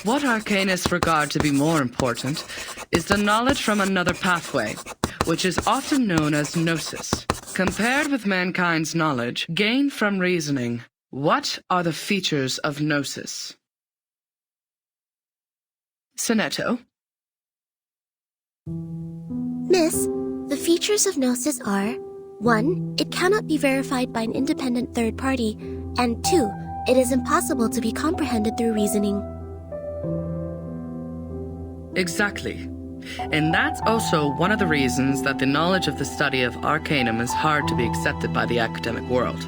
What arcanists regard to be more important is the knowledge from another pathway, which is often known as gnosis. Compared with mankind's knowledge gained from reasoning, what are the features of gnosis? Sonetto. Miss, the features of gnosis are 1. It cannot be verified by an independent third party, and 2. It is impossible to be comprehended through reasoning. Exactly. And that's also one of the reasons that the knowledge of the study of arcanum is hard to be accepted by the academic world.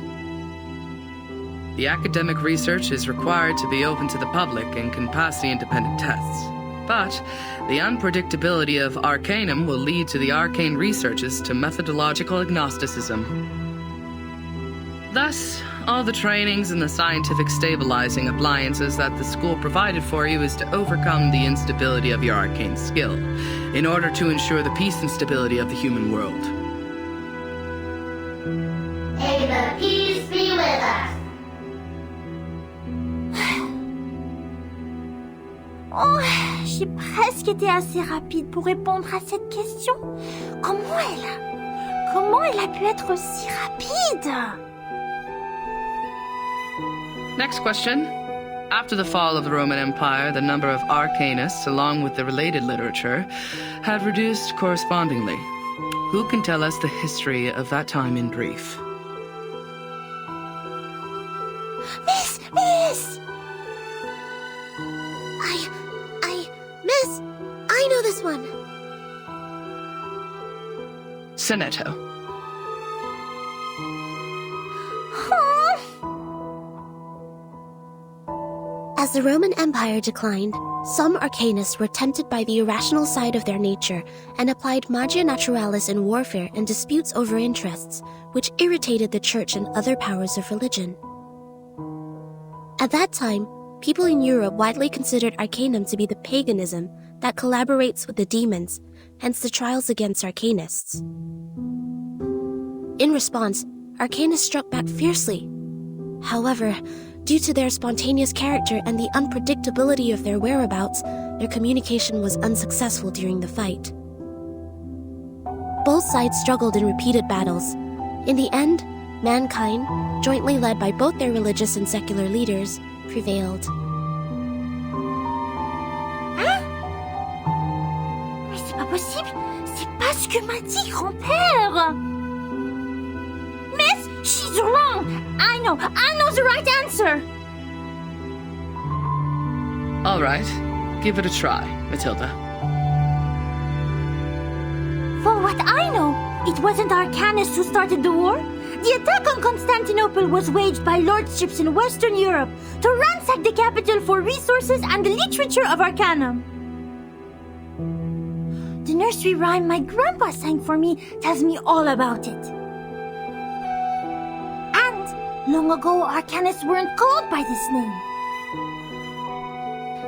The academic research is required to be open to the public and can pass the independent tests. But the unpredictability of arcanum will lead to the arcane researches to methodological agnosticism. Thus, all the trainings and the scientific stabilizing appliances that the school provided for you is to overcome the instability of your arcane skill, in order to ensure the peace and stability of the human world. May the peace be with us. Oh, j'ai presque été assez rapide pour répondre à cette question. Comment elle a pu être aussi rapide? Next question. After the fall of the Roman Empire, the number of arcanists, along with the related literature, had reduced correspondingly. Who can tell us the history of that time in brief? Miss! Miss, I know this one. Sonetto. As the Roman Empire declined, some arcanists were tempted by the irrational side of their nature and applied magia naturalis in warfare and disputes over interests, which irritated the church and other powers of religion. At that time, people in Europe widely considered arcanum to be the paganism that collaborates with the demons, hence the trials against arcanists. In response, arcanists struck back fiercely. However, due to their spontaneous character and the unpredictability of their whereabouts, their communication was unsuccessful during the fight. Both sides struggled in repeated battles. In the end, mankind, jointly led by both their religious and secular leaders, prevailed. Hein? Mais c'est pas possible! C'est pas ce que m'a dit grand-père! Miss, she's wrong! I know the right answer! All right, give it a try, Matilda. For what I know, it wasn't arcanists who started the war. The attack on Constantinople was waged by lordships in Western Europe to ransack the capital for resources and the literature of arcanum. The nursery rhyme my grandpa sang for me tells me all about it. And long ago, arcanists weren't called by this name.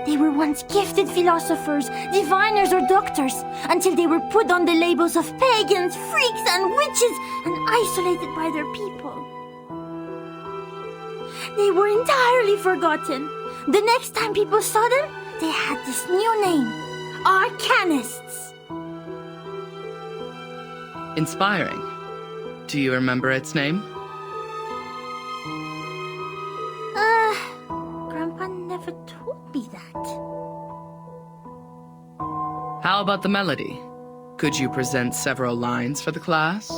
They were once gifted philosophers, diviners, or doctors, until they were put on the labels of pagans, freaks, and witches, and isolated by their people. They were entirely forgotten. The next time people saw them, they had this new name, arcanists. Inspiring. Do you remember its name? Grandpa never told me that. How about the melody? Could you present several lines for the class?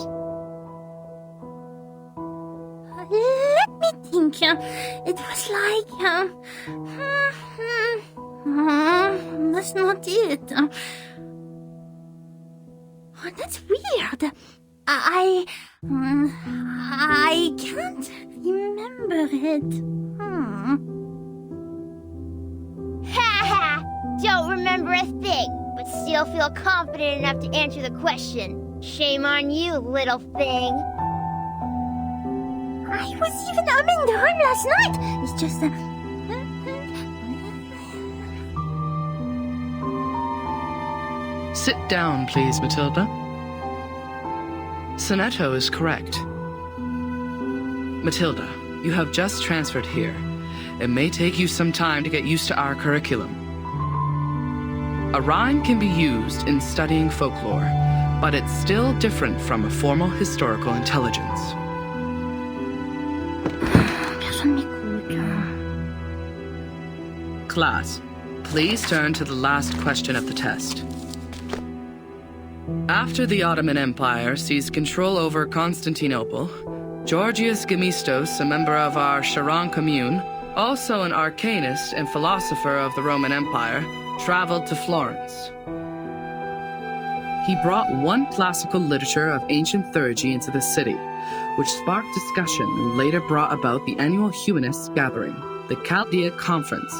Let me think. It was like... that's not it. Oh, that's weird. I can't remember it. Ha! Don't remember a thing, but still feel confident enough to answer the question. Shame on you, little thing. I was even umming the rhyme last night. It's just Sit down, please, Matilda. Sonetto is correct. Matilda, you have just transferred here. It may take you some time to get used to our curriculum. A rhyme can be used in studying folklore, but it's still different from a formal historical intelligence. Class, please turn to the last question of the test. After the Ottoman Empire seized control over Constantinople, Georgius Gemistos, a member of our Charon commune, also an arcanist and philosopher of the Roman Empire, traveled to Florence. He brought one classical literature of ancient theurgy into the city, which sparked discussion and later brought about the annual humanist gathering, the Chaldea Conference,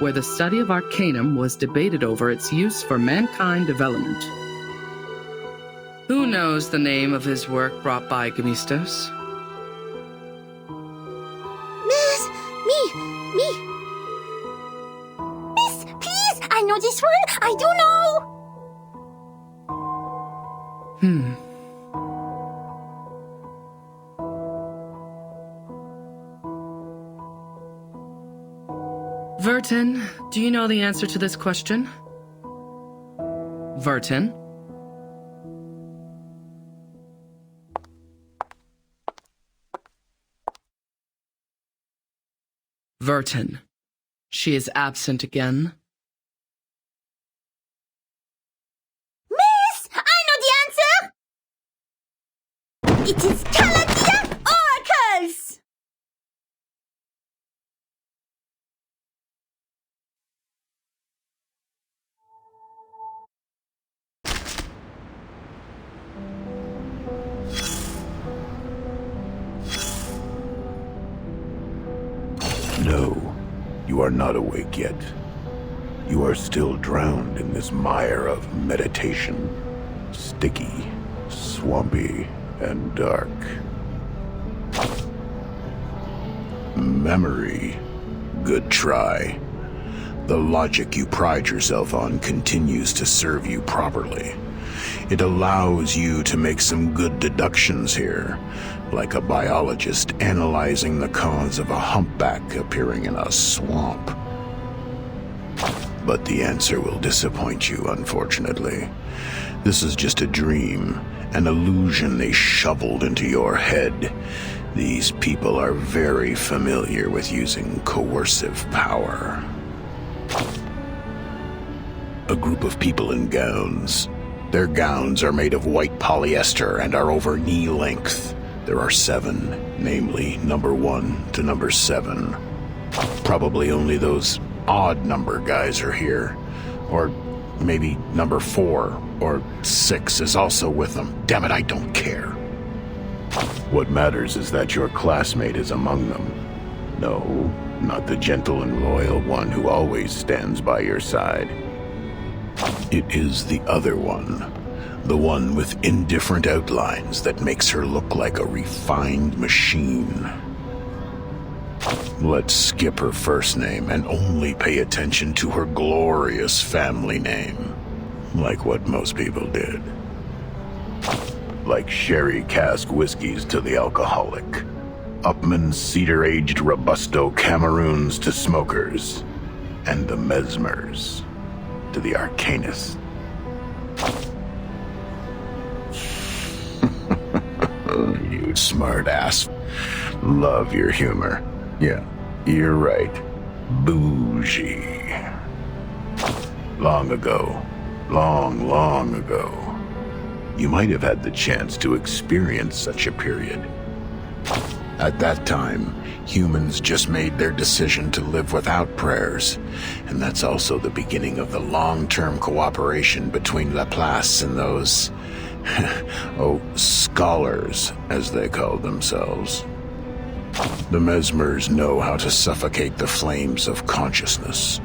where the study of Arcanum was debated over its use for mankind development. Who knows the name of his work brought by Gemistos? Miss, me. Miss, please, I know this one. I do know. Vertin, do you know the answer to this question? Vertin? Vertin. She is absent again. Miss, I know the answer. It is Chaldea oracles. No, you are not awake yet. You are still drowned in this mire of meditation. Sticky, swampy, and dark. Memory. Good try. The logic you pride yourself on continues to serve you properly. It allows you to make some good deductions here, like a biologist analyzing the cause of a humpback appearing in a swamp. But the answer will disappoint you, unfortunately. This is just a dream, an illusion they shoveled into your head. These people are very familiar with using coercive power. A group of people in gowns. Their gowns are made of white polyester and are over knee length. There are 7, namely number 1 to number 7. Probably only those odd number guys are here. Or maybe number 4 or 6 is also with them. Damn it, I don't care. What matters is that your classmate is among them. No, not the gentle and loyal one who always stands by your side. It is the other one. The one with indifferent outlines that makes her look like a refined machine. Let's skip her first name and only pay attention to her glorious family name. Like what most people did. Like sherry cask whiskeys to the alcoholic. Upmann cedar-aged Robusto Cameroons to smokers. And the Mesmers to the arcanists. You smart ass. Love your humor. Yeah, you're right. Bougie. Long ago, long ago, you might have had the chance to experience such a period. At that time, humans just made their decision to live without prayers, and that's also the beginning of the long-term cooperation between Laplace and those, scholars, as they called themselves. The Mesmers know how to suffocate the flames of consciousness.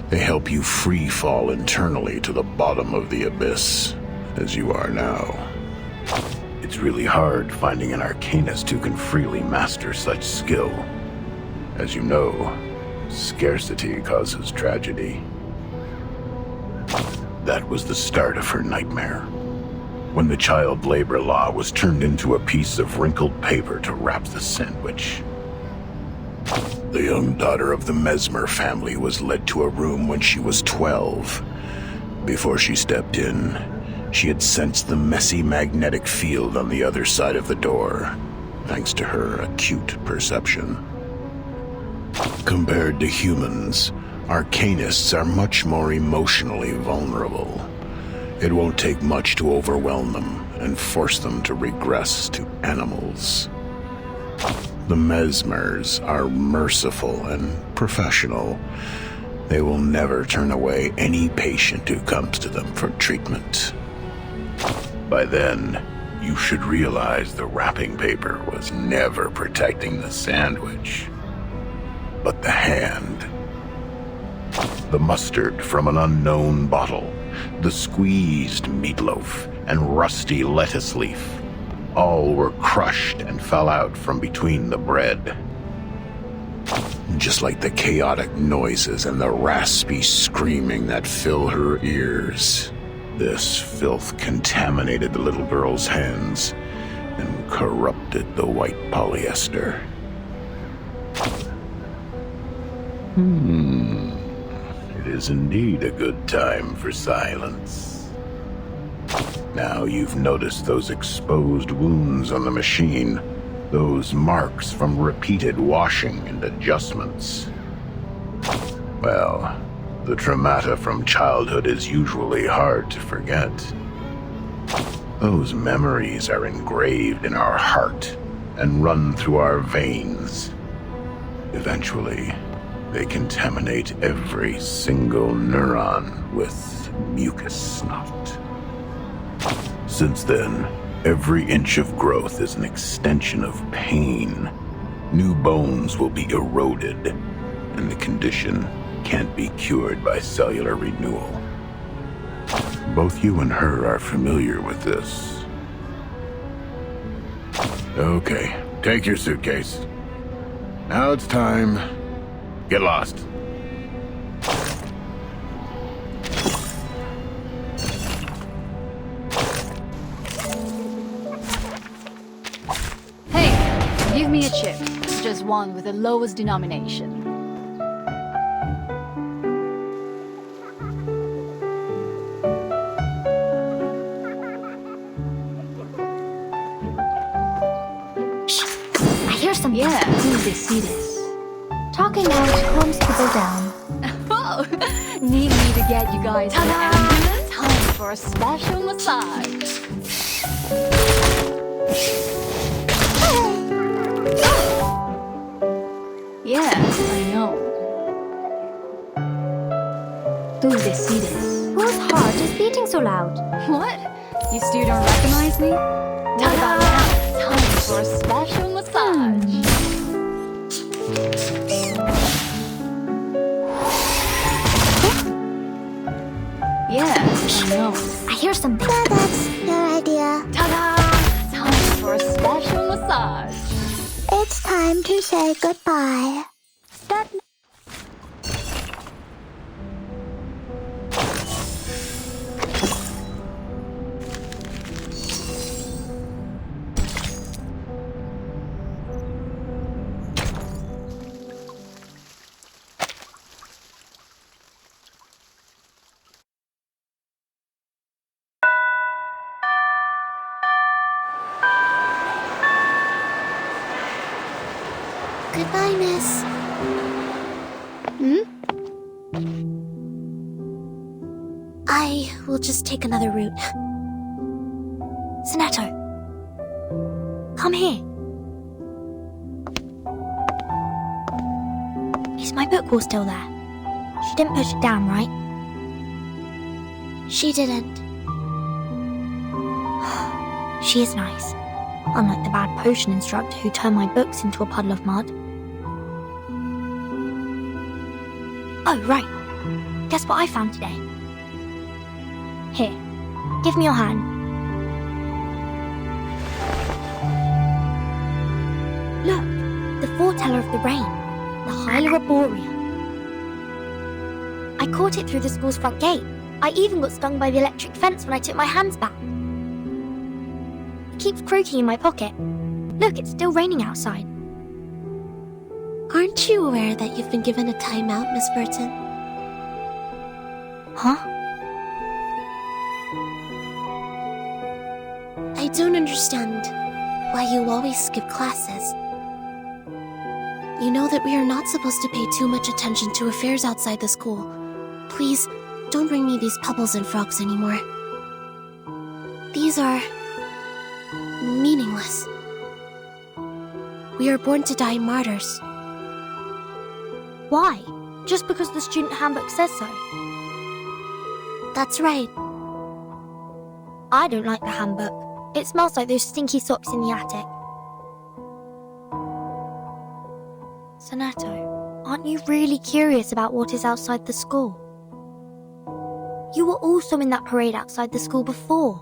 They help you free fall internally to the bottom of the abyss, as you are now. It's really hard finding an arcanist who can freely master such skill. As you know, scarcity causes tragedy. That was the start of her nightmare. When the child labor law was turned into a piece of wrinkled paper to wrap the sandwich. The young daughter of the Mesmer family was led to a room when she was 12. Before she stepped in, she had sensed the messy magnetic field on the other side of the door, thanks to her acute perception. Compared to humans, arcanists are much more emotionally vulnerable. It won't take much to overwhelm them and force them to regress to animals. The mesmers are merciful and professional. They will never turn away any patient who comes to them for treatment. By then, you should realize the wrapping paper was never protecting the sandwich, but the hand. The mustard from an unknown bottle, the squeezed meatloaf, and rusty lettuce leaf. All were crushed and fell out from between the bread. Just like the chaotic noises and the raspy screaming that fill her ears. This filth contaminated the little girl's hands and corrupted the white polyester. It is indeed a good time for silence. Now you've noticed those exposed wounds on the machine, those marks from repeated washing and adjustments. Well, the traumata from childhood is usually hard to forget. Those memories are engraved in our heart and run through our veins. Eventually, they contaminate every single neuron with mucus snot. Since then, every inch of growth is an extension of pain. New bones will be eroded, and the condition can't be cured by cellular renewal. Both you and her are familiar with this. Okay, take your suitcase. Now it's time. Get lost. Hey, give me a chip. Just one with the lowest denomination. I hear something. Yeah, who they see this? Talking out calms people down. Oh, need me to get you guys an ambulance? Time for a special massage. Yeah, I know. Do they see this? Whose heart is beating so loud? What? You still don't recognize me? What about now? Time for a special massage. Yeah, I know. I hear something. That's your idea. Ta-da! Time for a special massage. It's time to say goodbye. Goodbye, miss. I will just take another route. Sonato, come here. Is my book wall still there? She didn't push it down, right? She didn't. She is nice. Unlike the bad potion instructor who turned my books into a puddle of mud. Oh, right. Guess what I found today? Here, give me your hand. Look, the foreteller of the rain, the Hyla Arborea. I caught it through the school's front gate. I even got stung by the electric fence when I took my hands back. It keeps croaking in my pocket. Look, it's still raining outside. Aren't you aware that you've been given a timeout, Miss Burton? Huh? don't understand why you always skip classes. You know that we are not supposed to pay too much attention to affairs outside the school. Please, don't bring me these pebbles and frogs anymore. These are meaningless. We are born to die martyrs. Why? Just because the student handbook says so? That's right. I don't like the handbook. It smells like those stinky socks in the attic. Sonato, aren't you really curious about what is outside the school? You were also in that parade outside the school before.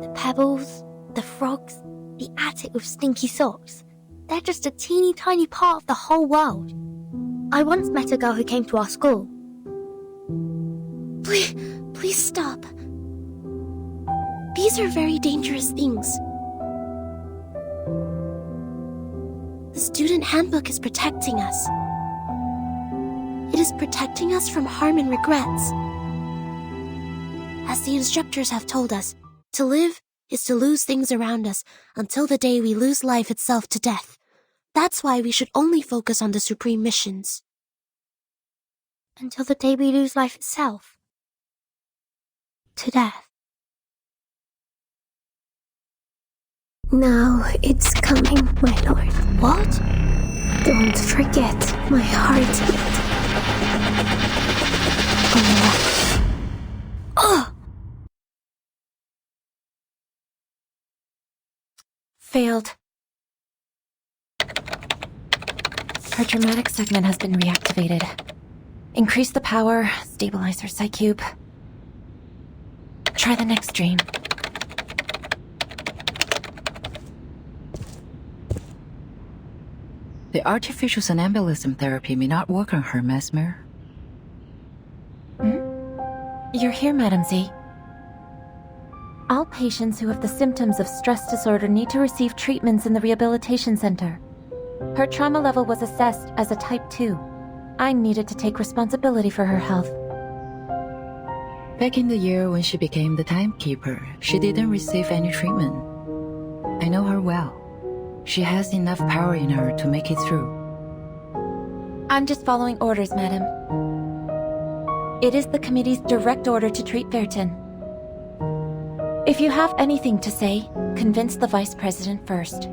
The pebbles, the frogs, the attic with stinky socks. They're just a teeny tiny part of the whole world. I once met a girl who came to our school. Please stop. These are very dangerous things. The student handbook is protecting us. It is protecting us from harm and regrets. As the instructors have told us, to live is to lose things around us until the day we lose life itself to death. That's why we should only focus on the supreme missions. Until the day we lose life itself. To death. Now it's coming, my lord. What? Don't forget my heartbeat. Oh! Failed. Her dramatic segment has been reactivated. Increase the power, stabilize her psych cube. Try the next dream. The artificial somnambulism therapy may not work on her, Mesmer. You're here, Madam Z. All patients who have the symptoms of stress disorder need to receive treatments in the rehabilitation center. Her trauma level was assessed as a type 2. I needed to take responsibility for her health. Back in the year when she became the timekeeper, she didn't receive any treatment. I know her well. She has enough power in her to make it through. I'm just following orders, madam. It is the committee's direct order to treat Verton. If you have anything to say, convince the vice president first.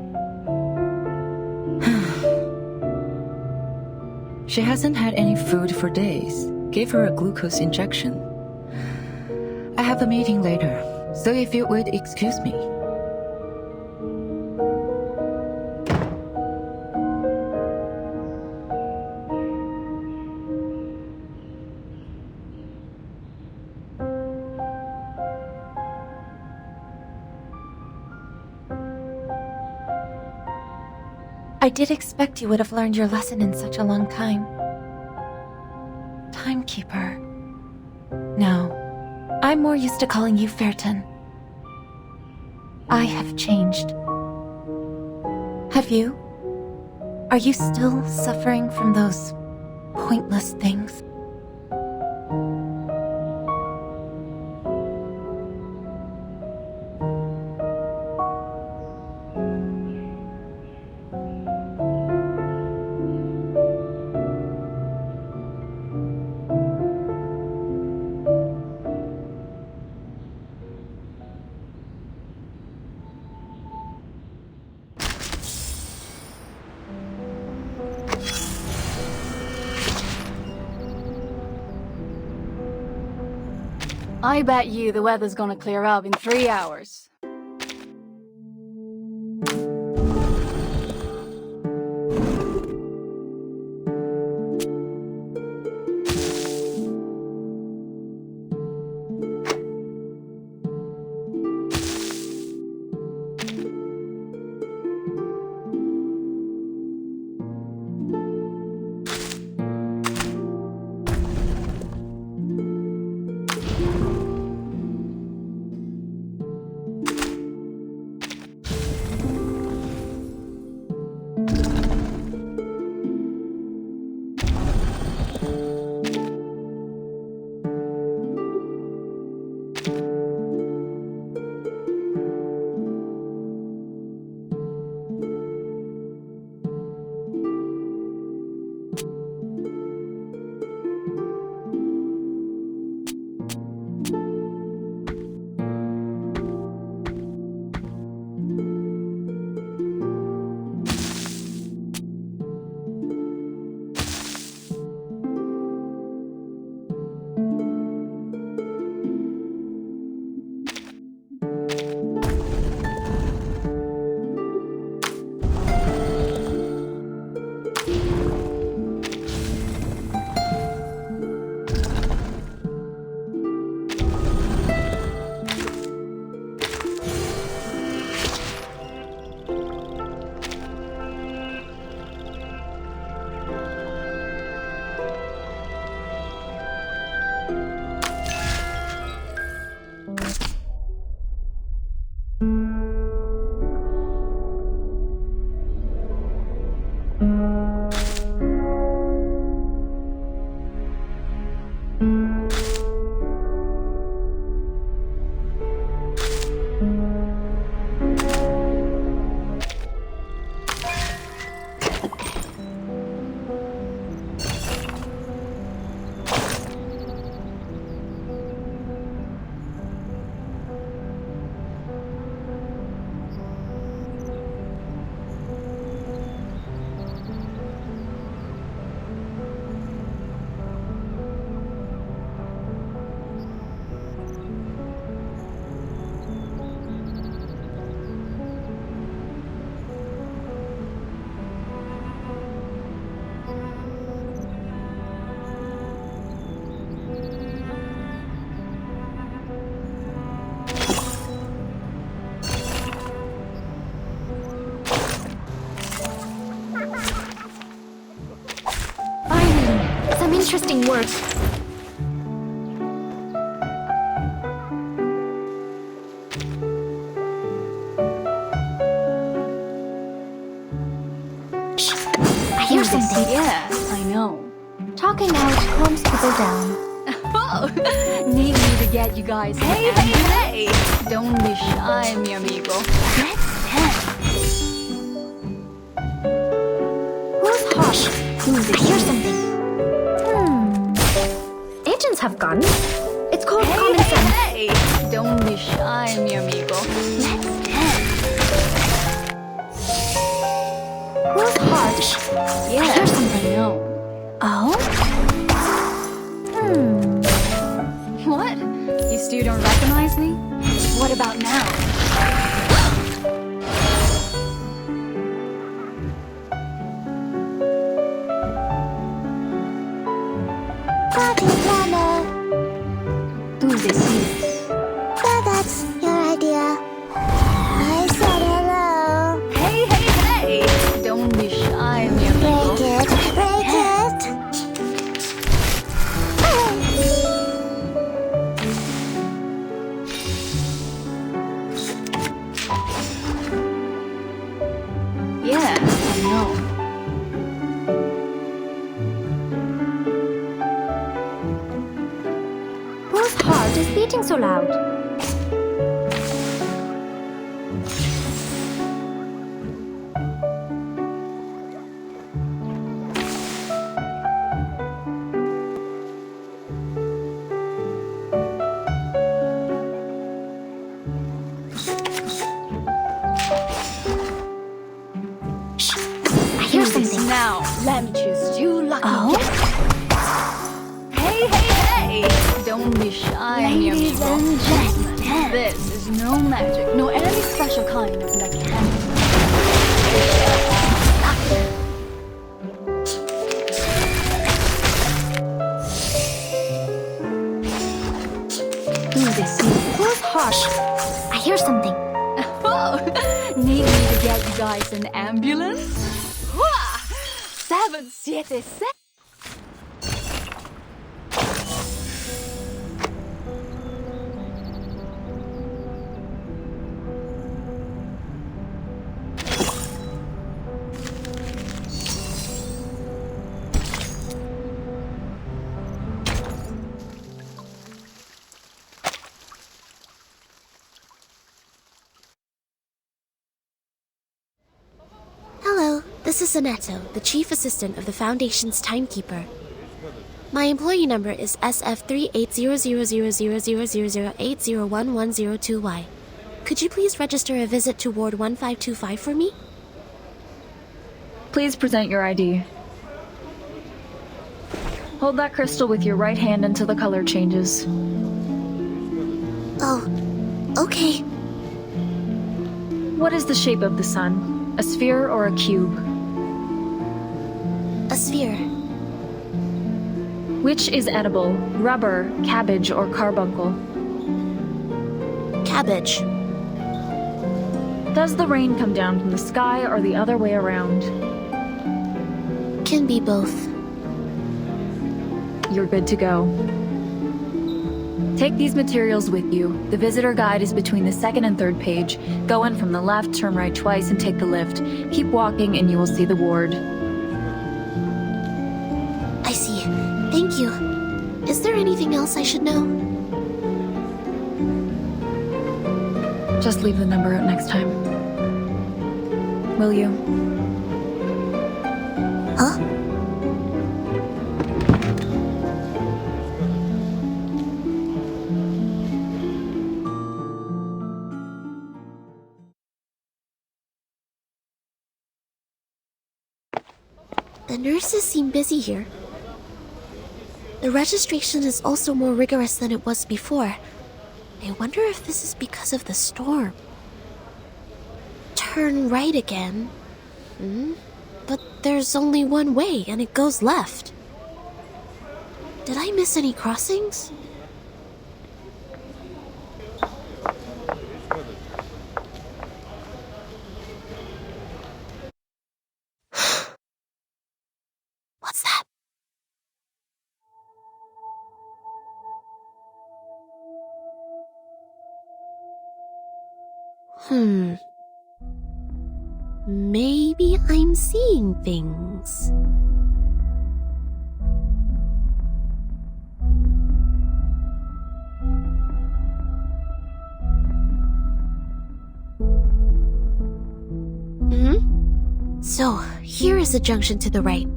She hasn't had any food for days. Gave her a glucose injection. I have a meeting later, so if you would excuse me. I did expect you would have learned your lesson in such a long time. Timekeeper. No, I'm more used to calling you Verton. I have changed. Have you? Are you still suffering from those pointless things? I bet you the weather's gonna clear up in 3 hours. Some interesting work. I hear something. Yeah, I know. Talking out calms people down. Oh, need me to get you guys. Hey! Don't be shy, mi amigo. Let's dance. Who's hot? I hear something. Agents have guns. It's called common sense. Hey! Don't be shy, mi amigo. Let's dance. Who's hot? Yeah, I hear something. I know. Oh? What? You still don't recognize me? What about now? Party planner. Tú decides. Well, that's your idea. I said hello. Hey! Don't be shy, mi amigo. Break it. Yeah, I know. Whose heart is beating so loud? I hear something. Now, let me choose you lucky. Oh? Hey! Don't be shy, mi Ladies amigo. and gentlemen. This is no magic, no any special kind of mechanic. Do this. Who's hot? I hear something. Oh, need me to get you guys an ambulance? Wah! 776. Hello, this is Soneto, the Chief Assistant of the Foundation's Timekeeper. My employee number is SF38000000801102Y. Could you please register a visit to Ward 1525 for me? Please present your ID. Hold that crystal with your right hand until the color changes. Oh, okay. What is the shape of the sun? A sphere or a cube? A sphere. Which is edible? Rubber, cabbage, or carbuncle? Cabbage. Does the rain come down from the sky or the other way around? Can be both. You're good to go. Take these materials with you. The visitor guide is between the second and third page. Go in from the left, turn right twice, and take the lift. Keep walking and you will see the ward. Thank you. Is there anything else I should know? Just leave the number out next time. Will you? Huh? The nurses seem busy here. The registration is also more rigorous than it was before. I wonder if this is because of the storm. Turn right again. But there's only one way, and it goes left. Did I miss any crossings? What's that? Maybe I'm seeing things. So, here is a junction to the right.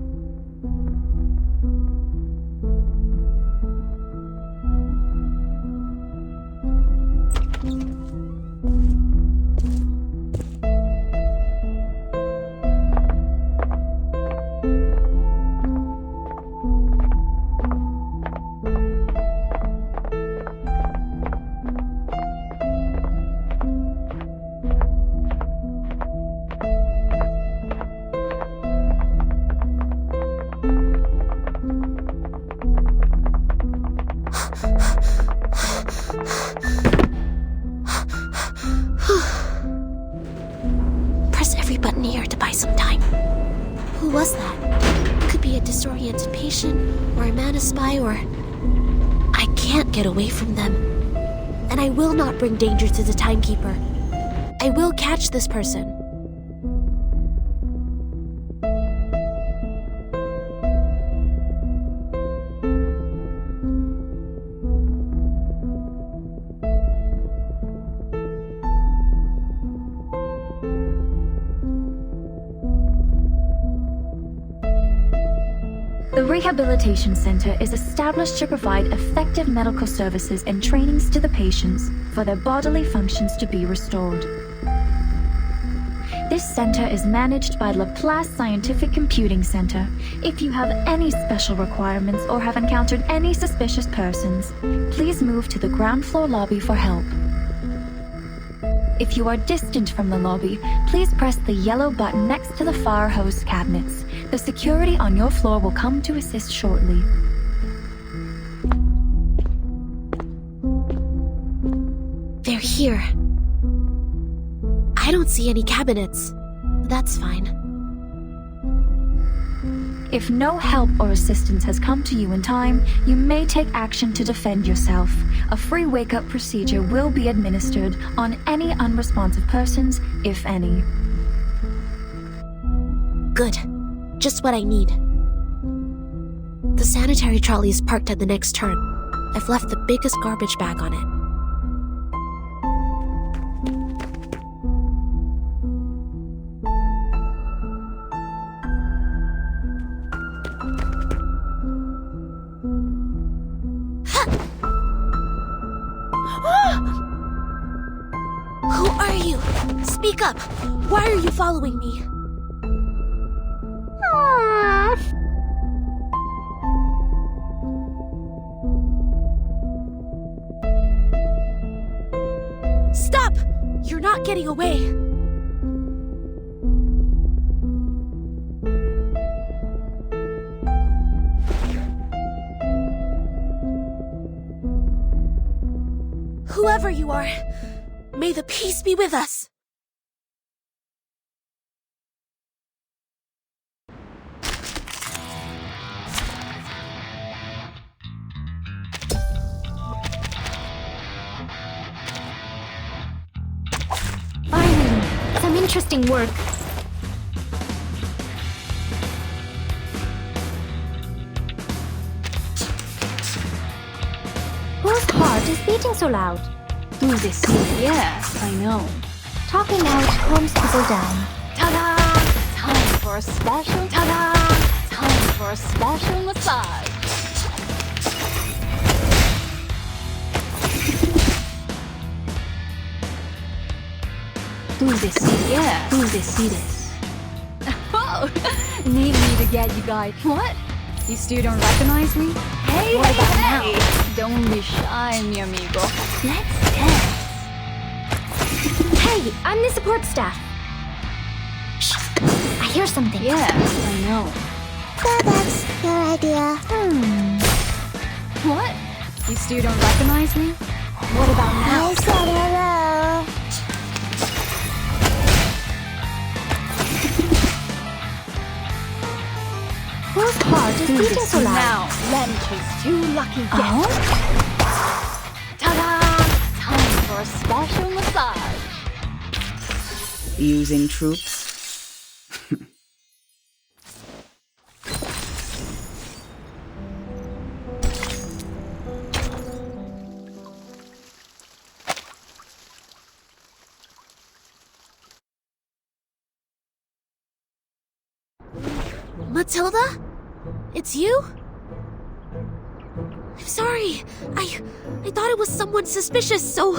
Press every button here to buy some time. Who was that? Could be a disoriented patient, or a mana spy, or... I can't get away from them. And I will not bring danger to the timekeeper. I will catch this person. The Rehabilitation Center is established to provide effective medical services and trainings to the patients for their bodily functions to be restored. This center is managed by Laplace Scientific Computing Center. If you have any special requirements or have encountered any suspicious persons, please move to the ground floor lobby for help. If you are distant from the lobby, please press the yellow button next to the fire hose cabinets. The security on your floor will come to assist shortly. They're here. I don't see any cabinets. That's fine. If no help or assistance has come to you in time, you may take action to defend yourself. A free wake-up procedure will be administered on any unresponsive persons, if any. Good. Just what I need. The sanitary trolley is parked at the next turn. I've left the biggest garbage bag on it. Who are you? Speak up! Why are you following me? Stop! You're not getting away. Whoever you are, may the peace be with us. Finally, some interesting work. heart is beating so loud? Do this. Yes, I know. Talking out calms people down. Ta-da! Time for a special. Ta-da! Time for a special massage. Do this. Yeah. Do this. Oh, need me to get you guys. What? You still don't recognize me? Hey, what about now? Don't be shy, mi amigo. Let's dance. Hey, I'm the support staff. Shh, I hear something. Yes, I know. So that's your idea. What? You still don't recognize me? What about now? I said hello. Whose heart is beating so loud? Now, let me choose 2 lucky guests. Ta-da! Time for a special massage. Using troops? Matilda? It's you? I'm sorry. I thought it was someone suspicious, so...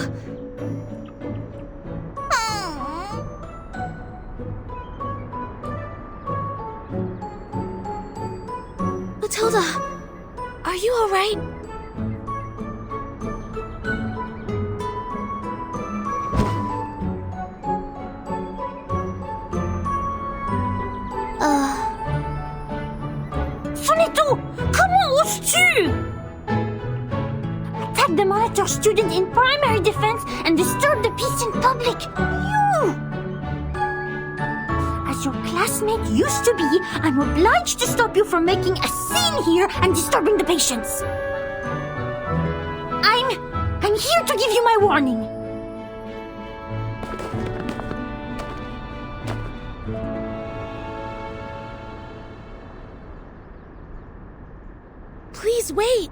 Matilda, are you alright? Comment oses-tu? Attack the monitor student in primary defense and disturb the peace in public. You! As your classmate used to be, I'm obliged to stop you from making a scene here and disturbing the patients. I'm here to give you my warning. Please wait.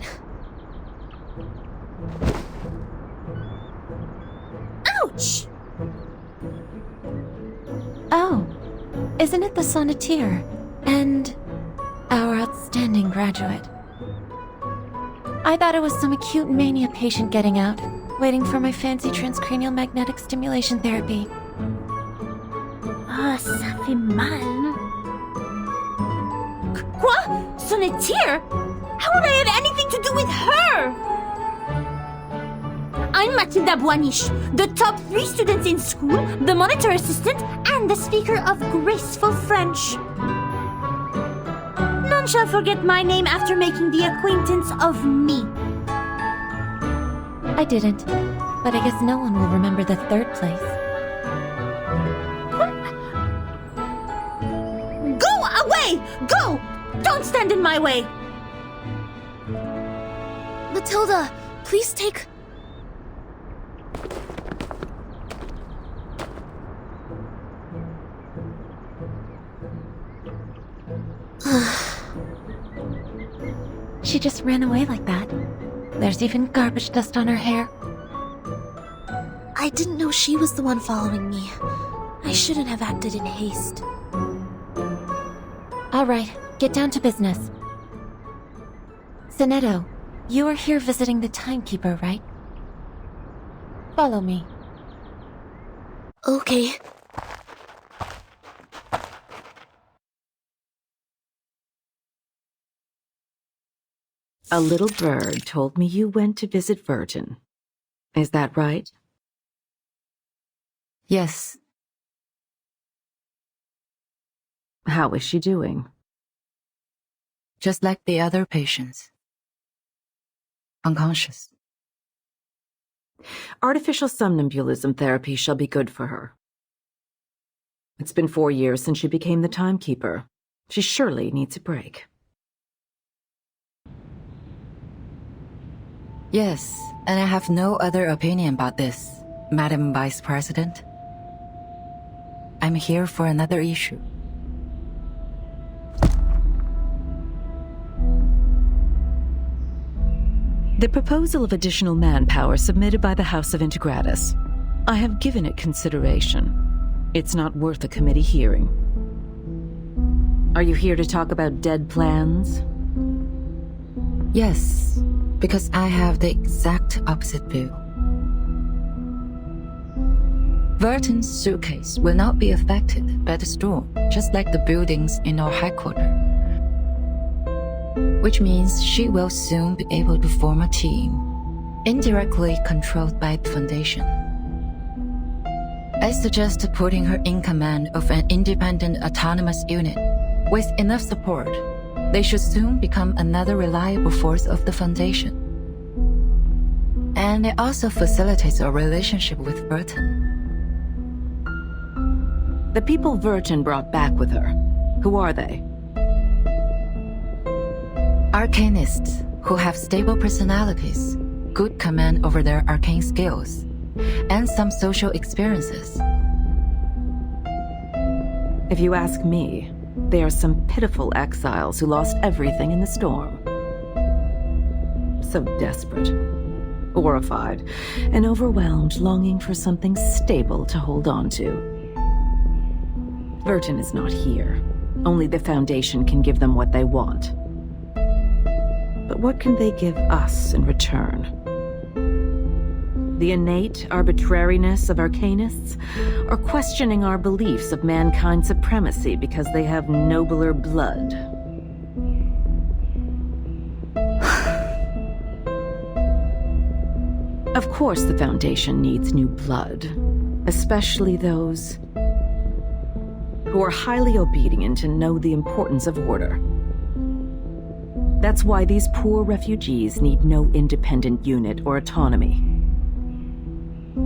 Ouch! Oh, isn't it the sonneteer? And our outstanding graduate. I thought it was some acute mania patient getting out, waiting for my fancy transcranial magnetic stimulation therapy. Ah, ça fait mal. Quoi? Sonneteer? How would I have anything to do with her? I'm Matilda Boaniche, the top 3 students in school, the monitor assistant, and the speaker of graceful French. None shall forget my name after making the acquaintance of me. I didn't, but I guess no one will remember the 3rd place. Go away! Go! Don't stand in my way! Matilda, please take... She just ran away like that. There's even garbage dust on her hair. I didn't know she was the one following me. I shouldn't have acted in haste. All right, get down to business. Sonetto, you are here visiting the timekeeper, right? Follow me. Okay. A little bird told me you went to visit Virgin. Is that right? Yes. How is she doing? Just like the other patients. Unconscious. Artificial somnambulism therapy shall be good for her. It's been 4 years since she became the timekeeper. She surely needs a break. Yes, and I have no other opinion about this, Madam Vice President. I'm here for another issue. The proposal of additional manpower submitted by the House of Integratus. I have given it consideration. It's not worth a committee hearing. Are you here to talk about dead plans? Yes, because I have the exact opposite view. Verton's suitcase will not be affected by the storm, just like the buildings in our headquarters. Which means she will soon be able to form a team, indirectly controlled by the Foundation. I suggest putting her in command of an independent autonomous unit. With enough support, they should soon become another reliable force of the Foundation. And it also facilitates our relationship with Verton. The people Verton brought back with her, who are they? Arcanists who have stable personalities, good command over their arcane skills, and some social experiences. If you ask me, they are some pitiful exiles who lost everything in the storm. So desperate, horrified, and overwhelmed, longing for something stable to hold on to. Verton is not here. Only the Foundation can give them what they want. But what can they give us in return? The innate arbitrariness of Arcanists, or questioning our beliefs of mankind's supremacy because they have nobler blood? Of course the Foundation needs new blood, especially those who are highly obedient and know the importance of order. That's why these poor refugees need no independent unit or autonomy.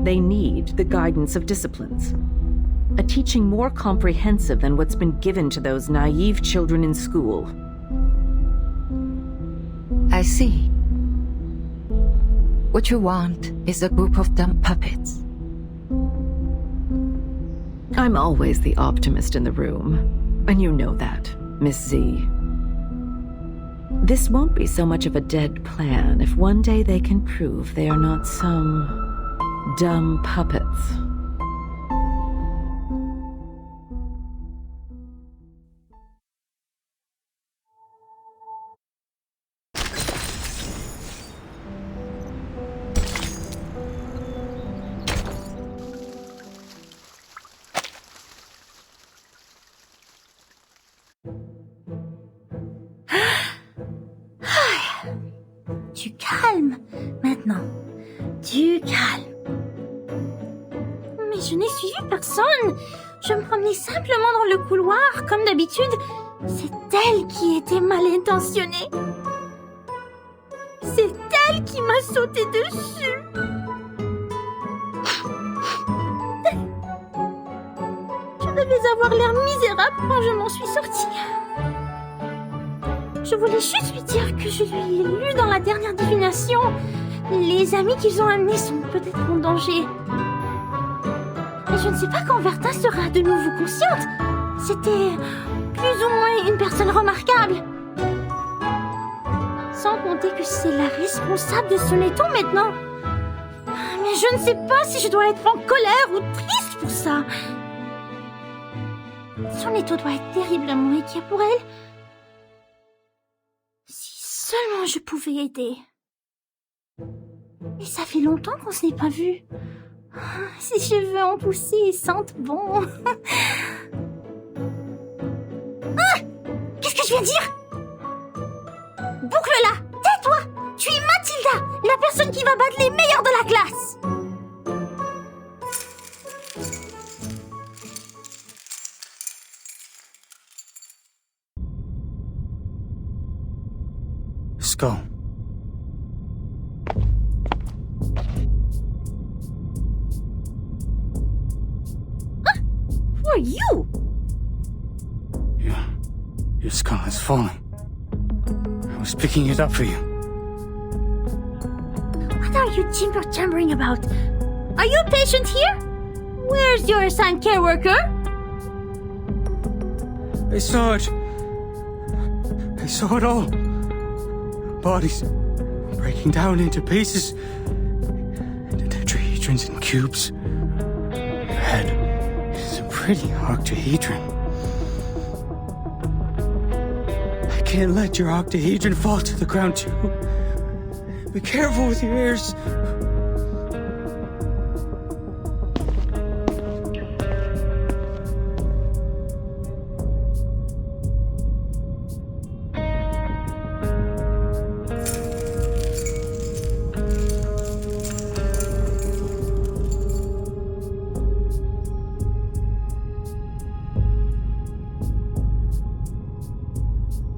They need the guidance of disciplines, a teaching more comprehensive than what's been given to those naive children in school. I see. What you want is a group of dumb puppets. I'm always the optimist in the room, and you know that, Miss Z. This won't be so much of a dead plan if one day they can prove they are not some dumb puppets. Du calme, maintenant. Du calme. Mais je n'ai suivi personne. Je me promenais simplement dans le couloir, comme d'habitude. C'est elle qui était mal intentionnée. C'est elle qui m'a sauté dessus. Je devais avoir l'air misérable quand je m'en suis sortie. Je voulais juste lui dire que je lui ai lu dans la dernière divination. Les amis qu'ils ont amenés sont peut-être en danger. Mais je ne sais pas quand Vertin sera de nouveau consciente. C'était plus ou moins une personne remarquable. Sans compter que c'est la responsable de son étau maintenant. Mais je ne sais pas si je dois être en colère ou triste pour ça. Son étau doit être terriblement inquiet pour elle. Si seulement je pouvais aider. Mais ça fait longtemps qu'on se n'est pas vu. Ses cheveux ont poussé et sentent bon. Ah! Qu'est-ce que je viens de dire? Boucle-la! Tais-toi! Tu es Mathilda, la personne qui va battre les meilleurs de la classe! Skull. Who are you? Your skull is falling. I was picking it up for you. What are you jibber-jabbering about? Are you a patient here? Where's your assigned care worker? I saw it. I saw it all. Bodies. breaking down into pieces. The tetrahedrons in cubes. Your head is a pretty octahedron. I can't let your octahedron fall to the ground too. Be careful with your ears.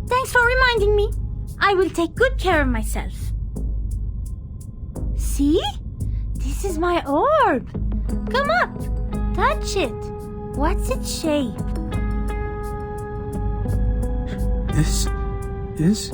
Thanks for reminding me. I will take good care of myself. See? This is my orb. Come up. Touch it. What's its shape? This is...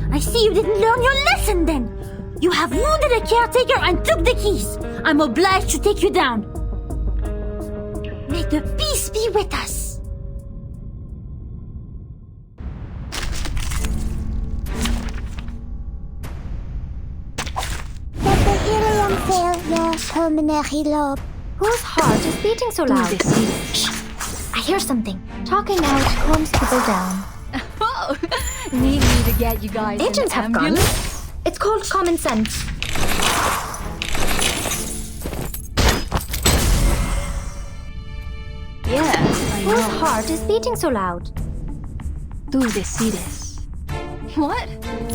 I see you didn't learn your lesson then. You have wounded a caretaker and took the keys. I'm obliged to take you down. May the peace be with us. That the helium failure pulmonary lobe. Whose heart is beating so loud? I hear something. Talking out calms people down. Oh, need me to get you guys Agents an have gone. ambulance? It's called common sense. Yes, I Whose know. heart is beating so loud? Tú decides. What?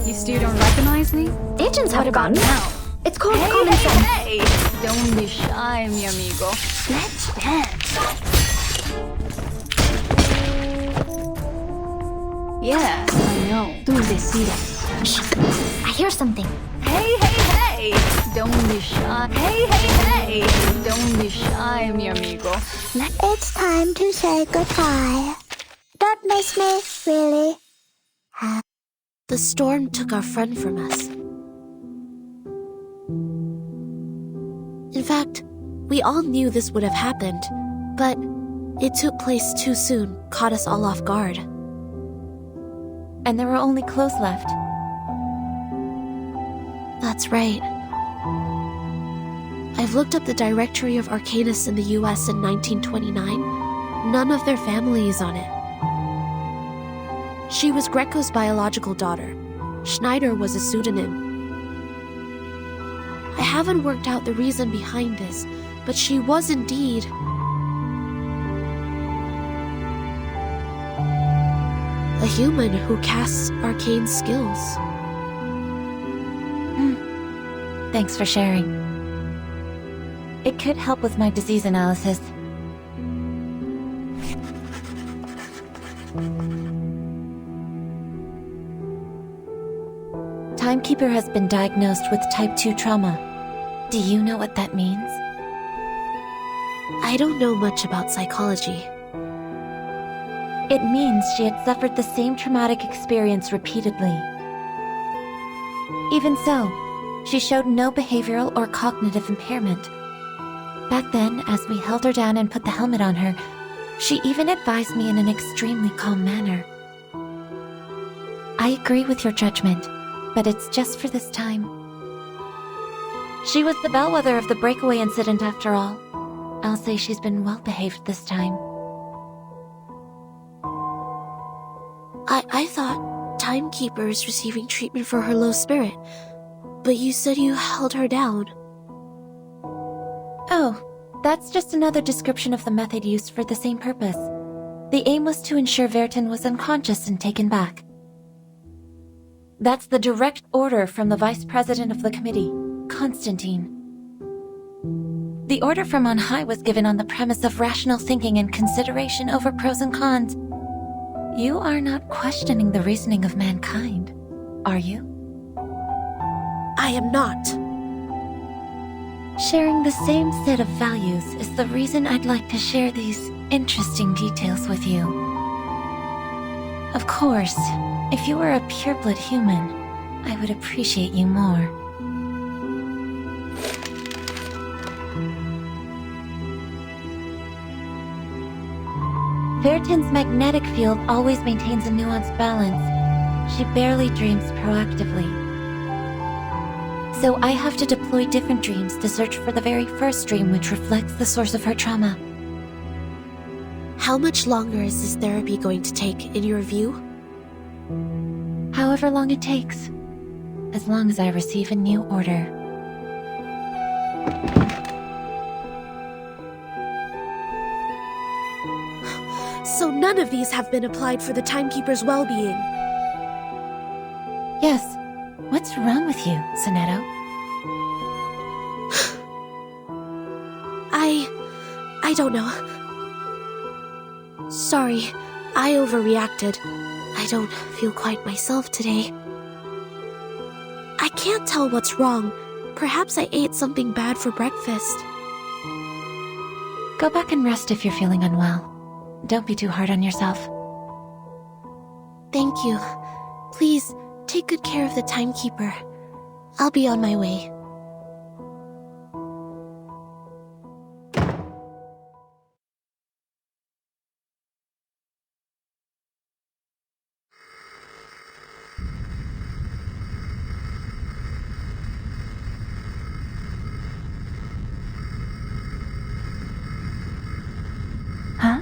You still don't recognize me? Agents have What about gone. now? It's called Hey, common hey, sense. hey! Don't be shy, mi amigo. Let's dance. Yes, I know. Tú decides. I hear something. Hey, hey, hey! Don't be shy. Hey, hey, hey! Don't be shy, mi amigo. It's time to say goodbye. Don't miss me, really. The storm took our friend from us. In fact, we all knew this would have happened, but it took place too soon, caught us all off guard. And there were only clothes left. That's right. I've looked up the directory of Arcanists in the US in 1929. None of their family is on it. She was Greco's biological daughter. Schneider was a pseudonym. I haven't worked out the reason behind this, but she was indeed a human who casts arcane skills. Thanks for sharing. It could help with my disease analysis. Timekeeper has been diagnosed with type 2 trauma. Do you know what that means? I don't know much about psychology. It means she had suffered the same traumatic experience repeatedly. Even so, she showed no behavioral or cognitive impairment. Back then, as we held her down and put the helmet on her, she even advised me in an extremely calm manner. I agree with your judgment, but it's just for this time. She was the bellwether of the breakaway incident after all. I'll say she's been well behaved this time. I thought Timekeeper is receiving treatment for her low spirit, but you said you held her down. Oh, that's just another description of the method used for the same purpose. The aim was to ensure Vertin was unconscious and taken back. That's the direct order from the Vice President of the Committee, Constantine. The order from on high was given on the premise of rational thinking and consideration over pros and cons. You are not questioning the reasoning of mankind, are you? I am not. Sharing the same set of values is the reason I'd like to share these interesting details with you. Of course, if you were a pureblood human, I would appreciate you more. Vertin's magnetic field always maintains a nuanced balance. She barely dreams proactively. So I have to deploy different dreams to search for the very first dream which reflects the source of her trauma. How much longer is this therapy going to take, in your view? However long it takes. As long as I receive a new order. So none of these have been applied for the Timekeeper's well-being? Yes. What's wrong with you, Sonetto? I don't know. Sorry, I overreacted. I don't feel quite myself today. I can't tell what's wrong. Perhaps I ate something bad for breakfast. Go back and rest if you're feeling unwell. Don't be too hard on yourself. Thank you. Please, take good care of the Timekeeper. I'll be on my way. Huh?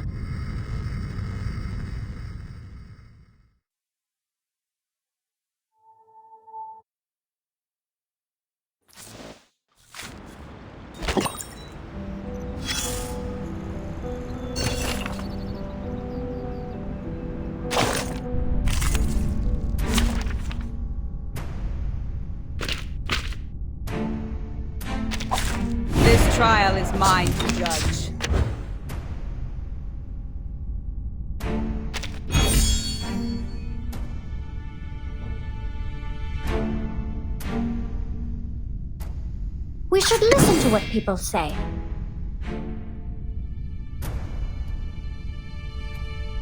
This trial is mine to judge. We should listen to what people say.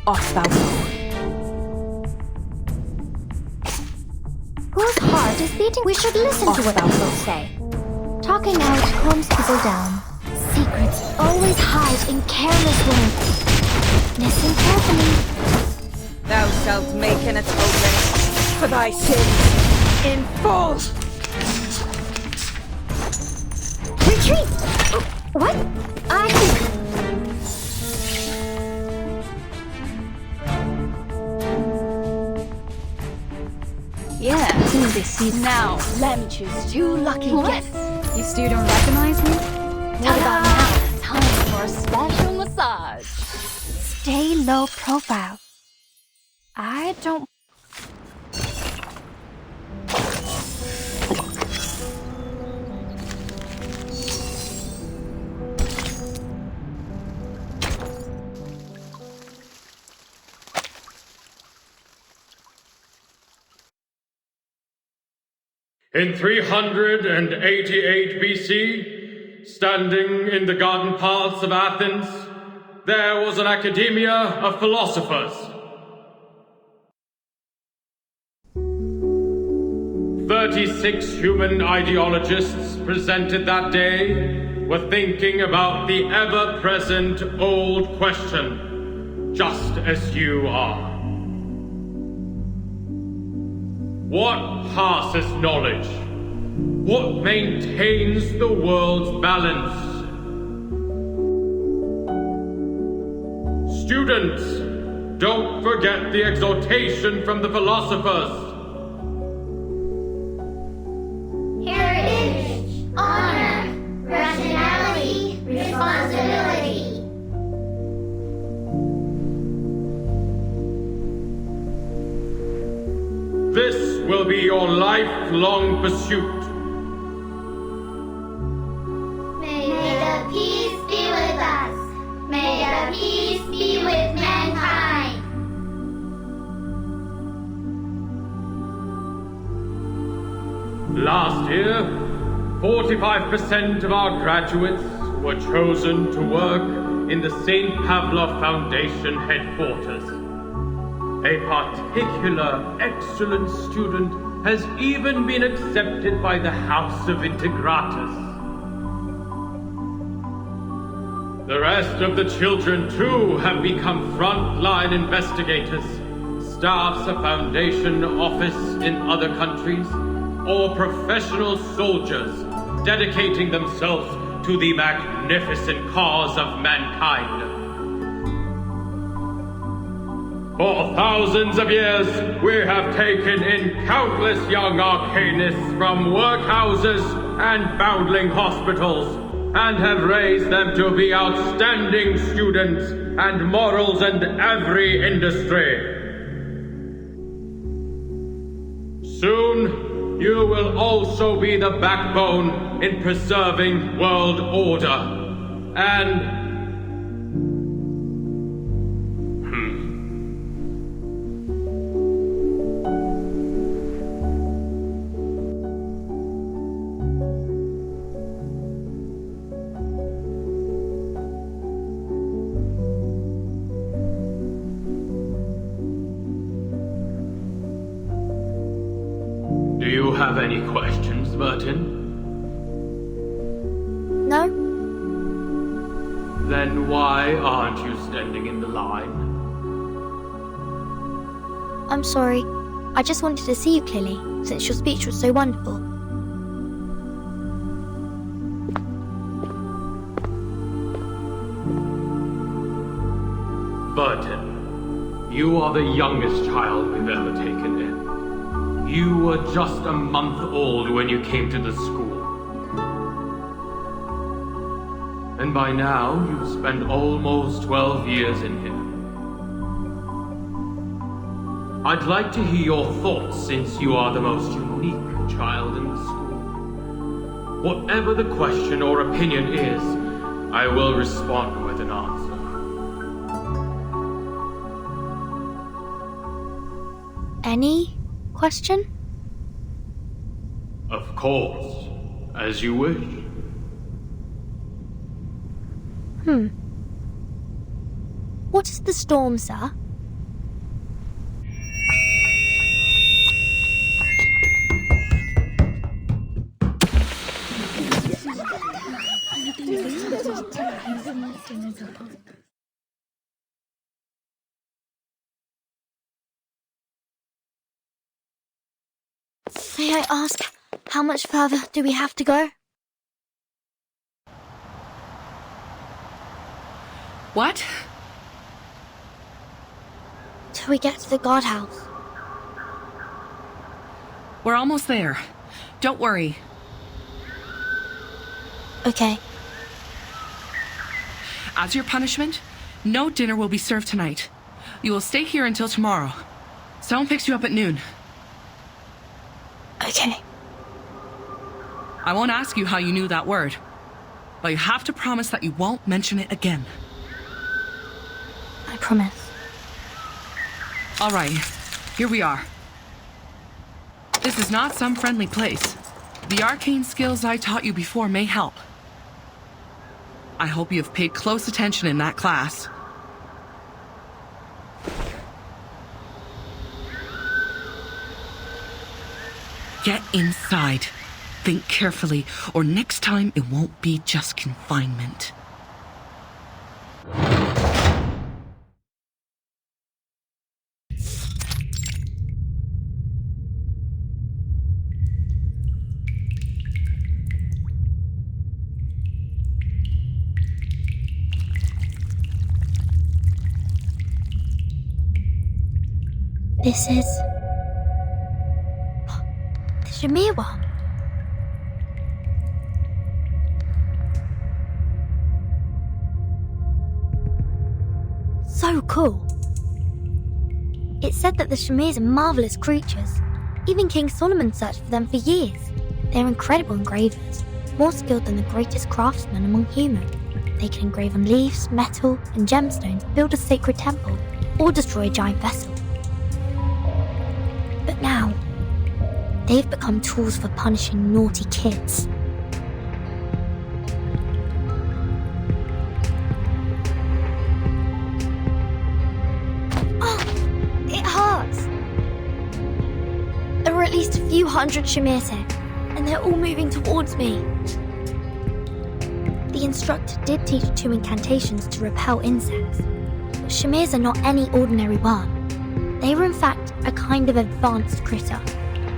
Off thou go. Whose heart is beating? We should listen to what people say. Talking out calms people down. Secrets always hide in careless words. Listen carefully. Thou shalt make an atonement for thy sins in full. Retreat! What? Yeah. Now, let me choose two lucky guests. You still don't recognize me? What about now? Time for a special massage. Stay low profile. I don't... In 388 BC, standing in the garden paths of Athens, there was an academia of philosophers. 36 human ideologists presented that day were thinking about the ever-present old question, just as you are. What passes knowledge? What maintains the world's balance? Students, don't forget the exhortation from the philosophers. Heritage, honor, rationality, responsibility. This will be your lifelong pursuit. May the peace be with us. May the peace be with mankind. Last year, 45% of our graduates were chosen to work in the St. Pavlov Foundation headquarters. A particular excellent student has even been accepted by the House of Integratus. The rest of the children, too, have become frontline investigators, staffs a foundation office in other countries, or professional soldiers dedicating themselves to the magnificent cause of mankind. For thousands of years, we have taken in countless young arcanists from workhouses and foundling hospitals, and have raised them to be outstanding students and models in every industry. Soon, you will also be the backbone in preserving world order, and do you have any questions, Burton? No? Then why aren't you standing in the line? I'm sorry. I just wanted to see you clearly, since your speech was so wonderful. Burton, you are the youngest child we've ever taken in. You were just a month old when you came to the school. And by now, you've spent almost 12 years in here. I'd like to hear your thoughts since you are the most unique child in the school. Whatever the question or opinion is, I will respond with an answer. Any question? Of course, as you wish. What is the storm, sir? May I ask, how much further do we have to go? What? Till we get to the guardhouse. We're almost there. Don't worry. Okay. As your punishment, no dinner will be served tonight. You will stay here until tomorrow. Someone picks you up at noon. Okay. I won't ask you how you knew that word, but you have to promise that you won't mention it again. I promise. All right, here we are. This is not some friendly place. The arcane skills I taught you before may help. I hope you have paid close attention in that class. Get inside. Think carefully, or next time it won't be just confinement. This is... the Shamir one. So cool. It said that the Shamirs are marvelous creatures. Even King Solomon searched for them for years. They're incredible engravers, more skilled than the greatest craftsmen among humans. They can engrave on leaves, metal, and gemstones, build a sacred temple, or destroy a giant vessel. But now, they've become tools for punishing naughty kids. 200 Shamirs here, and they're all moving towards me. The instructor did teach 2 incantations to repel insects, but Shamirs are not any ordinary worm. They were in fact a kind of advanced critter.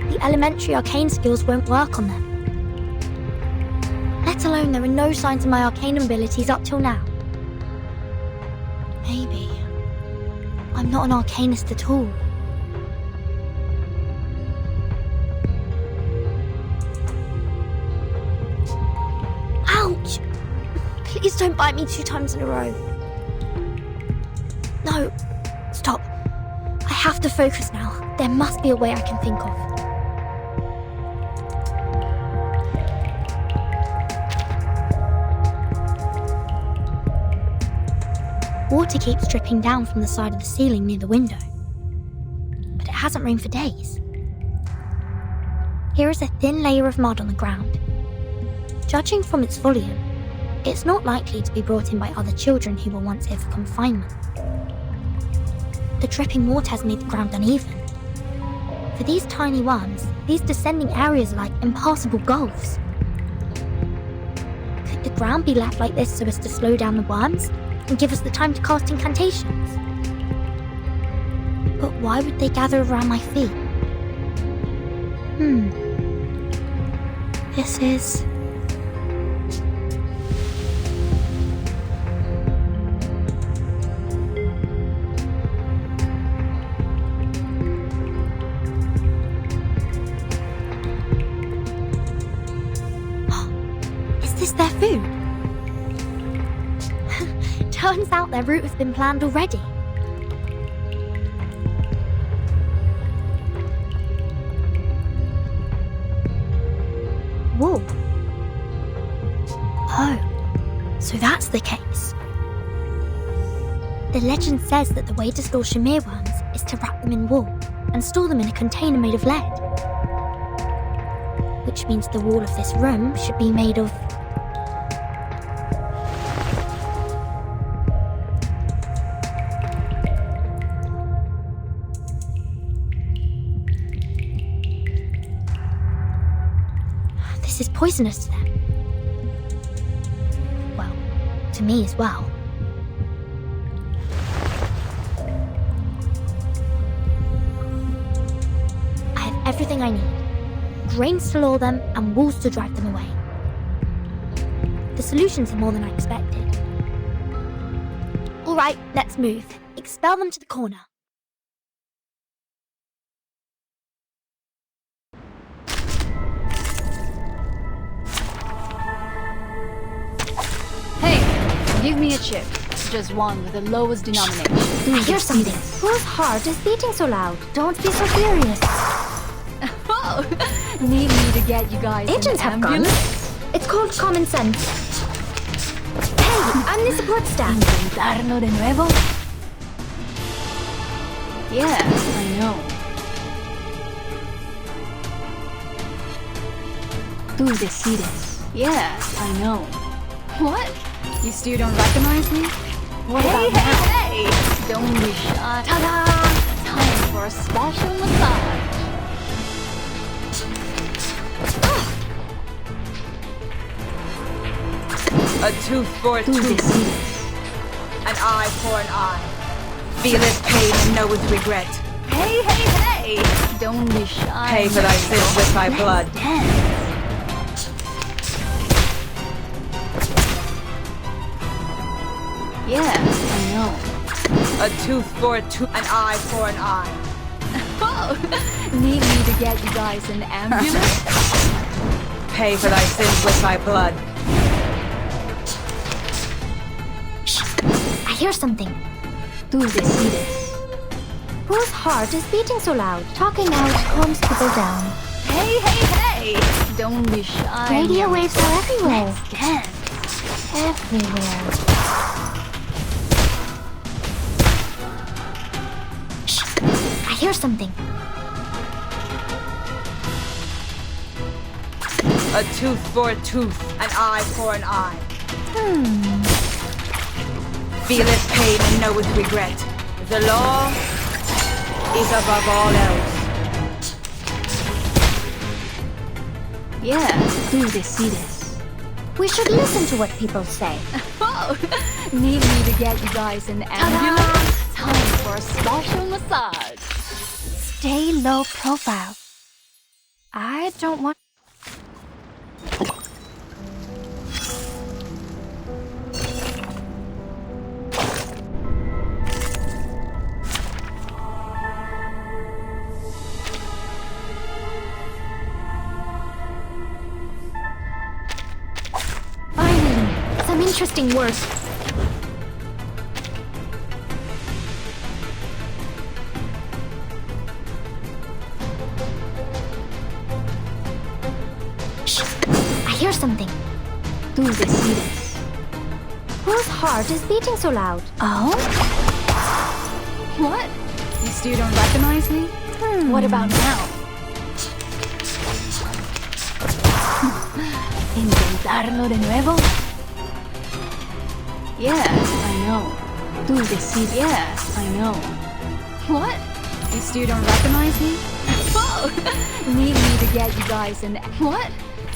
The elementary arcane skills won't work on them. Let alone there are no signs of my arcane abilities up till now. Maybe I'm not an arcanist at all. Ouch! Please don't bite me 2 times in a row. No, stop. I have to focus now. There must be a way I can think of. Water keeps dripping down from the side of the ceiling near the window, but it hasn't rained for days. Here is a thin layer of mud on the ground. Judging from its volume, it's not likely to be brought in by other children who were once here for confinement. The dripping water has made the ground uneven. For these tiny worms, these descending areas are like impassable gulfs. Could the ground be left like this so as to slow down the worms and give us the time to cast incantations? But why would they gather around my feet? This is... Is this their food? Turns out their route has been planned already. Wool. Oh, so that's the case. The legend says that the way to store Shamir worms is to wrap them in wool and store them in a container made of lead. Which means the wall of this room should be made of... This is poisonous to them. Well, to me as well. I have everything I need. Grains to lure them and walls to drive them away. The solutions are more than I expected. All right, let's move. Expel them to the corner. Hey, give me a chip. Just one with the lowest denominator. I hear something. Whose heart is beating so loud? Don't be so furious. Oh, need me to get you guys Agents an have guns. ambulance? It's called common sense. Hey, I'm the support staff. ¿Inventarlo de nuevo? Yes, I know. Tú decides. Yes, I know. What? You still don't recognize me? What about now? Hey! Don't be shy. Ta-da! Time for a special massage. A tooth for a tooth. An eye for an eye. Feel its pain and know its regret. Hey, hey, hey! Don't be shy. Pay for thy sins with thy blood. Yes, I know. A tooth for a tooth. An eye for an eye. Oh, need me to get you guys an ambulance? Pay for thy sins with thy blood. I hear something. Tú decides. Whose heart is beating so loud? Talking out calms people down. Hey, hey, hey! Don't be shy. Radio waves are everywhere. Let's dance. Everywhere. I hear something. A tooth for a tooth. An eye for an eye. Feel its pain and know its regret. The law is above all else. Yeah, do see this. We should listen to what people say. Oh, need me to get you guys an ambulance? Time for a special massage. Stay low profile. I don't want... Some interesting work. Shh! I hear something. Do see this. Whose heart is beating so loud? Oh? What? You still don't recognize me? What about now? ¿Intentarlo de nuevo? Yeah, I know. Do see this. Yeah, I know. What? You still don't recognize me? Oh! Need me to get you guys an... What?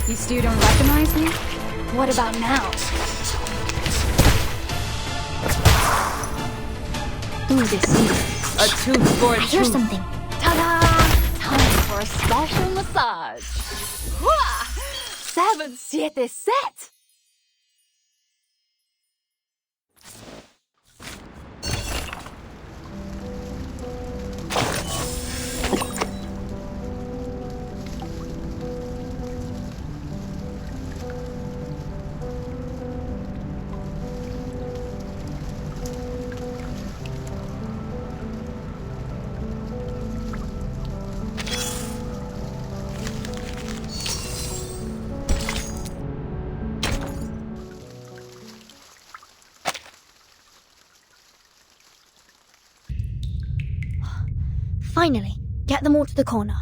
You still don't recognize me? What about now? Do see this. A tooth for a I hear tooth. something. Ta-da! Time for a special massage. Hua! 7-7 set! Finally, get them all to the corner.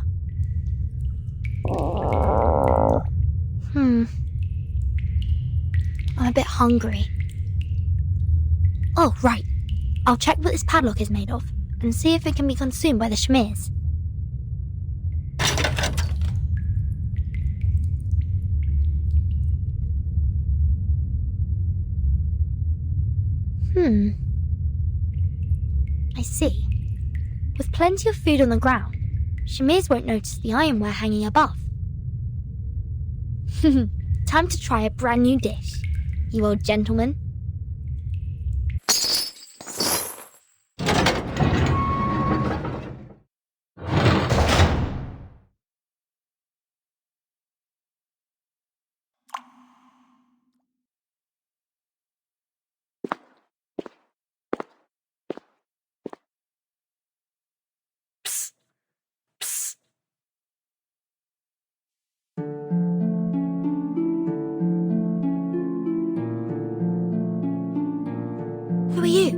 I'm a bit hungry. Oh, right. I'll check what this padlock is made of and see if it can be consumed by the Shmirs. I see. With plenty of food on the ground, Shamirs won't notice the ironware hanging above. Time to try a brand new dish, you old gentleman. Who are you?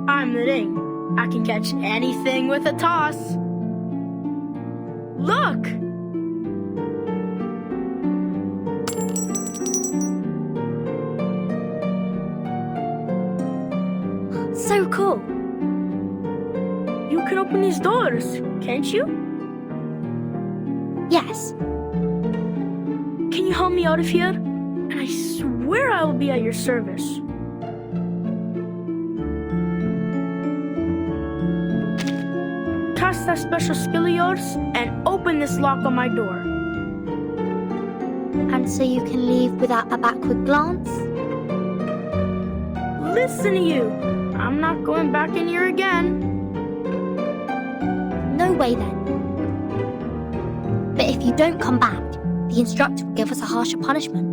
I'm the Ring. I can catch anything with a toss. Look! So cool. You can open these doors, can't you? Yes. Can you help me out of here? And I swear I will be at your service. Cast that special skill of yours and open this lock on my door. And so you can leave without a backward glance? Listen to you. I'm not going back in here again. No way then. But if you don't come back, the instructor will give us a harsher punishment.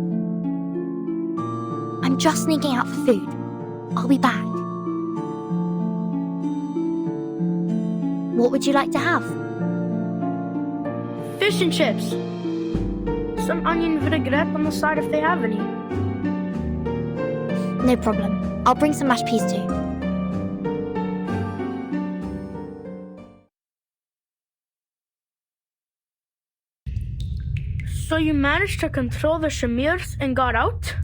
I'm just sneaking out for food. I'll be back. What would you like to have? Fish and chips. Some onion vinaigrette on the side if they have any. No problem. I'll bring some mashed peas too. So you managed to control the Shamirs and got out?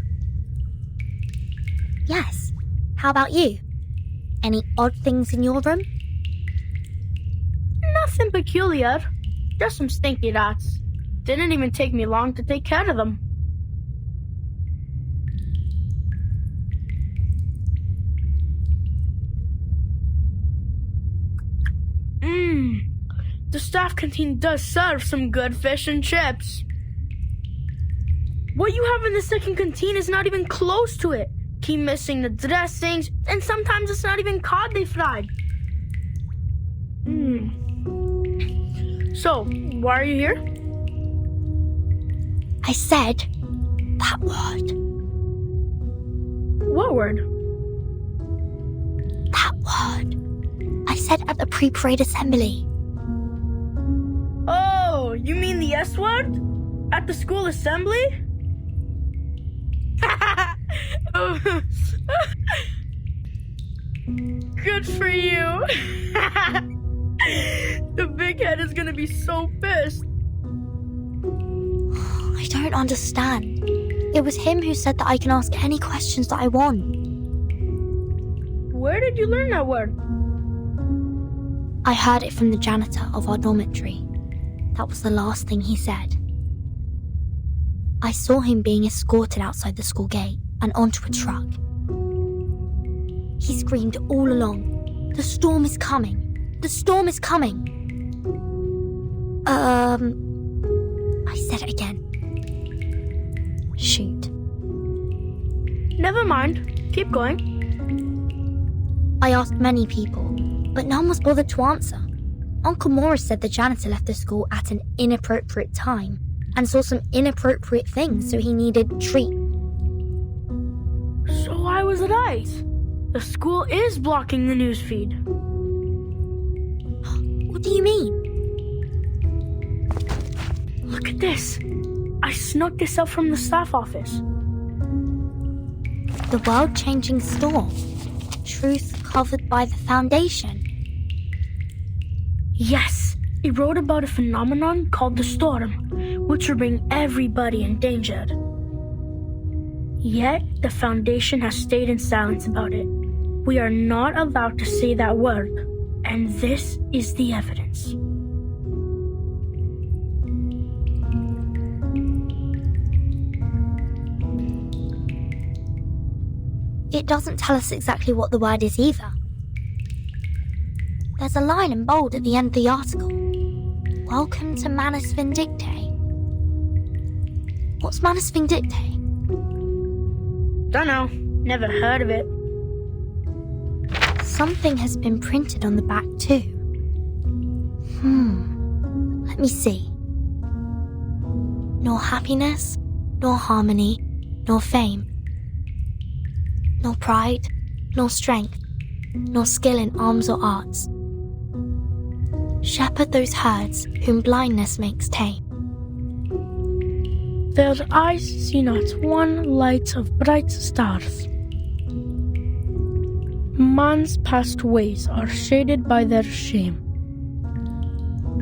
Yes. How about you? Any odd things in your room? Nothing peculiar. Just some stinky rats. Didn't even take me long to take care of them. The staff canteen does serve some good fish and chips. What you have in the second canteen is not even close to it. Keep missing the dressings, and sometimes it's not even cod they fried. So, why are you here? I said that word. What word? That word. I said at the pre-parade assembly. Oh, you mean the S word? At the school assembly? Good for you. The big head is gonna be so pissed. I don't understand. It was him who said that I can ask any questions that I want. Where did you learn that word? I heard it from the janitor of our dormitory. That was the last thing he said. I saw him being escorted outside the school gate and onto a truck. He screamed all along, "The storm is coming! The storm is coming!" I said it again. Shoot. Never mind. Keep going. I asked many people, but none was bothered to answer. Uncle Morris said the janitor left the school at an inappropriate time and saw some inappropriate things, so he needed treat. So I was right. The school is blocking the newsfeed. What do you mean? Look at this. I snuck this up from the staff office. The world-changing storm. Truth covered by the Foundation. Yes, it wrote about a phenomenon called the storm, which will bring everybody endangered. Yet, the Foundation has stayed in silence about it. We are not allowed to say that word, and this is the evidence. It doesn't tell us exactly what the word is either. There's a line in bold at the end of the article. Welcome to Manus Vindictae. What's Manus Vindictae? Dunno. Never heard of it. Something has been printed on the back too. Let me see. Nor happiness, nor harmony, nor fame. Nor pride, nor strength, nor skill in arms or arts. Shepherd those herds whom blindness makes tame. Their eyes see not one light of bright stars. Man's past ways are shaded by their shame.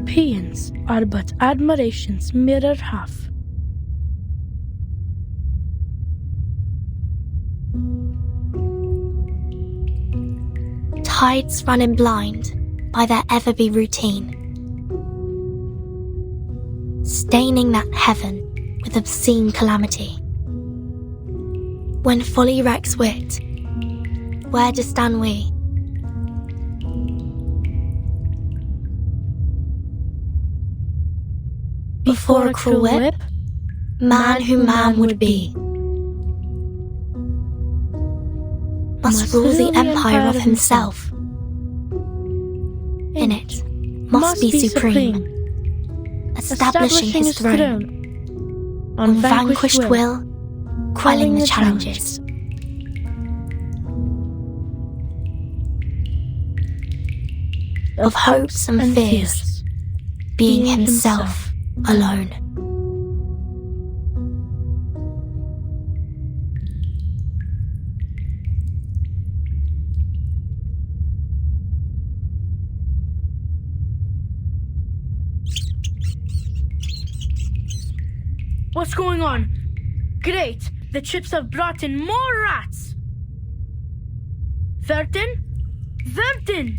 Paeans are but admiration's mirror half. Tides running blind by their ever-be routine, staining that heaven with obscene calamity. When folly wrecks wit, where do stand we? Before a cruel whip, man who man would be, must rule the empire of himself. In it, must be supreme, establishing his throne, on vanquished will, quelling the challenges. Of hopes and fears, being himself alone. What's going on? Great! The chips have brought in more rats! Vertin? Vertin!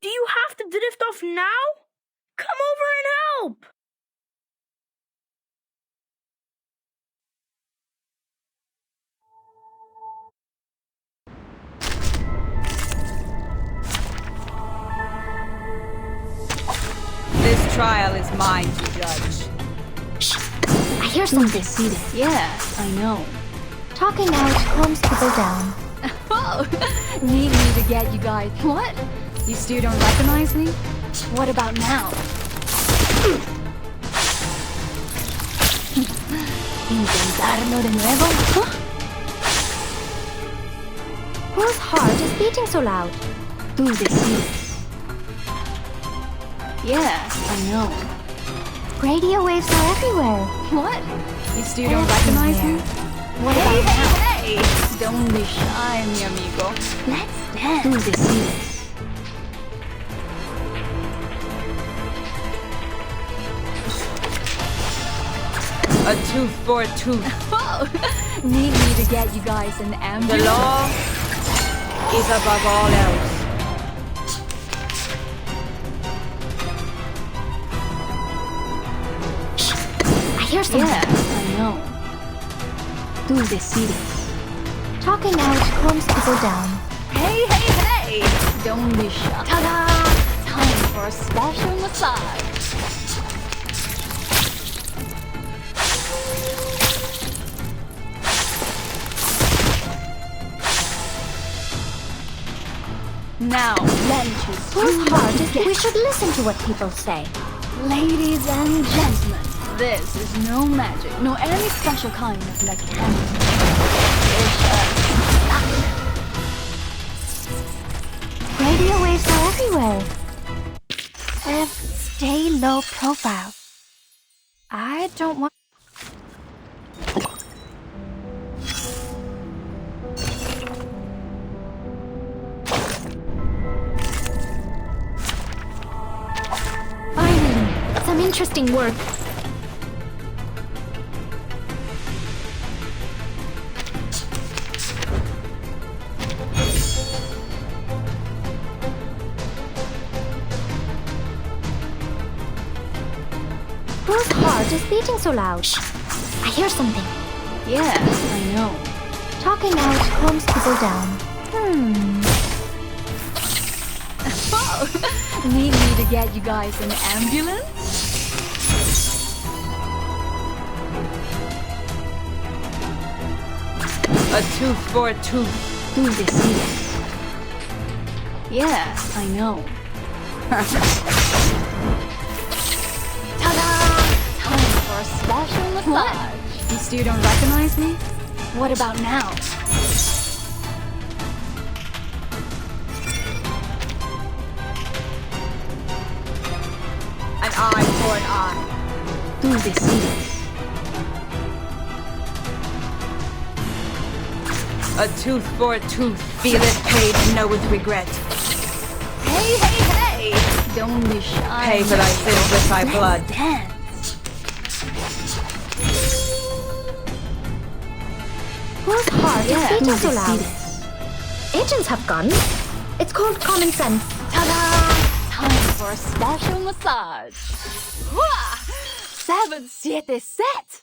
Do you have to drift off now? Come over and help! trial is mine to judge. I hear something. Yeah, I know. Talking out calms people down. Oh, need me to get you guys. What? You still don't recognize me? What about now? ¿Intentarlo de nuevo? Huh? Whose heart is beating so loud? Tú decides. Yeah, I know. Radio waves are everywhere. What? You still don't recognize me? What about now? Hey! Don't be shy, mi amigo. Let's dance. Tú decides. A tooth for a tooth. Oh, need me to get you guys an ambulance? The law is above all else. I hear something. Yeah, I know. Tú decides. Talking out calms people down. Hey, hey, hey! Don't be shy. Ta-da! Time for a special massage. Now, let me choose. Whose heart is beating? We should listen to what people say. Ladies and gentlemen, this is no magic, nor any special kind of mechanism. It's just Radio waves are everywhere. Stay low profile. I don't want... Finally, some interesting work. Whose heart is beating so loud? I hear something. yeah, I know. Talking out calms people down. Oh, need me to get you guys an ambulance? A tooth for a tooth. Tú decides. Yeah, I know. Ta-da! Time for a special massage. You still don't recognize me? What about now? An eye for an eye. Tú decides. A tooth for a tooth. Feel it paid and know with regret. Hey, hey, hey! Don't be shy. Pay for thy sins with thy blood. Dance. Whose heart is beating tú so loud? decides. Agents have guns. It's called common sense. Ta-da! Time for a special massage. Wah! 7, 7, set!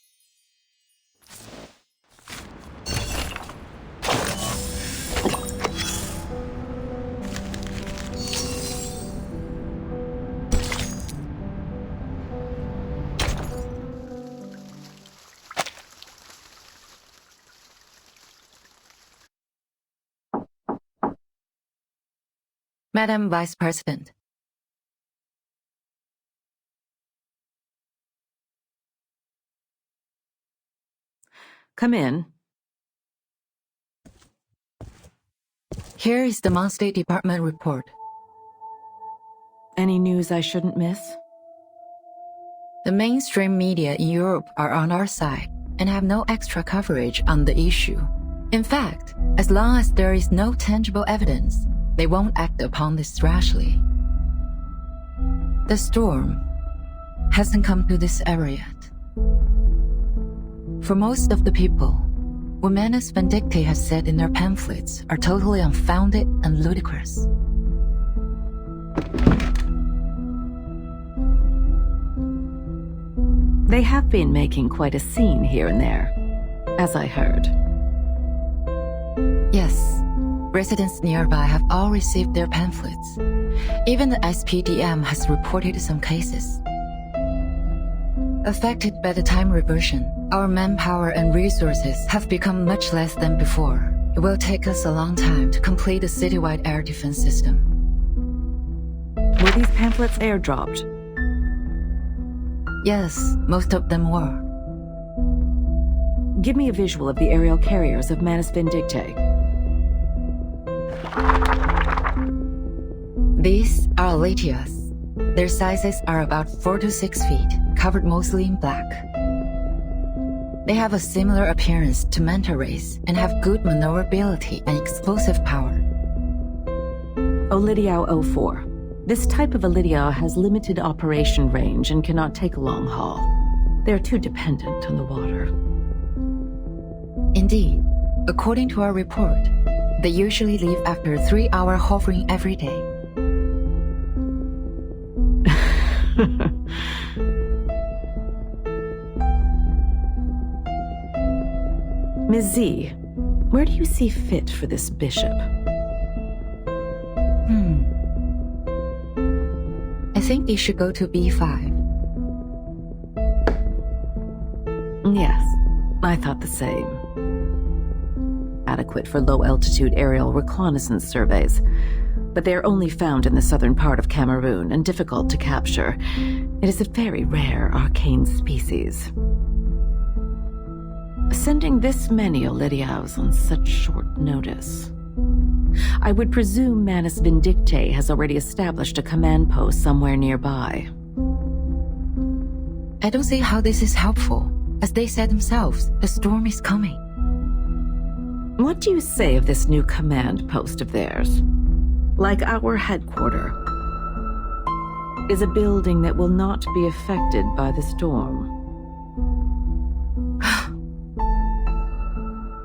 Madam Vice President. Come in. Here is the Mon State Department report. Any news I shouldn't miss? The mainstream media in Europe are on our side and have no extra coverage on the issue. In fact, as long as there is no tangible evidence, they won't act upon this rashly. The storm hasn't come to this area yet. For most of the people, what Manus Vindicti has said in their pamphlets are totally unfounded and ludicrous. They have been making quite a scene here and there, as I heard. Yes, residents nearby have all received their pamphlets. Even the SPDM has reported some cases. Affected by the time reversion, our manpower and resources have become much less than before. It will take us a long time to complete a citywide air defense system. Were these pamphlets airdropped? Yes, most of them were. Give me a visual of the aerial carriers of Manus Vindictae. These are Aletias. Their sizes are about 4 to 6 feet, covered mostly in black. They have a similar appearance to manta rays and have good maneuverability and explosive power. Olidiao 04. This type of Olidiao has limited operation range and cannot take a long haul. They are too dependent on the water. Indeed. According to our report, they usually leave after a 3-hour hovering every day. Ms. Z, where do you see fit for this bishop? I think they should go to B5. Yes, I thought the same. Adequate for low-altitude aerial reconnaissance surveys, but they are only found in the southern part of Cameroon and difficult to capture. It is a very rare arcane species. Sending this many Olidiaos on such short notice. I would presume Manus Vindictae has already established a command post somewhere nearby. I don't see how this is helpful. As they said themselves, the storm is coming. What do you say of this new command post of theirs? Like our headquarters, is a building that will not be affected by the storm.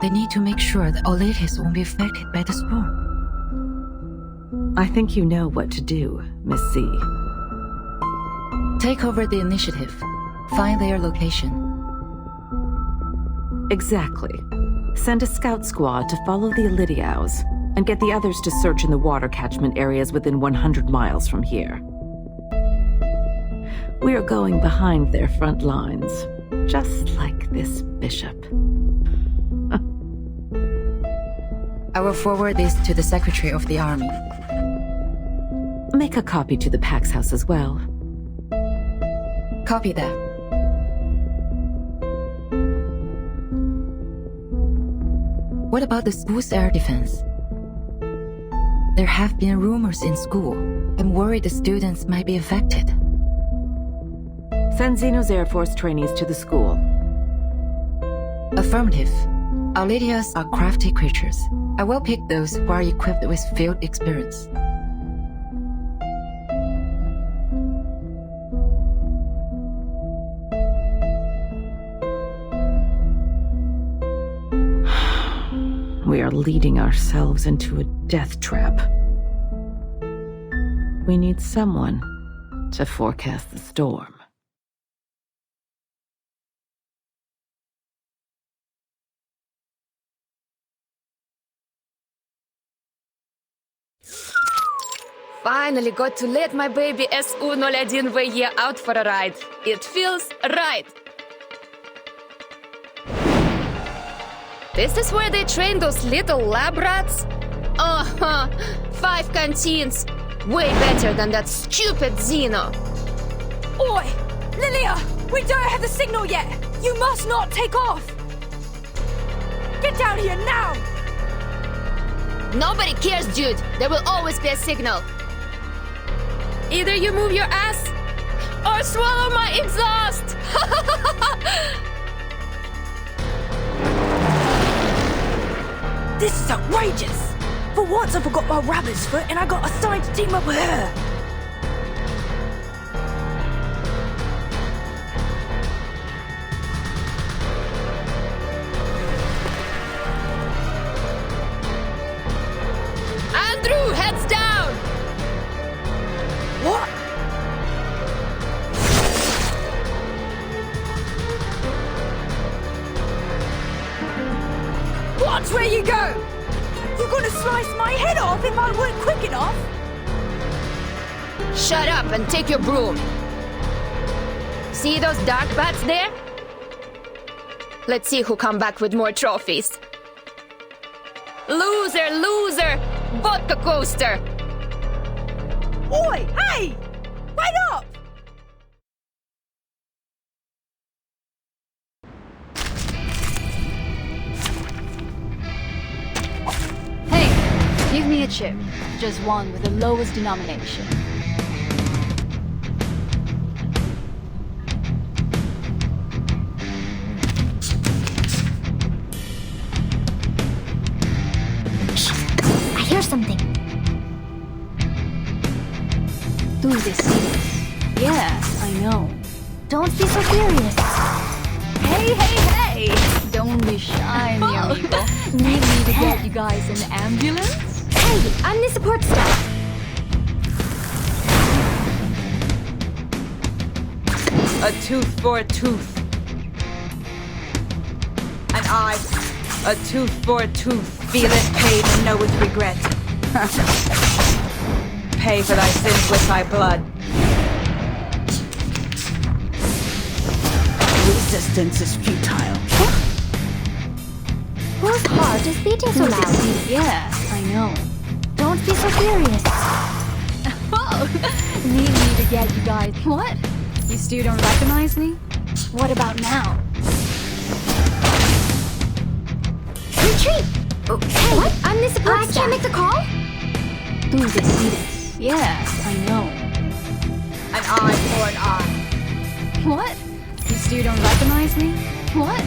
They need to make sure that Oletis won't be affected by the storm. I think you know what to do, Miss C. Take over the initiative. Find their location. Exactly. Send a scout squad to follow the Olidiaos, and get the others to search in the water catchment areas within 100 miles from here. We are going behind their front lines, just like this bishop. I will forward this to the Secretary of the Army. Make a copy to the Pax House as well. Copy that. What about the school's air defense? There have been rumors in school. I'm worried the students might be affected. Send Xeno's Air Force trainees to the school. Affirmative. Our Lydias are crafty creatures. I will pick those who are equipped with field experience. We are leading ourselves into a death trap. We need someone to forecast the storm. Finally got to let my baby SU-01VE out for a ride. It feels right. This is where they train those little lab rats? 5 canteens. Way better than that stupid Xeno. Oi! Lilia! We don't have the signal yet! You must not take off! Get down here now! Nobody cares, dude. There will always be a signal. Either you move your ass or swallow my exhaust! This is outrageous! For once I forgot my rabbit's foot and I got assigned to team up with her! Andrew, heads down! What? Watch where you go! You're gonna slice my head off if I weren't quick enough! Shut up and take your broom. See those dark bats there? Let's see who come back with more trophies. Loser, loser! Vodka coaster! Oi, hey! Wait up! Hey, give me a chip. Just one with the lowest denomination. I hear something. Tú decides. Yeah, I know. Don't be so furious. Hey, hey, hey! Don't be shy, mi amigo. Need me to get you guys an ambulance? Hey, I'm the support staff. A tooth for a tooth. An eye. A tooth for a tooth. Feel its pain and know its regret. Pay for thy sins with thy blood. Resistance is futile. Whose heart is beating so loud? Yeah, I know. Don't be so furious. Oh, need me to get you guys. What? You still don't recognize me? What about now? Retreat! Hey, what? I'm the support staff. I can't make the call? Tú decides. Yeah, I know. An eye for an eye. What? You still don't recognize me? What?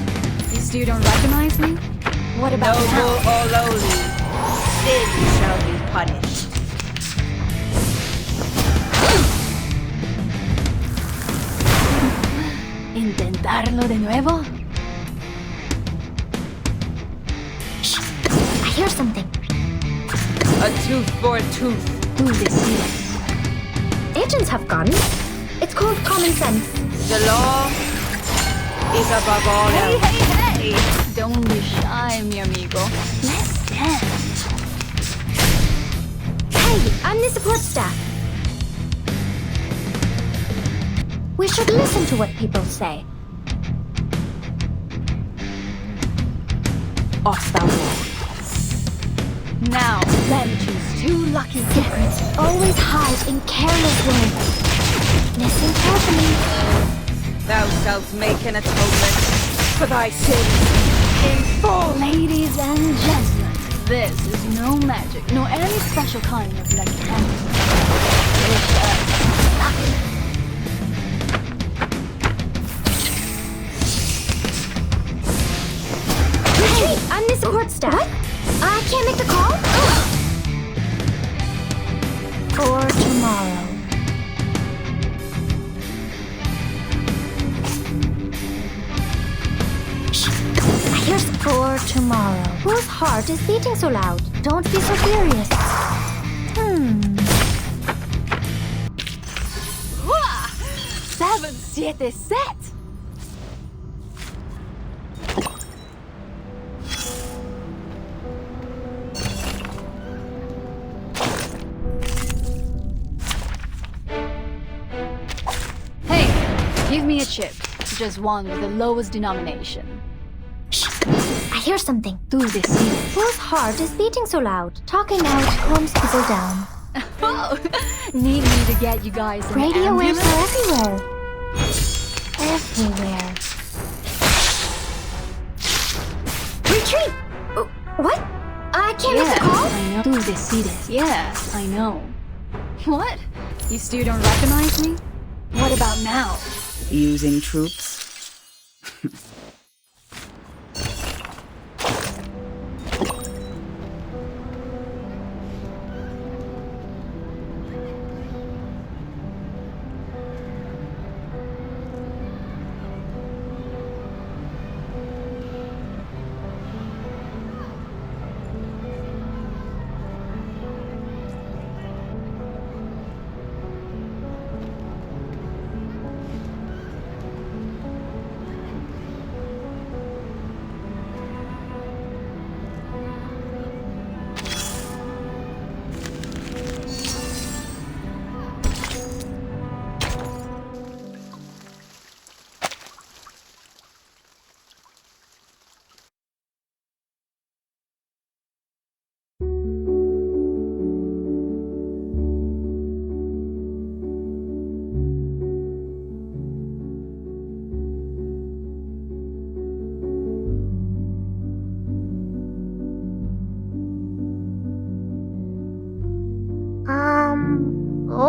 You still don't recognize me? What about Noble now? or lowly, sin shall be punished. ¿Intentarlo de nuevo? I hear something. A tooth for a tooth. Tú decides. Agents have guns. It's called common sense. The law is above all else. Hey, hey! Don't be shy, mi amigo. Let's dance. Hey, I'm the support staff. We should listen to what people say. Off thou walk. Now, let me choose two lucky Secrets always hide in careless words. Listen carefully. Thou shalt make an atonement for thy sins in full. Ladies and gentlemen, this is no magic, nor any special kind of mechanism. Retreat! I'm the support staff. What? I can't make the call? For tomorrow. I hear for tomorrow. Whose heart is beating so loud? Don't be so furious. 7-7 set! Hey, give me a chip. Just one with the lowest denomination. I hear something. Tú decides. Whose heart is beating so loud? Talking out calms people down. Oh, need me to get you guys an Radio waves ambulance? are everywhere. Everywhere. Retreat! What? I can't make the call? I know. Tú decides. Yeah, I know. What? You still don't recognize me? What about now? Using troops.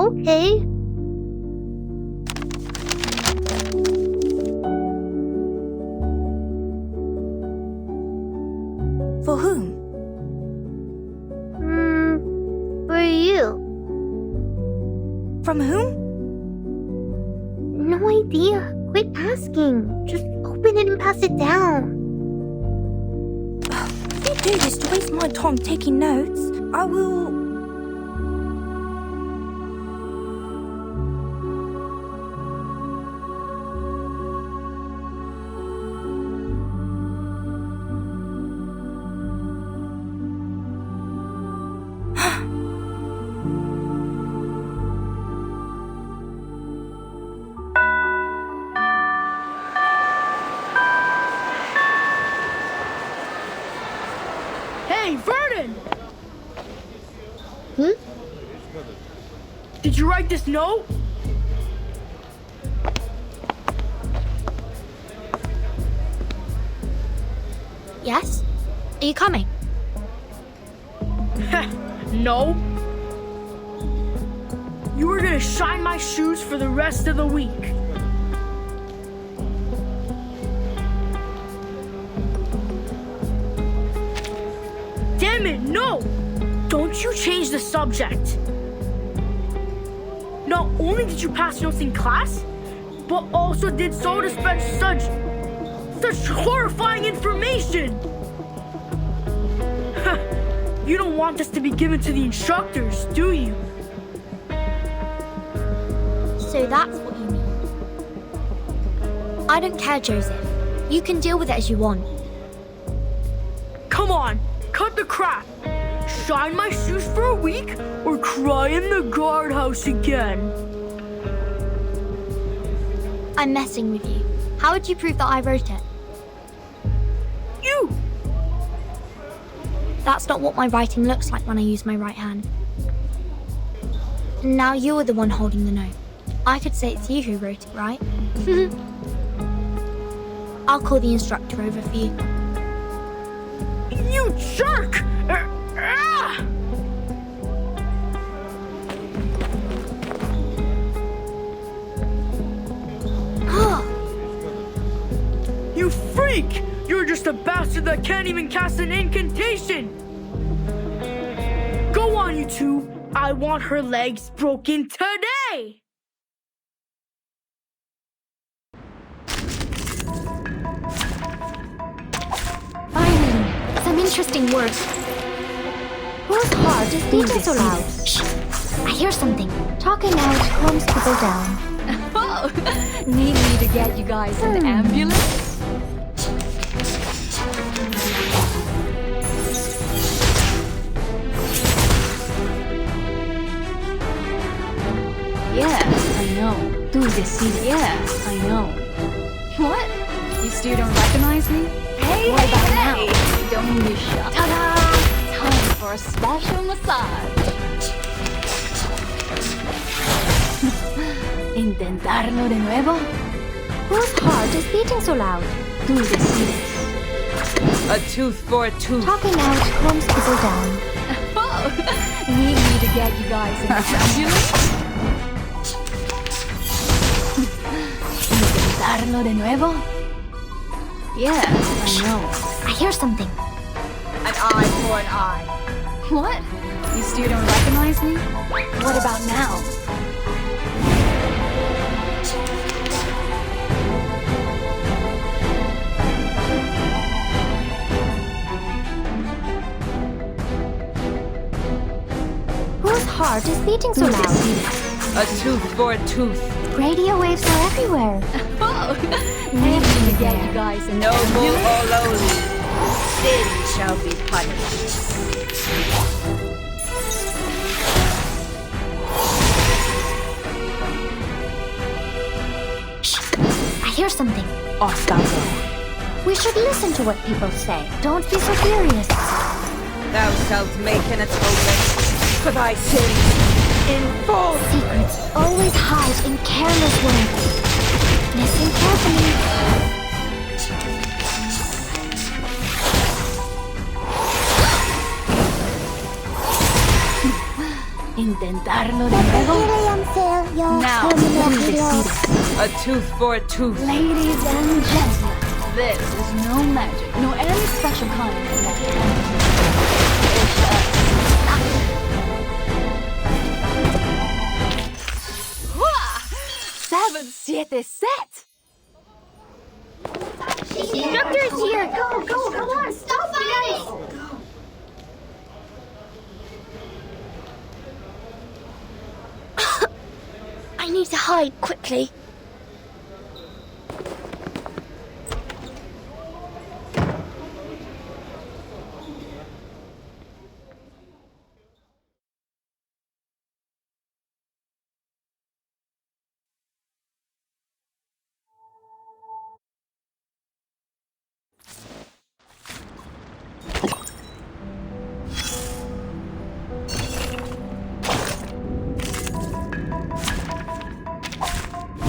Okay. For whom? For you. From whom? No idea. Quit asking. Just open it and pass it down. If you do this to waste my time taking notes, I will... Hey, Vernon! Did you write this note? Yes? Are you coming? No. You were gonna shine my shoes for the rest of the week. Damn it, no! Don't you change the subject. Not only did you pass notes in class, but also did so to spread such horrifying information. You don't want this to be given to the instructors, do you? So that's what you mean. I don't care, Joseph. You can deal with it as you want. Come on, cut the crap. Shine my shoes for a week or cry in the guardhouse again. I'm messing with you. How would you prove that I wrote it? You! That's not what my writing looks like when I use my right hand. Now you're the one holding the note. I could say it's you who wrote it, right? I'll call the instructor over for you. You jerk! You freak! You're just a bastard that can't even cast an incantation! Go on, you two! I want her legs broken today! Finally, some interesting work. Whose heart is beating so loud? Shh! I hear something. Talking out calms people down. Oh, need me to get you guys an ambulance? Yes, I know. Tú decides. Yes, I know. What? You still don't recognize me? Hey, what about now? Don't you shut Ta-da! Time for a special massage. ¿Intentarlo de nuevo? Whose heart is beating so loud? Tú decides. A tooth for a tooth. Talking out calms people down. Oh, need me to get you guys an ambulance? ¿Intentarlo de nuevo? Yes, I know. I hear something. An eye for an eye. What? You still don't recognize me? What about now? Whose heart is beating so loud? A tooth for a tooth. Radio waves are everywhere. Oh, need me to get you guys an Noble or lowly, sin shall be punished. Shh! I hear something. Ostavo. We should listen to what people say. Don't be so furious. Thou shalt make an atonement for thy sins in full. Secrets always hide in careless words. Listen carefully. Intentarlo de nuevo. Now, tú decides. A tooth for a tooth. Ladies and gentlemen, this is no magic, nor any special kind of magic. It's just... Hua! 7, 7, set! The instructor's here! Go, come on, stop fighting! I need to hide quickly.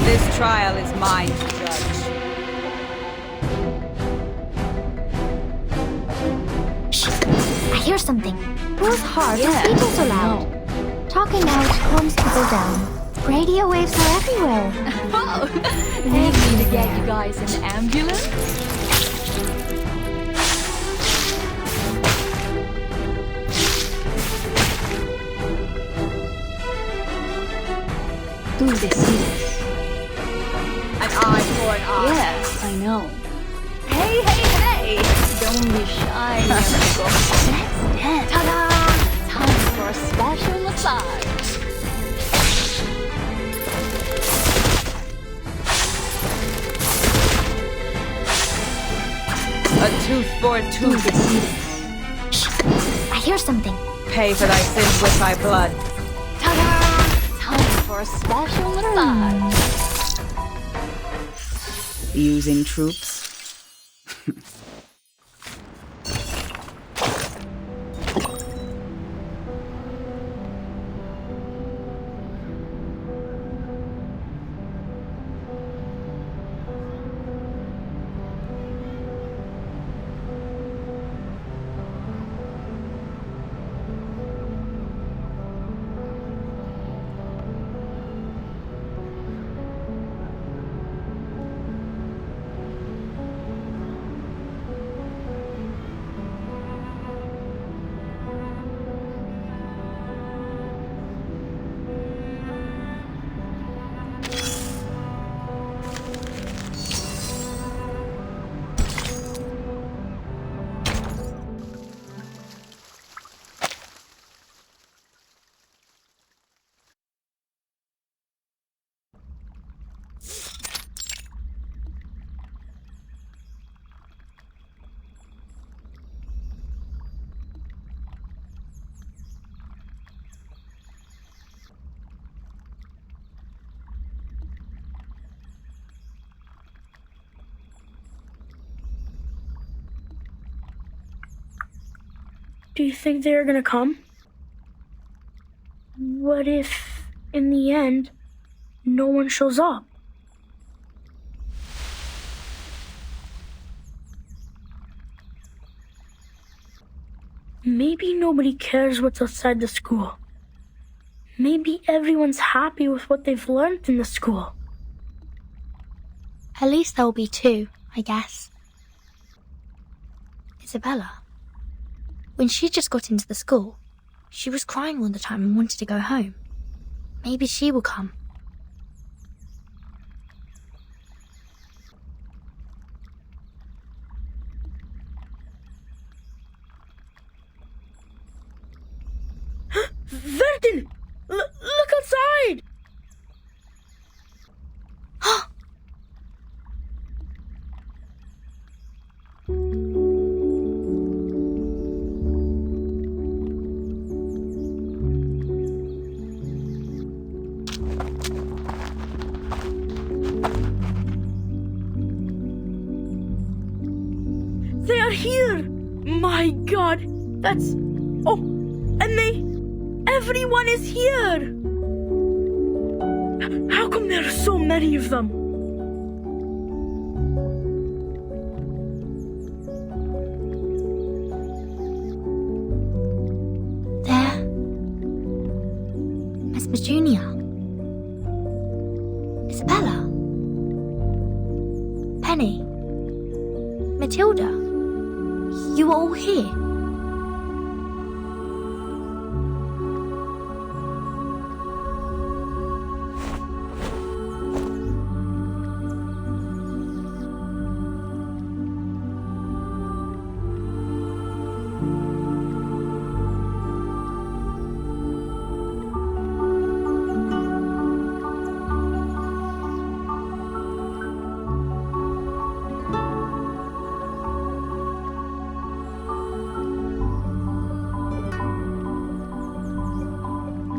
This trial is mine to judge. Shh! I hear something. Bro's heart Yeah, is beating so loud. Talking out calms people down. Radio waves are everywhere. Oh, need me to get you guys an ambulance? Tú decides. An eye for an eye. Yes, I know. Hey! Don't be shy, amigo. Let's dance. Ta-da! Time for a special massage. A tooth for a Tú tooth. decides. Shh! I hear something. Pay for thy sins with thy blood. Ta-da! Time for a special massage. Using troops. Do you think they're gonna come? What if, in the end, no one shows up? Maybe nobody cares what's outside the school. Maybe everyone's happy with what they've learned in the school. At least there'll be 2, I guess. Isabella. When she just got into the school, she was crying all the time and wanted to go home. Maybe she will come. Vertin! Look outside! They are here! My God! That's... Oh, and everyone is here! How come there are so many of them? Esper Jr., Isabella, Penny, Matilda, you were all here.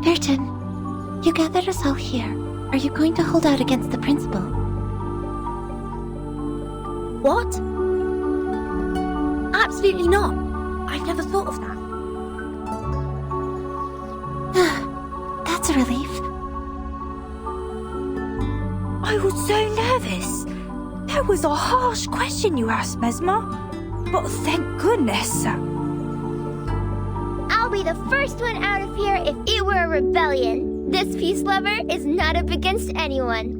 Burton, you gathered us all here. Are you going to hold out against the principal? What? Absolutely not. I've never thought of that. That's a relief. I was so nervous. That was a harsh question you asked, Mesmer. But thank goodness. I'll be the first one out of here if it were a rebellion. This peace lover is not up against anyone.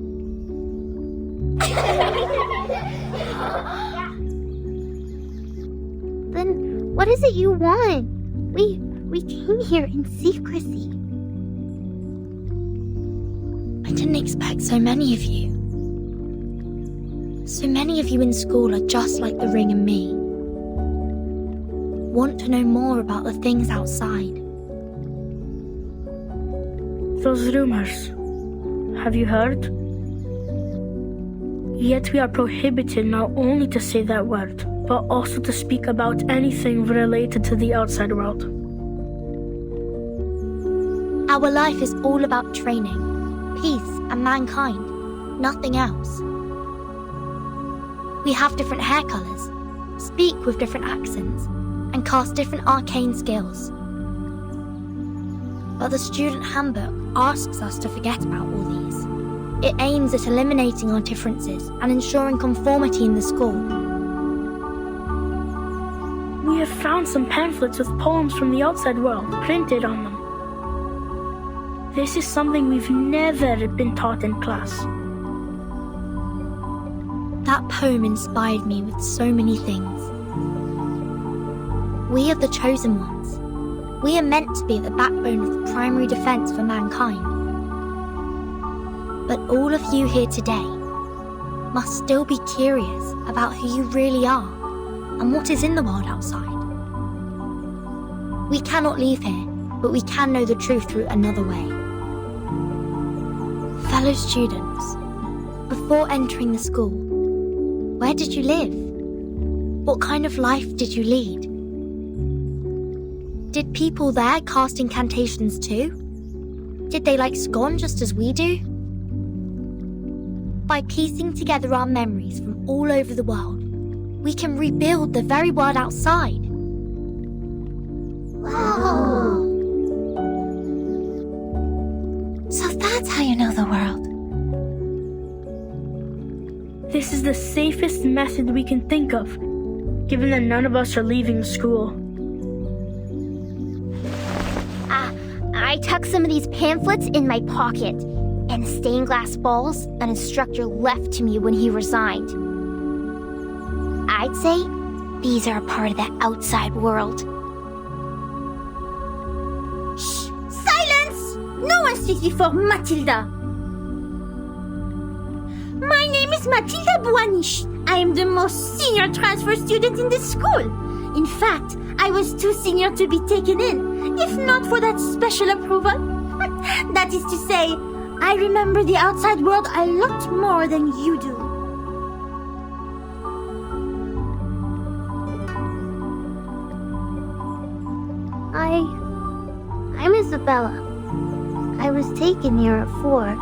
Then what is it you want? We came here in secrecy. I didn't expect so many of you. So many of you in school are just like the Ring and me. Want to know more about the things outside. Those rumors, have you heard? Yet we are prohibited not only to say that word, but also to speak about anything related to the outside world. Our life is all about training, peace, and mankind, nothing else. We have different hair colors, speak with different accents, and cast different arcane skills. But the student handbook asks us to forget about all these. It aims at eliminating our differences and ensuring conformity in the school. We have found some pamphlets with poems from the outside world printed on them. This is something we've never been taught in class. That poem inspired me with so many things. We are the chosen ones. We are meant to be at the backbone of the primary defense for mankind. But all of you here today must still be curious about who you really are and what is in the world outside. We cannot leave here, but we can know the truth through another way. Fellow students, before entering the school, where did you live? What kind of life did you lead? Did people there cast incantations too? Did they like scone just as we do? By piecing together our memories from all over the world, we can rebuild the very world outside. Whoa! So that's how you know the world. This is the safest method we can think of, given that none of us are leaving school. I tucked some of these pamphlets in my pocket, and stained glass balls an instructor left to me when he resigned. I'd say these are a part of the outside world. Shh! Silence! No one speaks before Matilda. My name is Matilda Buanish. I am the most senior transfer student in this school. In fact, I was too senior to be taken in, if not for that special approval. That is to say, I remember the outside world a lot more than you do. I'm Isabella. I was taken here at 4,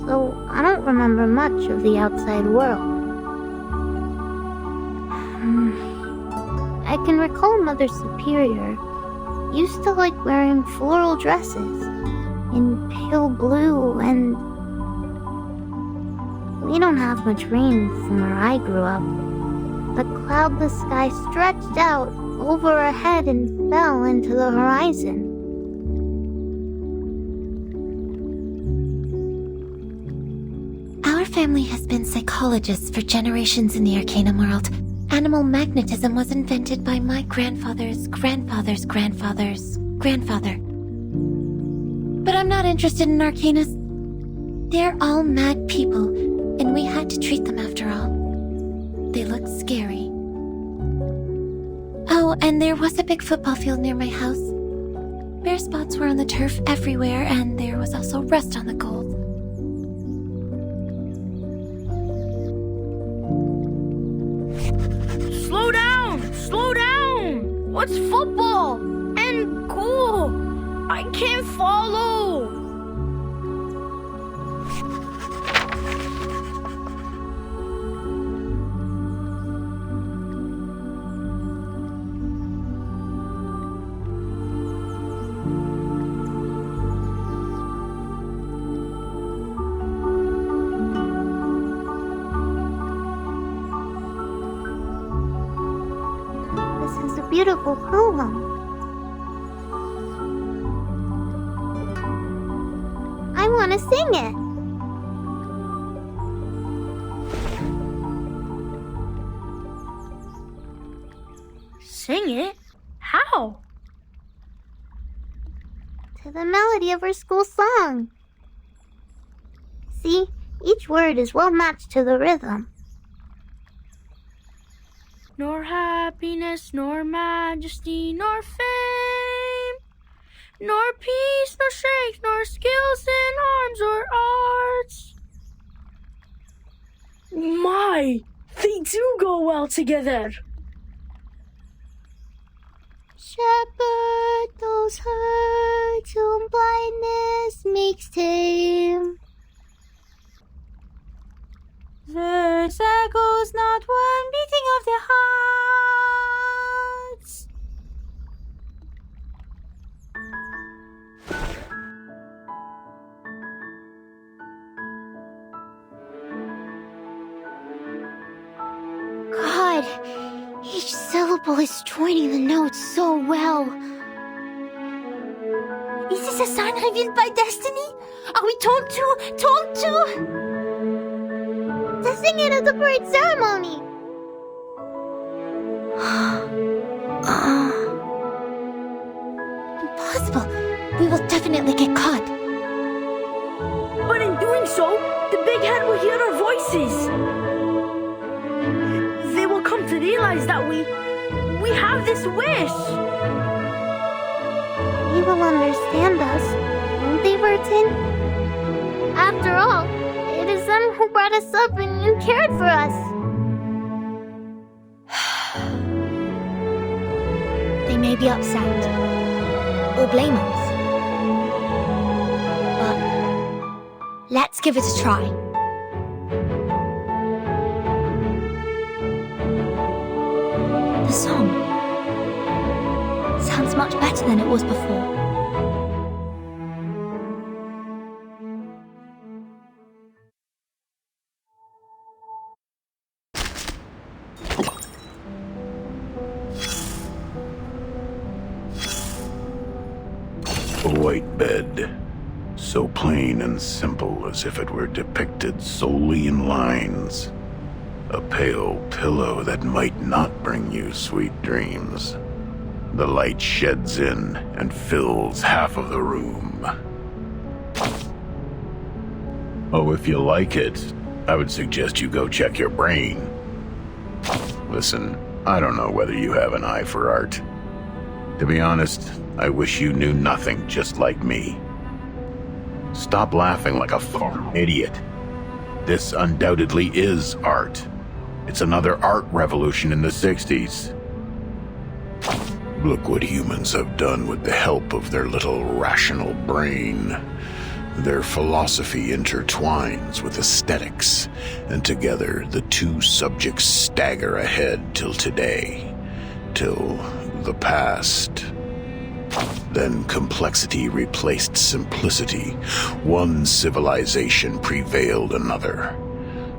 so I don't remember much of the outside world. I can recall Mother Superior used to like wearing floral dresses in pale blue, and we don't have much rain from where I grew up. The cloudless sky stretched out over our head and fell into the horizon. family has been psychologists for generations in the Arcanum world. Animal magnetism was invented by my grandfather's grandfather's grandfather's grandfather. But I'm not interested in Arcanus. They're all mad people, and we had to treat them after all. They look scary. Oh, and there was a big football field near my house. Bare spots were on the turf everywhere, and there was also rust on the goals. Slow down! Slow down! What's football? And cool! I can't follow! Beautiful poem. I want to sing it. Sing it? How? To the melody of our school song. See, each word is well matched to the rhythm. Nor happiness, nor majesty, nor fame, nor peace, nor strength, nor skills in arms or arts. My, they do go well together. Shepherd those hearts whom blindness makes tame. Verse echoes not one beating of their hearts. God, each syllable is joining the notes so well. Is this a sign revealed by destiny? Are we told to? To sing it at the parade ceremony. Impossible. We will definitely get caught. But in doing so, the big head will hear our voices. They will come to realize that we have this wish. They will understand us, won't they, Burton? After all, it is them who brought us up and cared for us. They may be upset or blame us, but let's give it a try. The song sounds much better than it was before. A white bed, so plain and simple as if it were depicted solely in lines. A pale pillow that might not bring you sweet dreams. The light sheds in and fills half of the room. Oh, if you like it, I would suggest you go check your brain. Listen, I don't know whether you have an eye for art. To be honest, I wish you knew nothing just like me. Stop laughing like a fucking idiot. This undoubtedly is art. It's another art revolution in the 60s. Look what humans have done with the help of their little rational brain. Their philosophy intertwines with aesthetics, and together the two subjects stagger ahead till today, till the past. Then complexity replaced simplicity. One civilization prevailed another.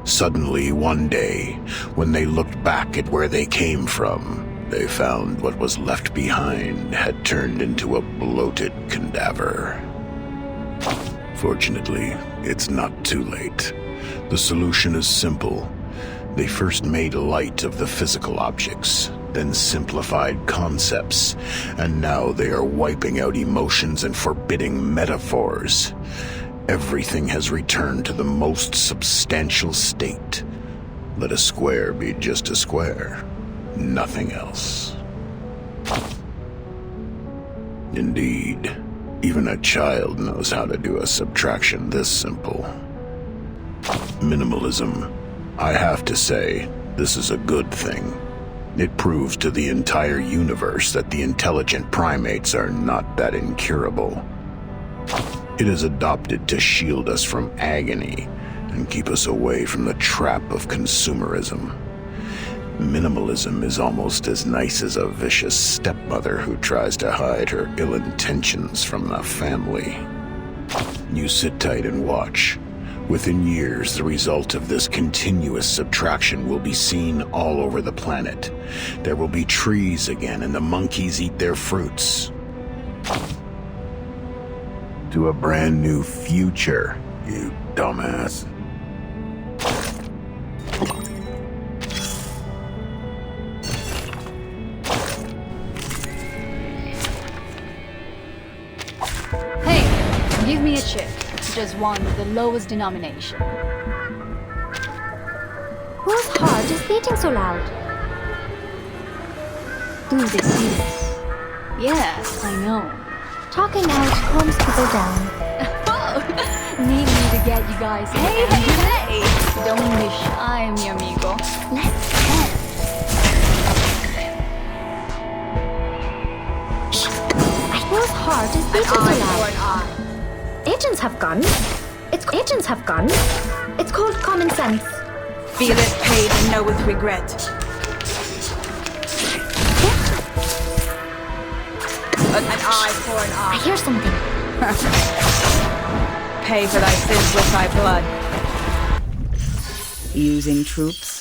Suddenly, one day, when they looked back at where they came from, they found what was left behind had turned into a bloated cadaver. Fortunately, it's not too late. The solution is simple. They first made light of the physical objects, then simplified concepts, and now they are wiping out emotions and forbidding metaphors. Everything has returned to the most substantial state. Let a square be just a square, nothing else. Indeed, even a child knows how to do a subtraction this simple. Minimalism. I have to say, this is a good thing. It proves to the entire universe that the intelligent primates are not that incurable. It is adopted to shield us from agony and keep us away from the trap of consumerism. Minimalism is almost as nice as a vicious stepmother who tries to hide her ill intentions from the family. You sit tight and watch. Within years, the result of this continuous subtraction will be seen all over the planet. There will be trees again, and the monkeys eat their fruits. To a brand new future, you dumbass. Hey, give me a chick. Just one with the lowest denomination. Whose heart is beating so loud? Do they see this? Yes, I know. Talking out calms people down. Oh, need me to get you guys. Hey, hey, hey! Don't be shy, mi amigo. Let's dance. Whose heart is beating so loud? Agents have guns. Agents have guns. It's called common sense. Feel it pain and know with regret. An eye for an eye. I hear something. Pay for thy sins with thy blood. Using troops.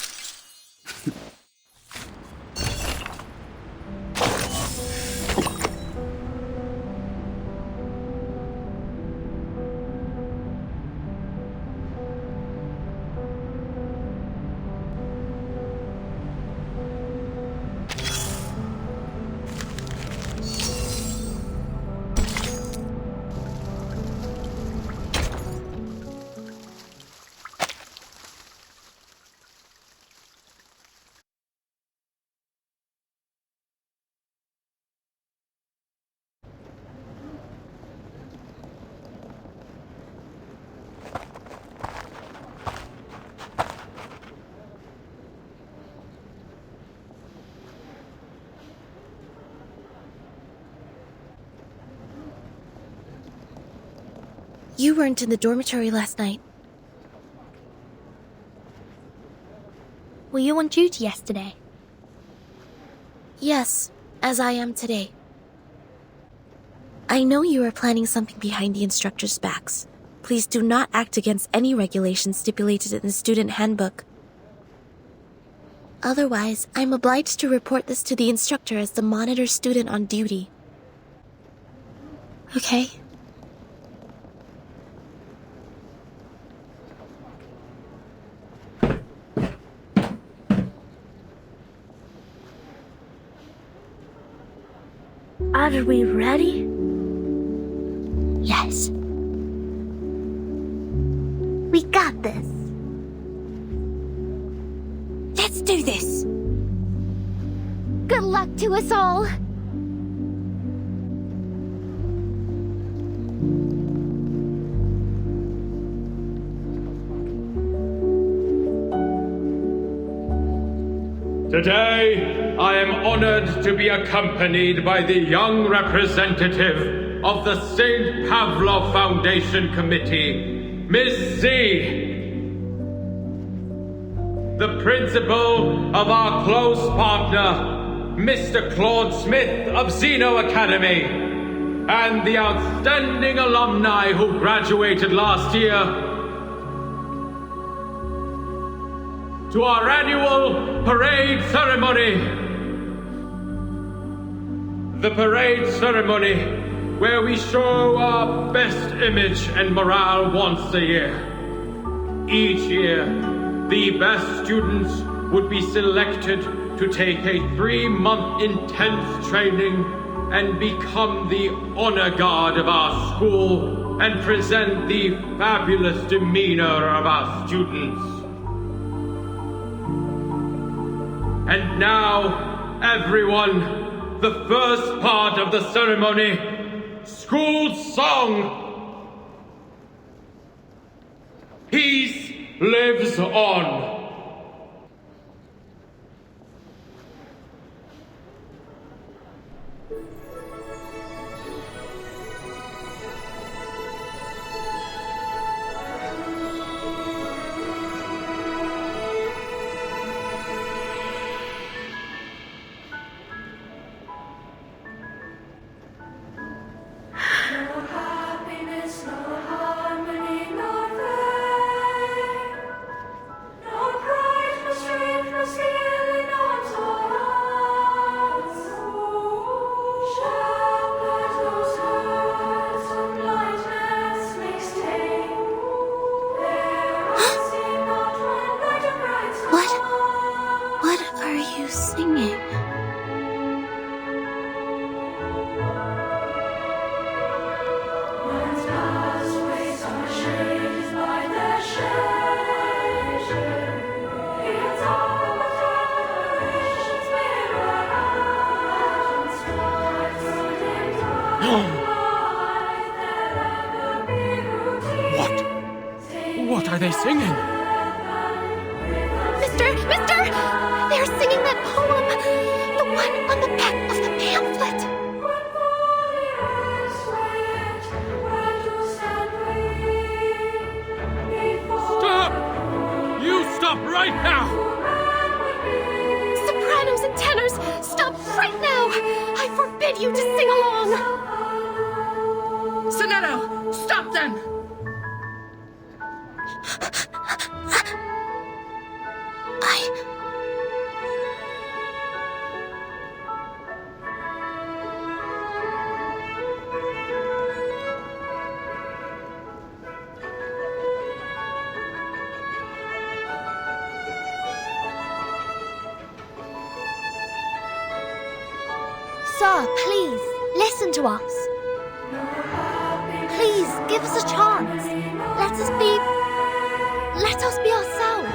You weren't in the dormitory last night. Were you on duty yesterday? Yes, as I am today. I know you are planning something behind the instructors' backs. Please do not act against any regulations stipulated in the student handbook. Otherwise, I'm obliged to report this to the instructor as the monitor student on duty. Okay? Are we ready? Yes. We got this. Let's do this. Good luck to us all. Today, I am honored to be accompanied by the young representative of the St. Pavlov Foundation Committee, Miss Z. The principal of our close partner, Mr. Claude Smith of Zeno Academy, and the outstanding alumni who graduated last year. To our annual parade ceremony. The parade ceremony where we show our best image and morale once a year. Each year, the best students would be selected to take a 3-month intense training and become the honor guard of our school and present the fabulous demeanor of our students. And now, everyone, the first part of the ceremony, school song. Peace lives on. What are you singing? What are they singing? Mister! They're singing that poem! The one on the back of the pamphlet! Stop! You stop right now! Sopranos and tenors, stop right now! I forbid you to sing along! Sonetto, stop then! Sir, please, listen to us. Please, give us a chance. Let us be ourselves.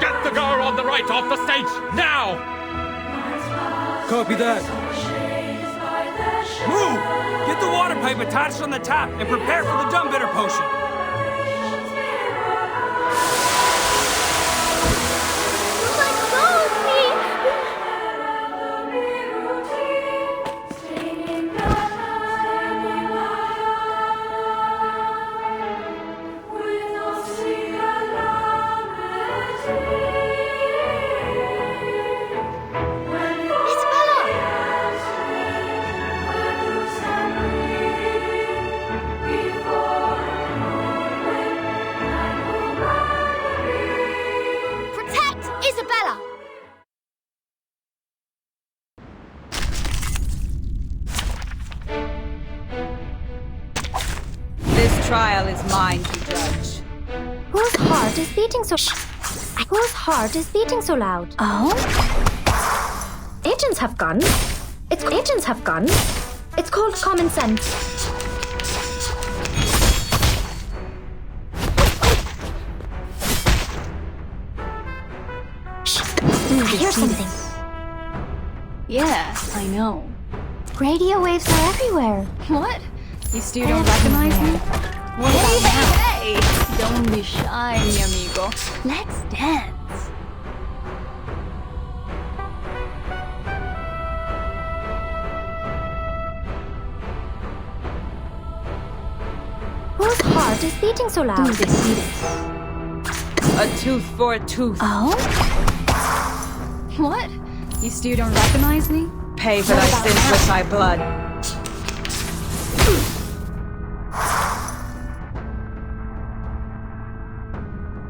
Get the girl on the right off the stage, now! Copy that. Move! Get the water pipe attached on the tap and prepare for the dumb bitter potion. This trial is mine to judge. Whose heart is beating so loud? Oh? Agents have guns. It's called common sense. I hear something. Yeah, I know. Radio waves are everywhere. What? You still don't recognize me? What about now? Hey! Don't be shy, mi amigo. Let's dance. Whose heart is beating so loud? A tooth for a tooth. Oh? What? You still don't recognize me? Pay for thy sins with thy blood.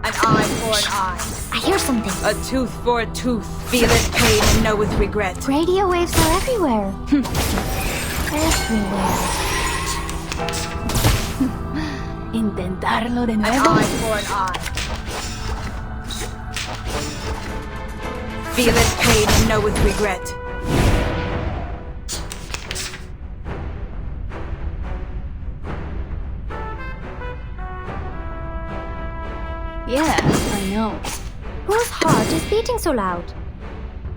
An eye an eye. I hear something. A tooth for a tooth. Feel its pain and know with regret. Radio waves are everywhere. Everywhere. Intentarlo de An nuevo. eye for an eye. Feel its pain and know with regret. Yes, I know. Whose heart is beating so loud?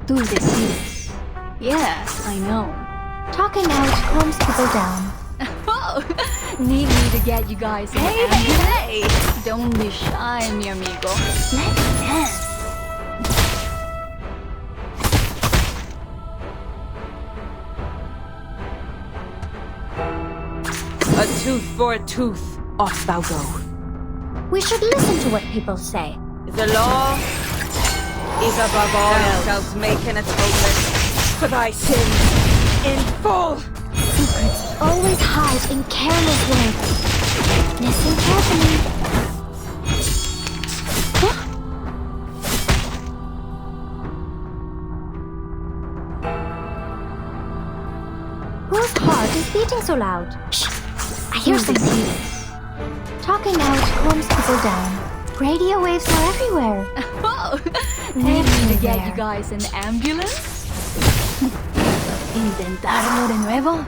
Tú decides. Yes, I know. Talking out calms people down. Oh, need me to get you guys in. Hey! Don't be shy, mi amigo. Let's dance. A tooth for a tooth. Off thou go. We should listen to what people say. The law is above all. Thou shalt make an atonement for thy sins in full. Secrets always hide in careless words. Listen carefully. Huh? Whose heart is beating so loud? Shh! I hear something. Talking out calms people down. Radio waves are everywhere. Oh, need me to get you guys an ambulance? Intentarlo de nuevo.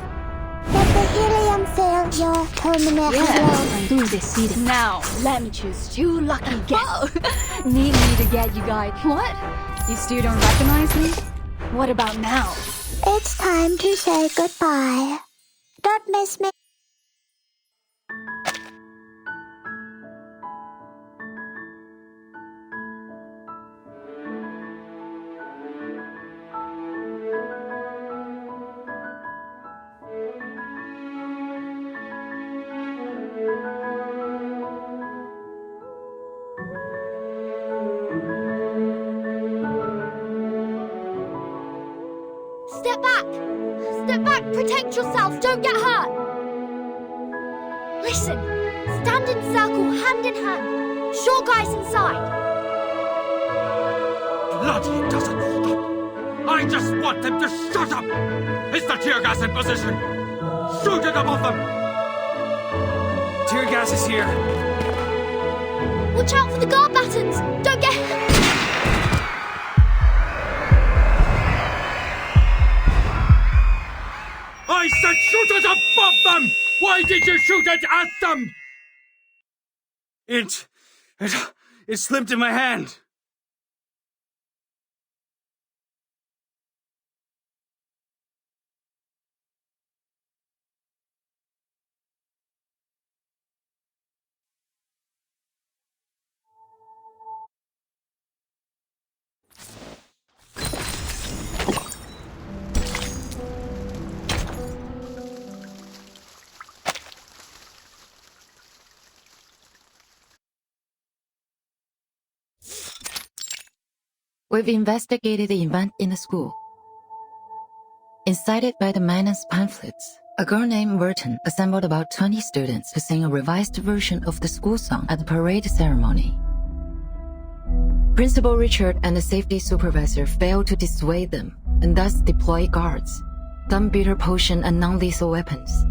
Let the helium fill your permanent Yes, tú decides. Now, let me choose you lucky guess. Need me to get you guys. What? You still don't recognize me? What about now? It's time to say goodbye. Don't miss me. Step back! Step back! Protect yourself! Don't get hurt! Listen! Stand in circle, hand in hand. Sure guys inside. Bloody doesn't stop. I just want them to shut up. Is the tear gas in position? Shoot it above them. Tear gas is here. Watch out for the guard battens! Don't get... I said shoot it above them! Why did you shoot it at them? It slipped in my hand. We've investigated the event in the school. Incited by the menace pamphlets, a girl named Verton assembled about 20 students to sing a revised version of the school song at the parade ceremony. Principal Richard and the safety supervisor failed to dissuade them and thus deployed guards, dumb bitter potion and non-lethal weapons.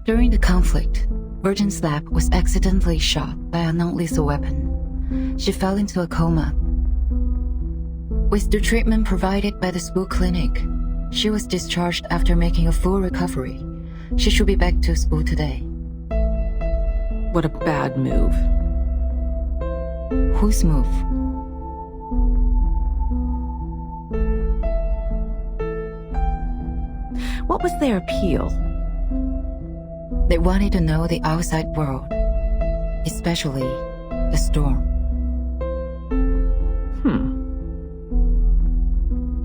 During the conflict, Verton's lab was accidentally shot by a non-lethal weapon. She fell into a coma. With the treatment provided by the school clinic, she was discharged after making a full recovery. She should be back to school today. What a bad move. Whose move? What was their appeal? They wanted to know the outside world, especially the storm.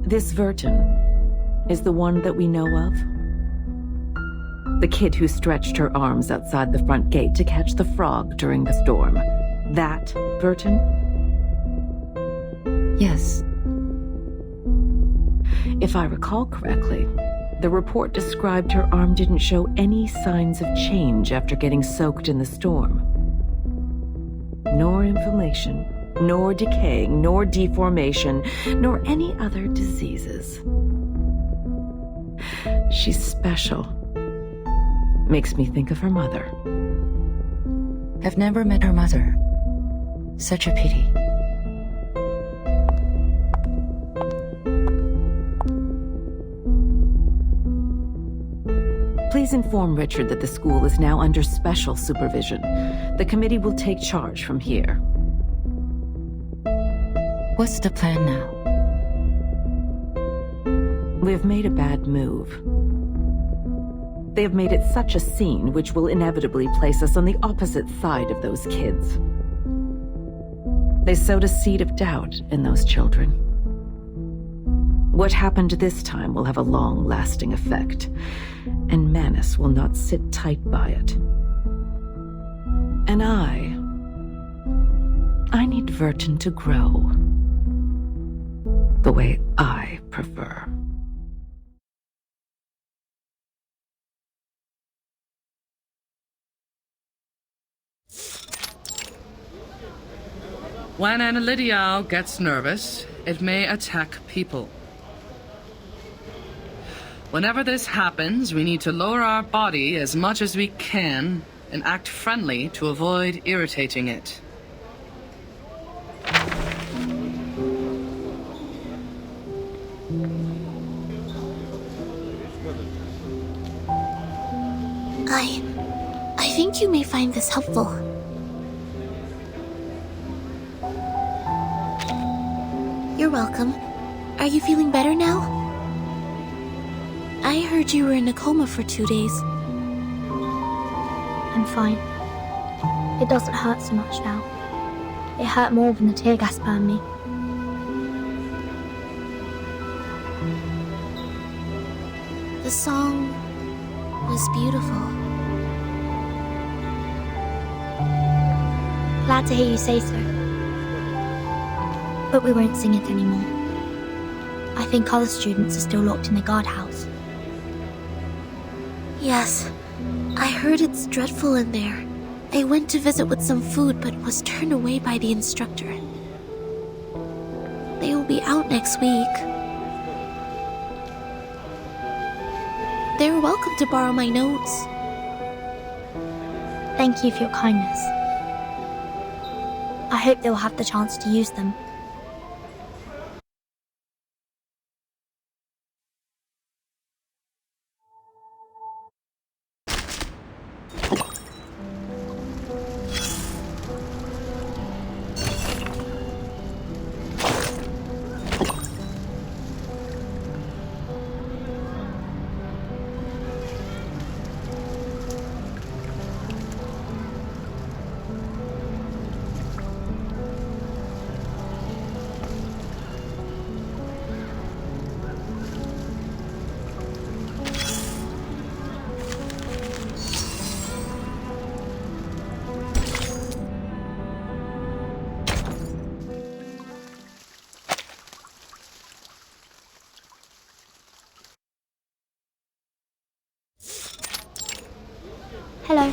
This Verton is the one that we know of? The kid who stretched her arms outside the front gate to catch the frog during the storm. That Verton? Yes. If I recall correctly, the report described her arm didn't show any signs of change after getting soaked in the storm. nor inflammation, nor decaying, nor deformation, nor any other diseases. She's special. Makes me think of her mother. I've never met her mother. Such a pity. Please inform Richard that the school is now under special supervision. The committee will take charge from here. What's the plan now? We have made a bad move. They have made it such a scene which will inevitably place us on the opposite side of those kids. They sowed a seed of doubt in those children. What happened this time will have a long-lasting effect, and Manus will not sit tight by it. And I need Vertin to grow the way I prefer. When an Elidiao gets nervous, it may attack people. Whenever this happens, we need to lower our body as much as we can and act friendly to avoid irritating it. I think you may find this helpful. You're welcome. Are you feeling better now? I heard you were in a coma for 2 days. I'm fine. It doesn't hurt so much now. It hurt more when the tear gas burned me. The song was beautiful. Glad to hear you say so. But we won't sing it anymore. I think other students are still locked in the guardhouse. Yes, I heard it's dreadful in there. I went to visit with some food but was turned away by the instructor. They will be out next week. They're welcome to borrow my notes. Thank you for your kindness. I hope they'll have the chance to use them. Hello,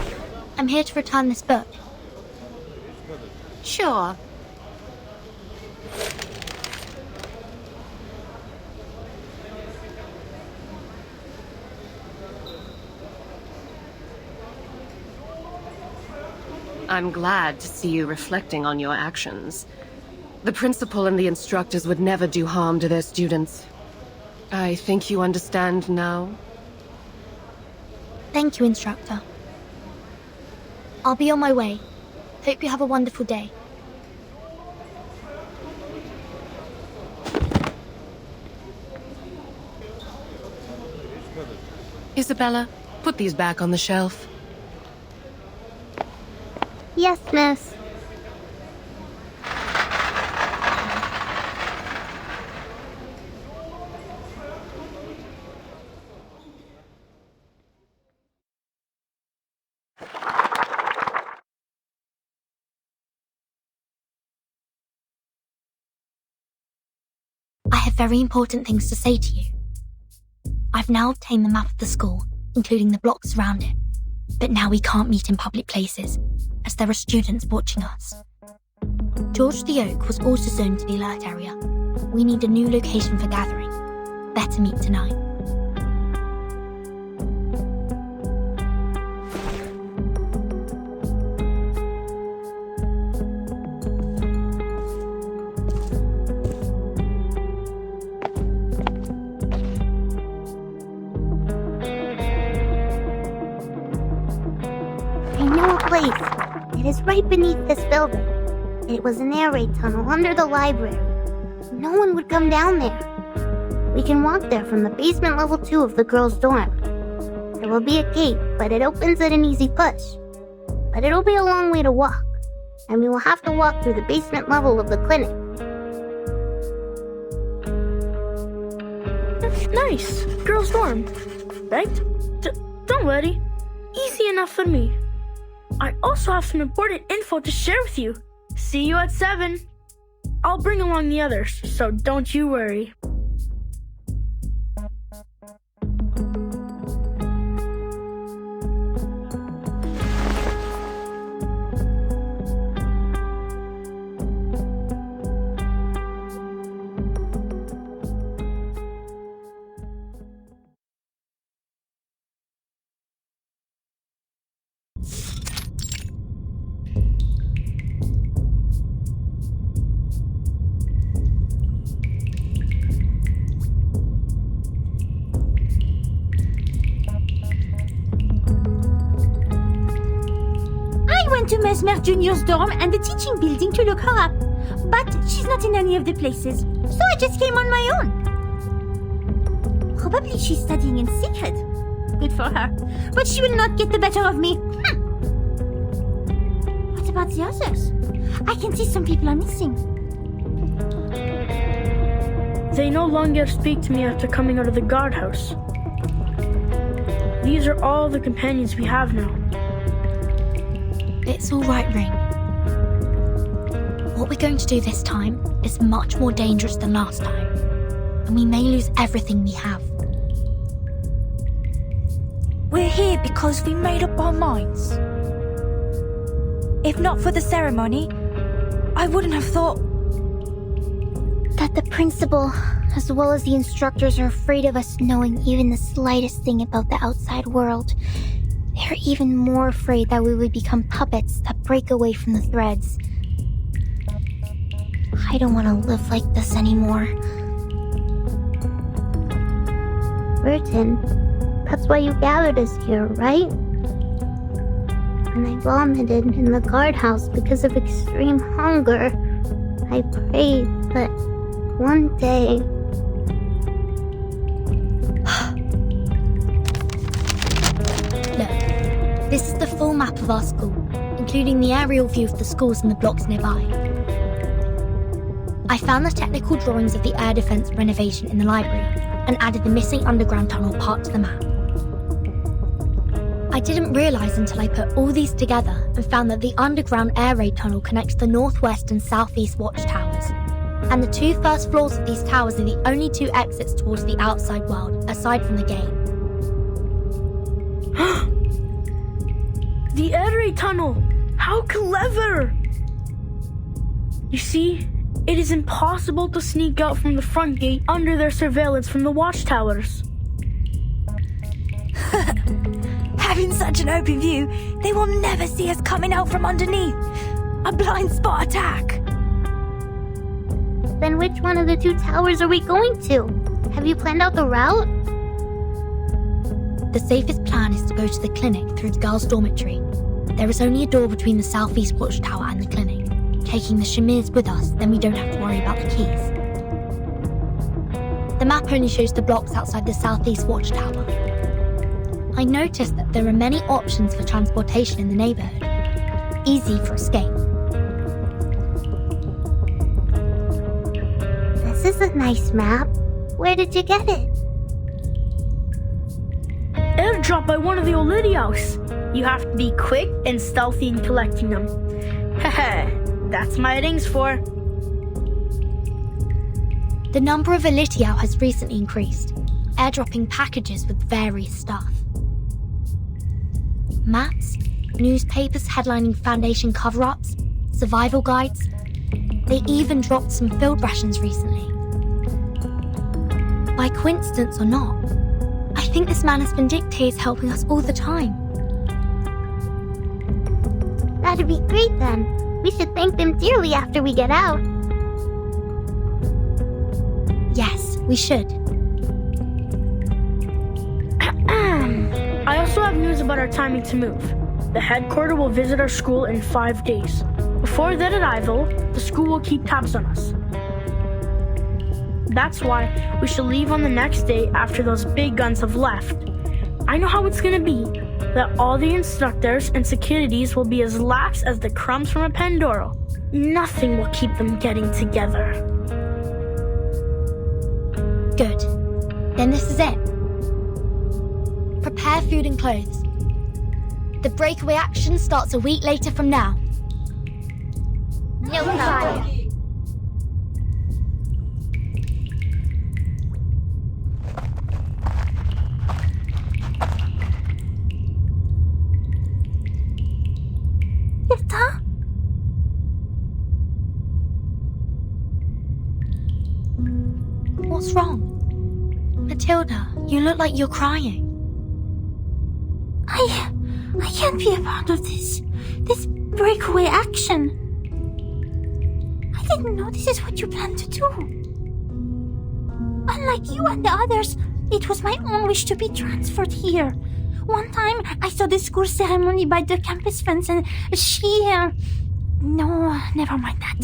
I'm here to return this book. Sure. I'm glad to see you reflecting on your actions. The principal and the instructors would never do harm to their students. I think you understand now. Thank you, instructor. I'll be on my way. Hope you have a wonderful day. Isabella, put these back on the shelf. Yes, miss. I have very important things to say to you. I've now obtained the map of the school, including the blocks around it. But now we can't meet in public places, as there are students watching us. George the Oak was also zoned to the alert area. We need a new location for gathering. Better meet tonight. I know a place. It is right beneath this building. It was an air raid tunnel under the library. No one would come down there. We can walk there from the basement level 2 of the girls' dorm. There will be a gate, but it opens at an easy push. But it'll be a long way to walk, and we will have to walk through the basement level of the clinic. Nice. Girls' dorm. Right? Don't worry. Easy enough for me. I also have some important info to share with you. See you at 7. I'll bring along the others, so don't you worry. To Mesmer Jr.'s dorm and the teaching building to look her up. But she's not in any of the places, so I just came on my own. Probably she's studying in secret. Good for her. But she will not get the better of me. What about the others? I can see some people are missing. They no longer speak to me after coming out of the guardhouse. These are all the companions we have now. It's all right, Ring. What we're going to do this time is much more dangerous than last time, and we may lose everything we have. We're here because we made up our minds. If not for the ceremony, I wouldn't have thought... That the principal, as well as the instructors, are afraid of us knowing even the slightest thing about the outside world. They're even more afraid that we would become puppets that break away from the threads. I don't want to live like this anymore. Burton, that's why you gathered us here, right? When I vomited in the guardhouse because of extreme hunger, I prayed that one day... This is the full map of our school, including the aerial view of the schools and the blocks nearby. I found the technical drawings of the air defense renovation in the library and added the missing underground tunnel part to the map. I didn't realise until I put all these together and found that the underground air raid tunnel connects the northwest and southeast watchtowers, and the 2 first floors of these towers are the only 2 exits towards the outside world, aside from the gate. The air raid tunnel! How clever! You see, it is impossible to sneak out from the front gate under their surveillance from the watchtowers. Having such an open view, they will never see us coming out from underneath. A blind spot attack. Then which one of the 2 towers are we going to? Have you planned out the route? The safest plan is to go to the clinic through the girls' dormitory. There is only a door between the southeast watchtower and the clinic. Taking the Shamirs with us, then we don't have to worry about the keys. The map only shows the blocks outside the southeast watchtower. I noticed that there are many options for transportation in the neighborhood. Easy for escape. This is a nice map. Where did you get it? Airdrop by one of the Olidios. You have to be quick and stealthy in collecting them. Haha, that's my rings for. The number of Elitiao has recently increased, airdropping packages with various stuff. Maps, newspapers headlining Foundation cover-ups, survival guides. They even dropped some field rations recently. By coincidence or not, I think this man has been dictates helping us all the time. That'd be great then. We should thank them dearly after we get out. Yes, we should. I also have news about our timing to move. The headquarters will visit our school in 5 days. Before that arrival, the school will keep tabs on us. That's why we should leave on the next day after those big guns have left. I know how it's gonna be, that all the instructors and securities will be as lax as the crumbs from a Pandoro. Nothing will keep them getting together. Good. Then this is it. Prepare food and clothes. The breakaway action starts a week later from now. No problem. Yetta? What's wrong? Matilda, you look like you're crying. I can't be a part of this breakaway action. I didn't know this is what you planned to do. Unlike you and the others, it was my own wish to be transferred here. One time, I saw the school ceremony by the campus fence and No, never mind that.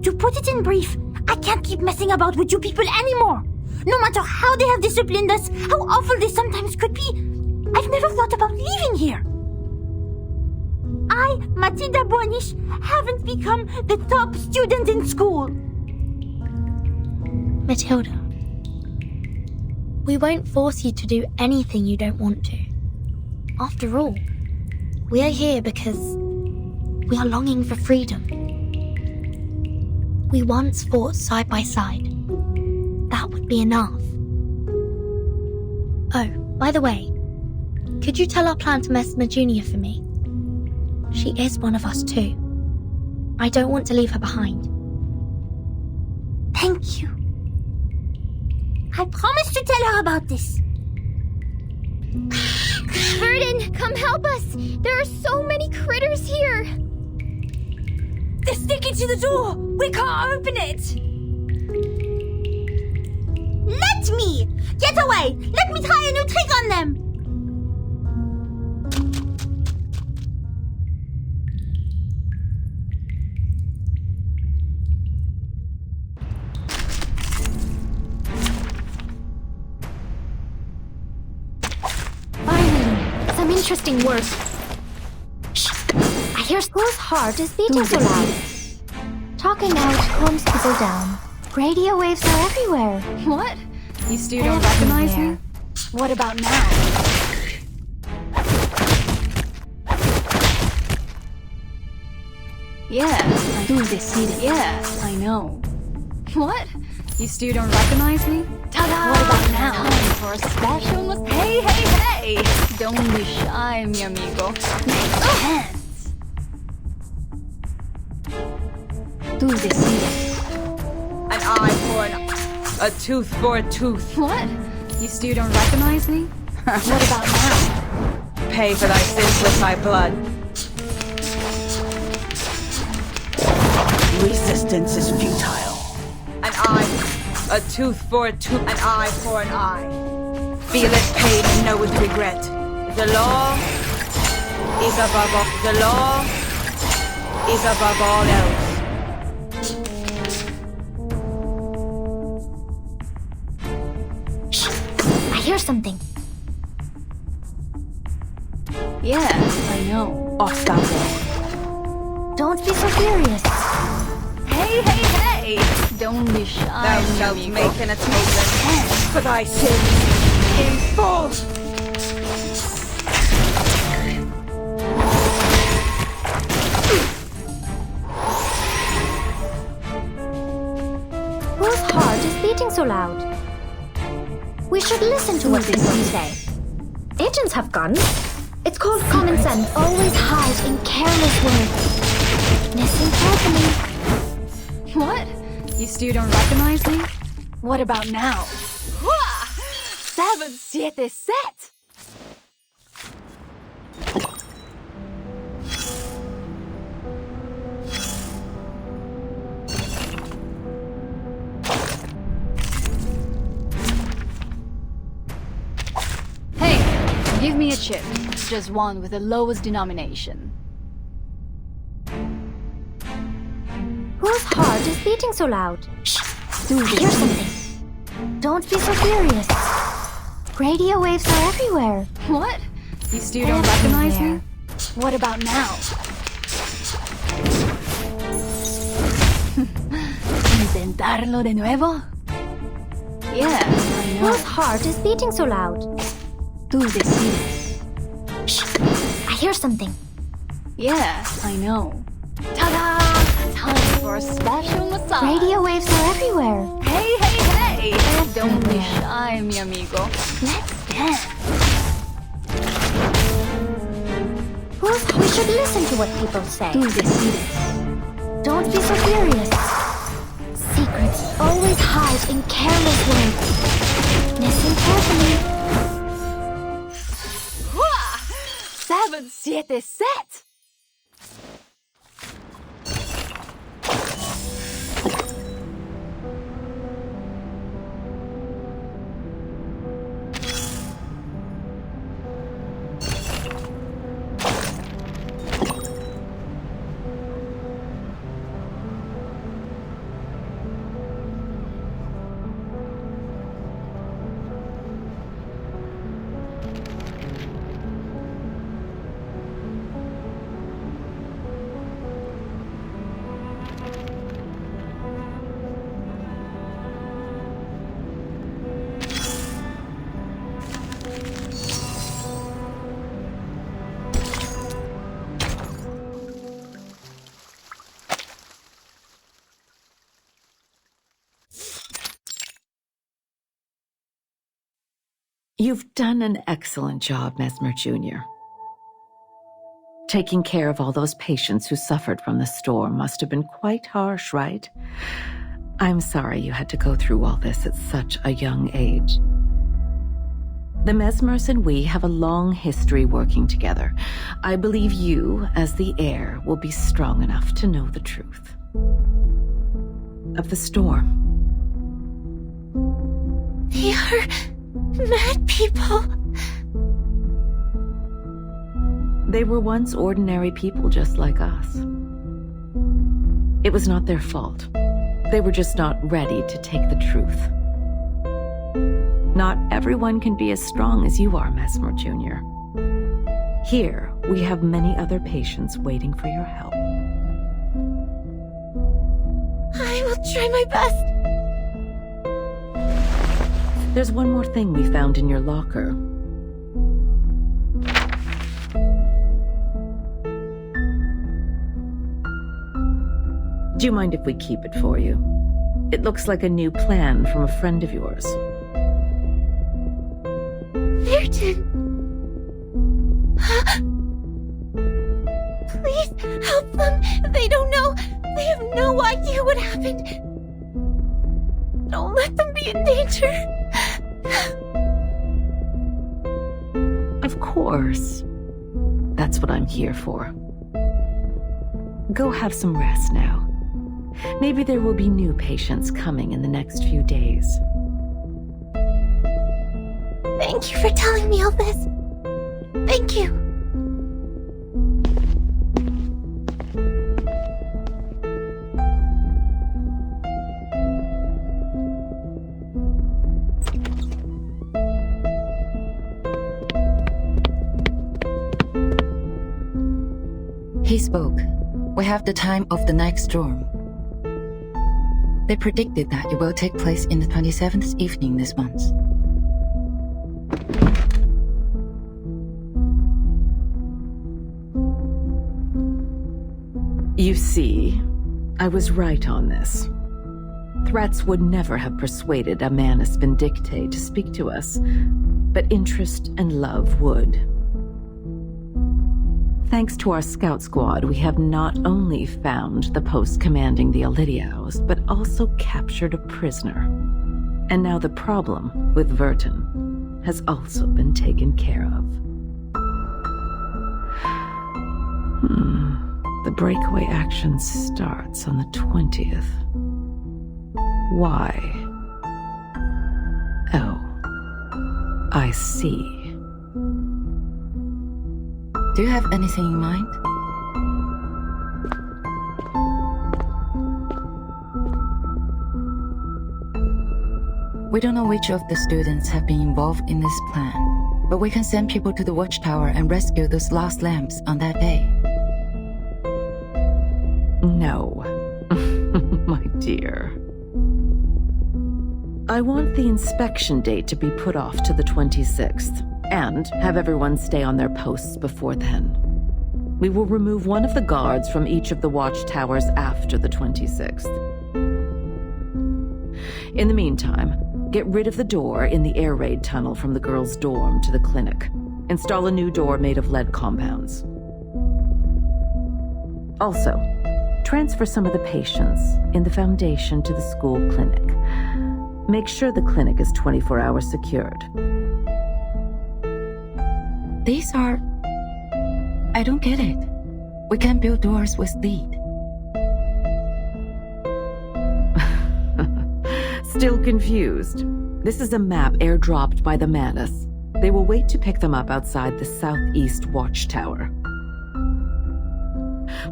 To put it in brief, I can't keep messing about with you people anymore. No matter how they have disciplined us, how awful they sometimes could be, I've never thought about leaving here. I, Matilda Bornish, haven't become the top student in school. Matilda, we won't force you to do anything you don't want to. After all, we are here because we are longing for freedom. We once fought side by side. That would be enough. Oh, by the way, could you tell our plan to Mesmer Jr. for me? She is one of us too. I don't want to leave her behind. Thank you. I promise to tell her about this. Verdon, come help us! There are so many critters here! They're sticking to the door! We can't open it! Let me! Get away! Let me try a new trick on them! Some interesting work. Shh! I hear school's heart is beating so loud. Talking out calms people down. Radio waves are everywhere. What? You still don't recognize me? What about now? Yes, Yes, I know. What? You still don't recognize me? Ta-da! What about now? Time for a special Hey! Don't be shy, mi amigo. Make sense. Tú decides. An eye for an eye. A tooth for a tooth. What? You still don't recognize me? What about now? Pay for thy sins with thy blood. Resistance is futile. An eye, a tooth for a tooth, an eye for an eye. Feeleth pain and knoweth regret. The law is above all. The law is above all else. Shh! I hear something. Yes, I know. Off thou go. Don't be so furious. Hey! Don't be shy, Thou shalt amigo. make an atonement for thy sins in full. Whose heart is beating so loud? We should listen to what people say. Agents have guns. It's called common sense. Always hide in careless words. Listen carefully. What? You still don't recognize me? What about now? 7, 7, set! Hey, give me a chip. Just one with the lowest denomination. Whose heart is beating so loud? Shh! I hear something. Don't be so furious. Radio waves are everywhere. What? You still don't recognize me? What about now? ¿Intentarlo de nuevo? Yeah, I know. Whose heart is beating so loud? Tú decides. Shh! I hear something. Yeah, I know. Ta-da! Time for a special massage. Radio waves are everywhere. Hey, hey, hey! Don't be shy, mi amigo. Let's dance. We should listen to what people say. Tú decides. Don't be so furious. Secrets always hide in careless words. Listen carefully. 7, 7, set! You've done an excellent job, Mesmer Jr. Taking care of all those patients who suffered from the storm must have been quite harsh, right? I'm sorry you had to go through all this at such a young age. The Mesmers and we have a long history working together. I believe you, as the heir, will be strong enough to know the truth of the storm. They are mad people. They were once ordinary people just like us. It was not their fault. They were just not ready to take the truth. Not everyone can be as strong as you are, Mesmer Jr. Here, we have many other patients waiting for your help. I will try my best. There's one more thing we found in your locker. Do you mind if we keep it for you? It looks like a new plan from a friend of yours. Virgin! Please help them. They don't know. They have no idea what happened. Don't let them be in danger. Of course. That's what I'm here for. Go have some rest now. Maybe there will be new patients coming in the next few days. Thank you for telling me all this. Thank you. He spoke. We have the time of the next storm. They predicted that it will take place in the 27th evening this month. You see, I was right on this. Threats would never have persuaded a Manus Vindicte to speak to us, but interest and love would. Thanks to our scout squad, we have not only found the post commanding the Olidiaos, but also captured a prisoner. And now the problem with Verton has also been taken care of. The breakaway action starts on the 20th. Why? Oh, I see. Do you have anything in mind? We don't know which of the students have been involved in this plan, but we can send people to the watchtower and rescue those lost lamps on that day. No, my dear. I want the inspection date to be put off to the 26th, and have everyone stay on their posts before then. We will remove one of the guards from each of the watchtowers after the 26th. In the meantime, get rid of the door in the air raid tunnel from the girls' dorm to the clinic. Install a new door made of lead compounds. Also, transfer some of the patients in the Foundation to the school clinic. Make sure the clinic is 24 hours secured. These are... I don't get it. We can't build doors with lead. Still confused? This is a map airdropped by the Manus. They will wait to pick them up outside the southeast watchtower.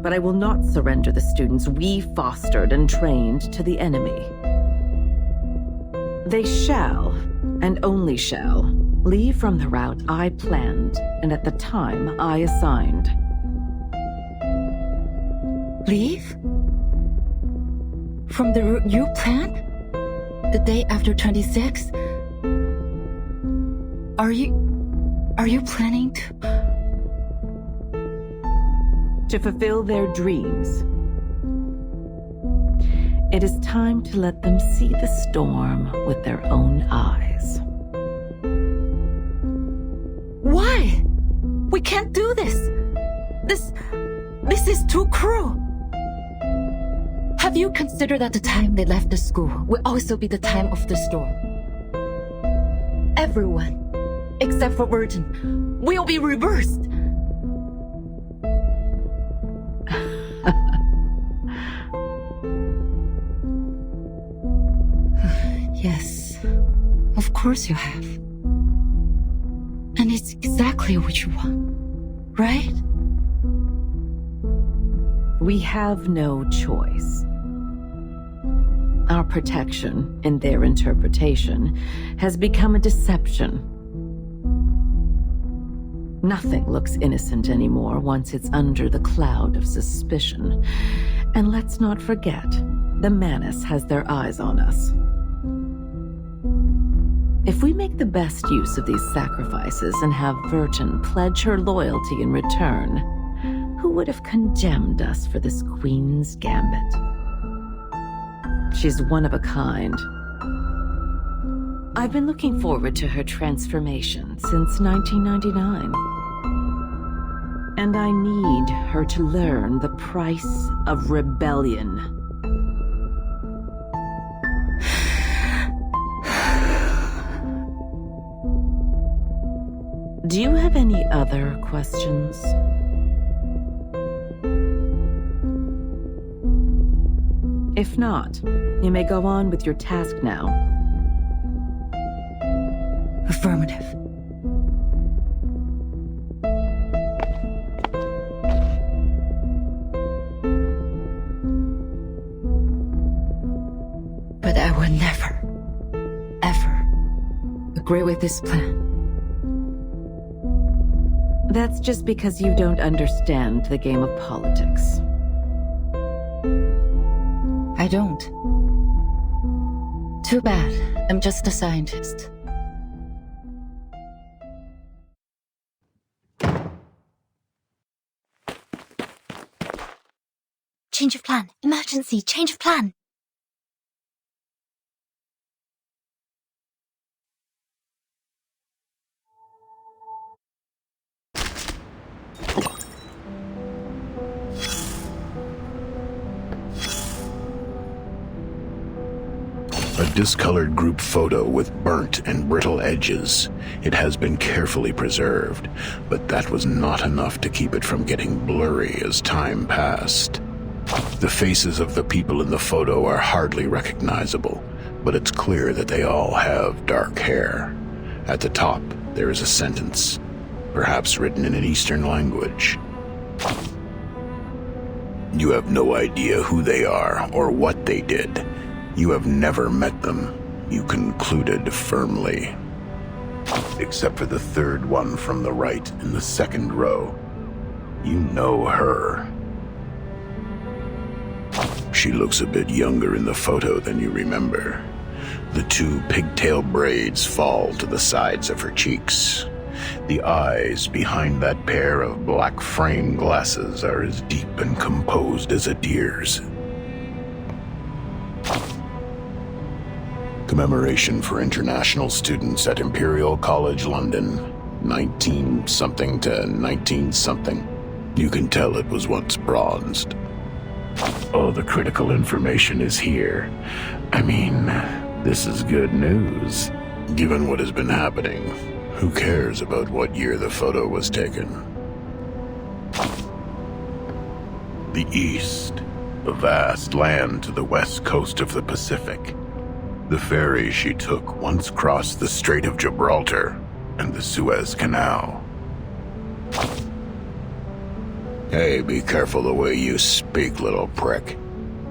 But I will not surrender the students we fostered and trained to the enemy. They shall, and only shall, leave from the route I planned and at the time I assigned. Leave? From the route you planned? The day after 26? Are you planning to fulfill their dreams? It is time to let them see the storm with their own eyes. Why? We can't do this. This is too cruel. Have you considered that the time they left the school will also be the time of the storm? Everyone, except for Virgin, will be reversed. Yes, of course you have. And it's exactly what you want, right? We have no choice. Our protection, in their interpretation, has become a deception. Nothing looks innocent anymore once it's under the cloud of suspicion. And let's not forget, the Manus has their eyes on us. If we make the best use of these sacrifices and have Verton pledge her loyalty in return, who would have condemned us for this Queen's Gambit? She's one of a kind. I've been looking forward to her transformation since 1999. And I need her to learn the price of rebellion. Do you have any other questions? If not, you may go on with your task now. Affirmative. But I will never, ever agree with this plan. That's just because you don't understand the game of politics. I don't. Too bad. I'm just a scientist. Change of plan. Emergency. Change of plan. discolored group photo with burnt and brittle edges. It has been carefully preserved, but that was not enough to keep it from getting blurry as time passed. The faces of the people in the photo are hardly recognizable, but it's clear that they all have dark hair. At the top, there is a sentence, perhaps written in an Eastern language. You have no idea who they are or what they did. You have never met them, you concluded firmly. Except for the third one from the right in the second row. You know her. She looks a bit younger in the photo than you remember. The two pigtail braids fall to the sides of her cheeks. The eyes behind that pair of black frame glasses are as deep and composed as a deer's. Commemoration for international students at Imperial College London, 19-something to 19-something. You can tell it was once bronzed. All the critical information is here. I mean, this is good news. Given what has been happening, who cares about what year the photo was taken? The East, a vast land to the west coast of the Pacific. The ferry she took once crossed the Strait of Gibraltar and the Suez Canal. Hey, be careful the way you speak, little prick.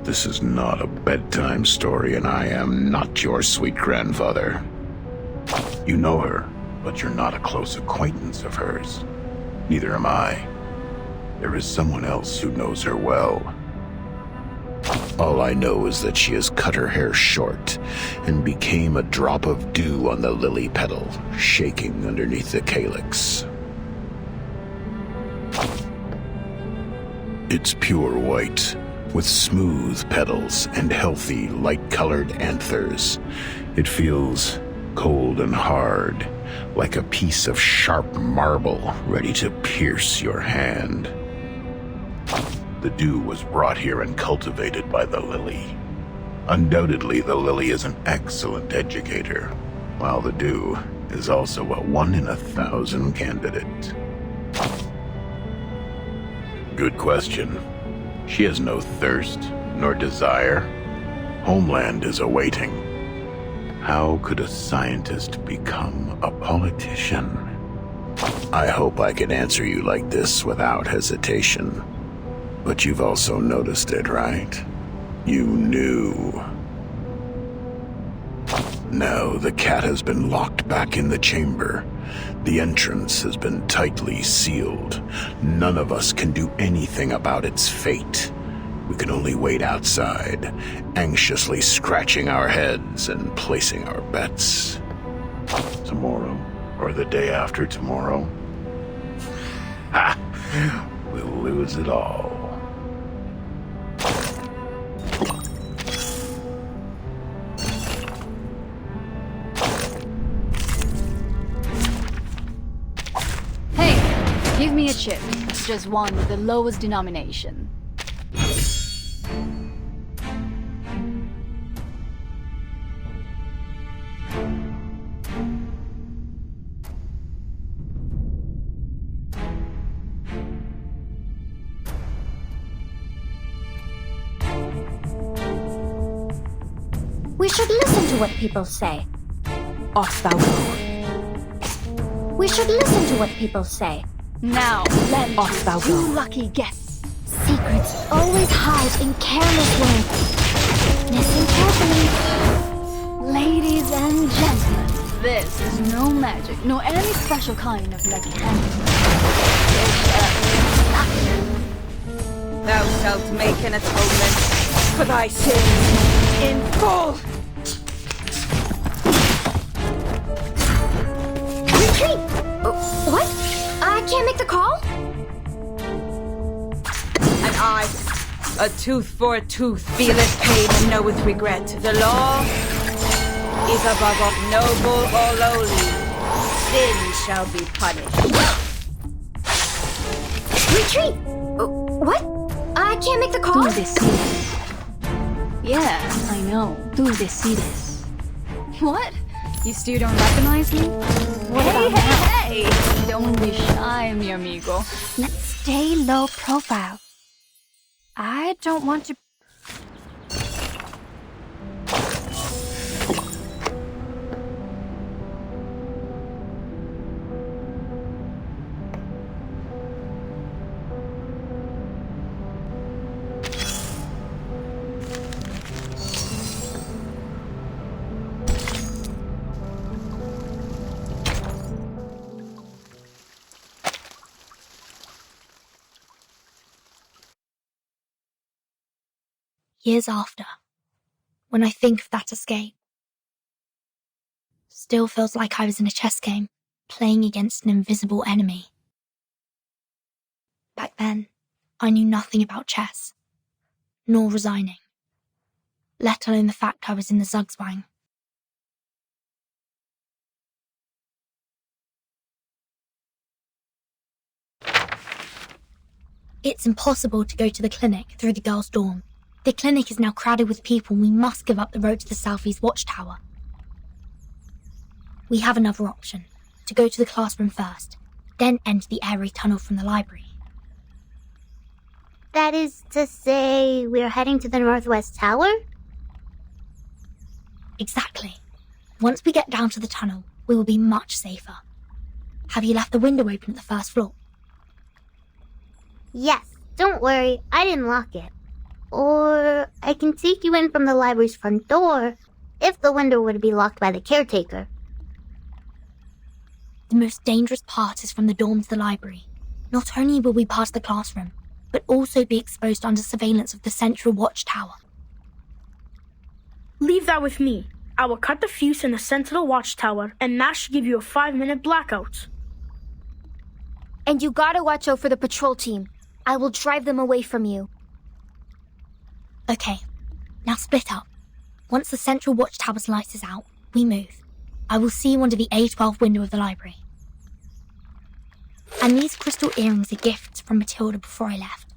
This is not a bedtime story, and I am not your sweet grandfather. You know her, but you're not a close acquaintance of hers. Neither am I. There is someone else who knows her well. All I know is that she has cut her hair short and became a drop of dew on the lily petal, shaking underneath the calyx. It's pure white, with smooth petals and healthy, light-colored anthers. It feels cold and hard, like a piece of sharp marble ready to pierce your hand. The dew was brought here and cultivated by the lily. Undoubtedly, the lily is an excellent educator, while the dew is also a 1 in 1,000 candidate. Good question. She has no thirst, nor desire. Homeland is awaiting. How could a scientist become a politician? I hope I can answer you like this without hesitation. But you've also noticed it, right? You knew. Now the cat has been locked back in the chamber. The entrance has been tightly sealed. None of us can do anything about its fate. We can only wait outside, anxiously scratching our heads and placing our bets. Tomorrow, or the day after tomorrow, ha! We'll lose it all. Give me a chip. Just one with the lowest denomination. We should listen to what people say. Off thou go. We should listen to what people say. Now, lend off thou two go. lucky guess. Secrets always hide in careless ways. Listen carefully. Ladies and gentlemen, this is no magic, nor any special kind of lucky handling. Thou shalt make an atonement for thy sins in full. Retreat! What? I can't make the call? An eye, a tooth for a tooth, feeleth pain and knoweth regret. The law is above all, noble or lowly. Sin shall be punished. Retreat! What? I can't make the call? Tú decides. Yeah, I know. Tú decides. What? You still don't recognize me? What about now? Hey! Don't be shy, mi amigo. Let's stay low profile. I don't want to... Years after, when I think of that escape, still feels like I was in a chess game, playing against an invisible enemy. Back then, I knew nothing about chess, nor resigning, let alone the fact I was in the Zugzwang. It's impossible to go to the clinic through the girls' dorm. The clinic is now crowded with people and we must give up the road to the southeast watchtower. We have another option, to go to the classroom first, then enter the air raid tunnel from the library. That is to say, we're heading to the northwest tower? Exactly. Once we get down to the tunnel, we will be much safer. Have you left the window open at the first floor? Yes, don't worry, I didn't lock it. Or I can take you in from the library's front door, if the window were to be locked by the caretaker. The most dangerous part is from the dorm to the library. Not only will we pass the classroom, but also be exposed under surveillance of the central watchtower. Leave that with me. I will cut the fuse in the central watchtower, and that should give you a 5-minute blackout. And you gotta watch out for the patrol team. I will drive them away from you. Okay, now split up. Once the central watchtower's lights is out, we move. I will see you under the A12 window of the library. And these crystal earrings are gifts from Matilda before I left.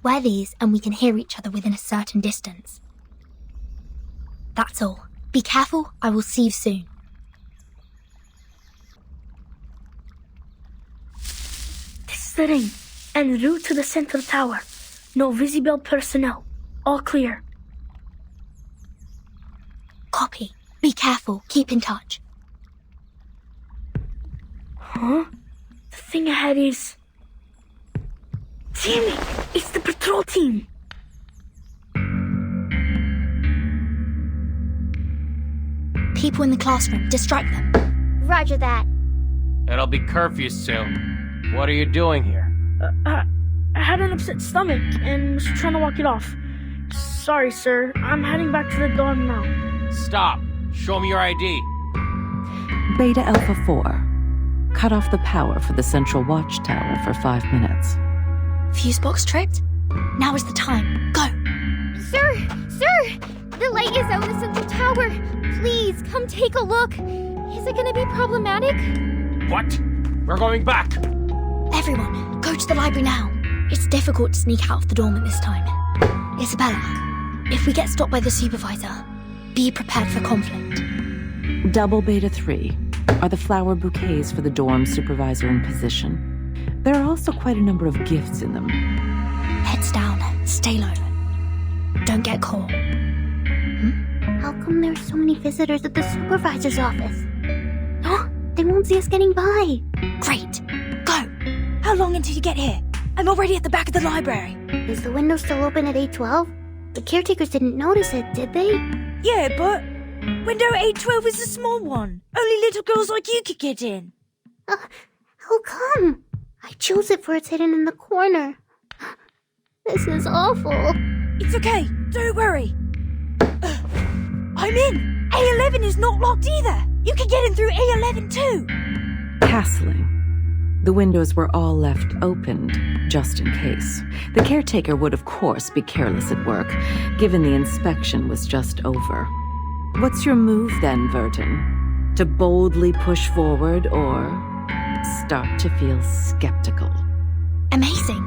Wear these and we can hear each other within a certain distance. That's all. Be careful, I will see you soon. This is the ring, en route to the central tower. No visible personnel. All clear. Copy. Be careful. Keep in touch. Huh? The thing ahead is... Damn it! It's the patrol team! People in the classroom. Distract them. Roger that. It'll be curfew soon. What are you doing here? I had an upset stomach and was trying to walk it off. Sorry, sir. I'm heading back to the dorm now. Stop. Show me your ID. Beta Alpha 4. Cut off the power for the central watchtower for 5 minutes. Fuse box tripped? Now is the time. Go! Sir! The light is out in the central tower. Please, come take a look. Is it gonna be problematic? What? We're going back. Everyone, go to the library now. It's difficult to sneak out of the dorm at this time. Isabella, if we get stopped by the supervisor, be prepared for conflict. Double Beta 3 are the flower bouquets for the dorm supervisor in position. There are also quite a number of gifts in them. Heads down, stay low. Don't get caught. How come there's so many visitors at the supervisor's office? They won't see us getting by. Great. Go. How long until you get here? I'm already at the back of the library. Is the window still open at A12? The caretakers didn't notice it, did they? Yeah, but window A12 is a small one. Only little girls like you could get in. How come? I chose it for it's hidden in the corner. This is awful. It's okay. Don't worry. I'm in. A11 is not locked either. You can get in through A11 too. Castling. The windows were all left opened, just in case. The caretaker would, of course, be careless at work, given the inspection was just over. What's your move then, Verton? To boldly push forward or start to feel skeptical? Amazing.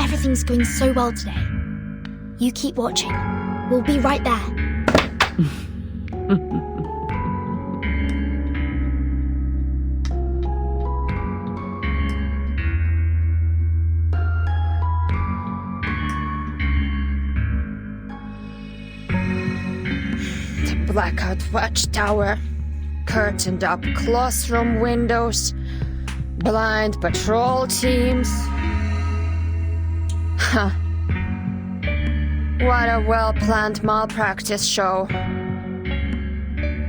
Everything's going so well today. You keep watching. We'll be right there. Blackout watchtower, curtained up classroom windows, blind patrol teams. Huh. What a well-planned malpractice show.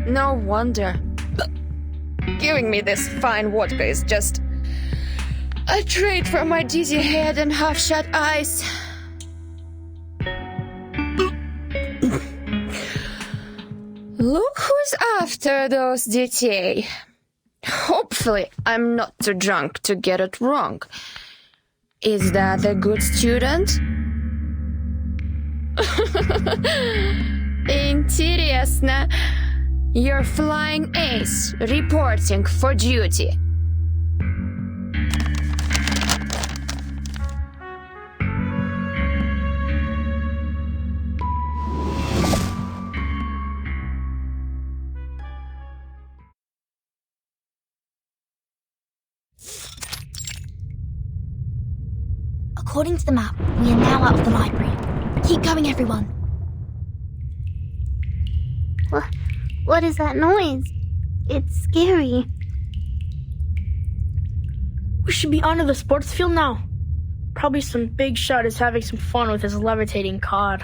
No wonder. Giving me this fine vodka is just a treat for my dizzy head and half-shut eyes. Look who's after those DTA. Hopefully, I'm not too drunk to get it wrong. Is that a good student? Интересно. You're flying ace, reporting for duty. According to the map, we are now out of the library. Keep going, everyone. What is that noise? It's scary. We should be onto the sports field now. Probably some big shot is having some fun with his levitating cod.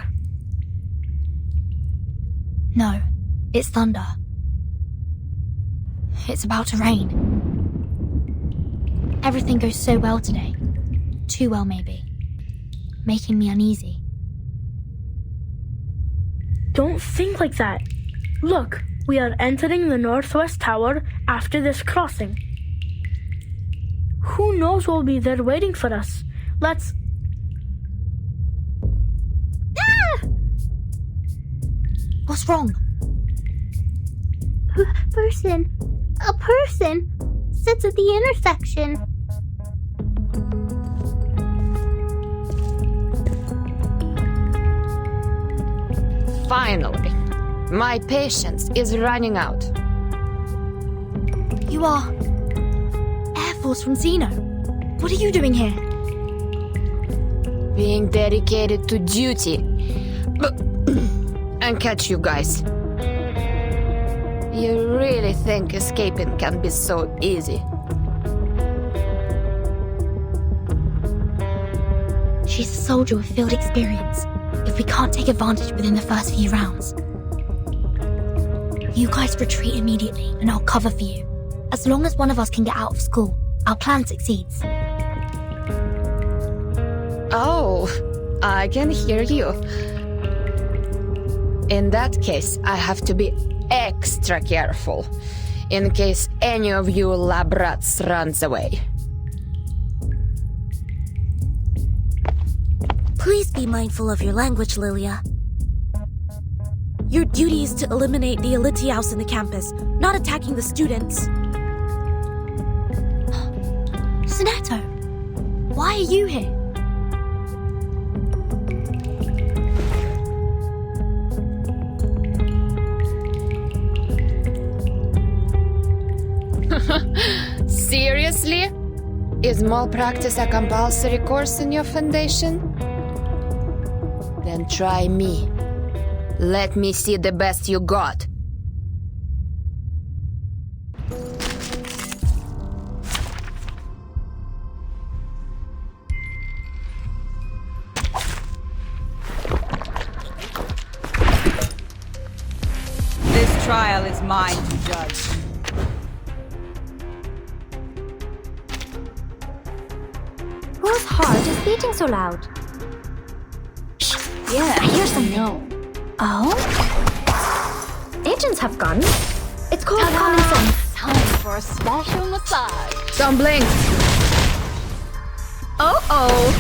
No, it's thunder. It's about to rain. Everything goes so well today. Too well, maybe. Making me uneasy. Don't think like that. Look, we are entering the northwest tower after this crossing. Who knows what will be there waiting for us? Let's... Ah! What's wrong? Person. A person sits at the intersection. Finally, my patience is running out. You are Air Force from Xeno. What are you doing here? Being dedicated to duty. And catch you guys. You really think escaping can be so easy? She's a soldier with field experience. If we can't take advantage within the first few rounds. You guys retreat immediately, and I'll cover for you. As long as one of us can get out of school, our plan succeeds. Oh, I can hear you. In that case, I have to be extra careful, in case any of you lab rats runs away. Please be mindful of your language, Lilia. Your duty is to eliminate the Elitiaus in the campus, not attacking the students. Sonetto, why are you here? Seriously? Is malpractice a compulsory course in your foundation? Then try me. Let me see the best you got. This trial is mine to judge. Whose heart is beating so loud? Yeah, I hear something. No. Oh? Agents have guns. It's called common sense. Time for a special massage. Don't blink. Oh.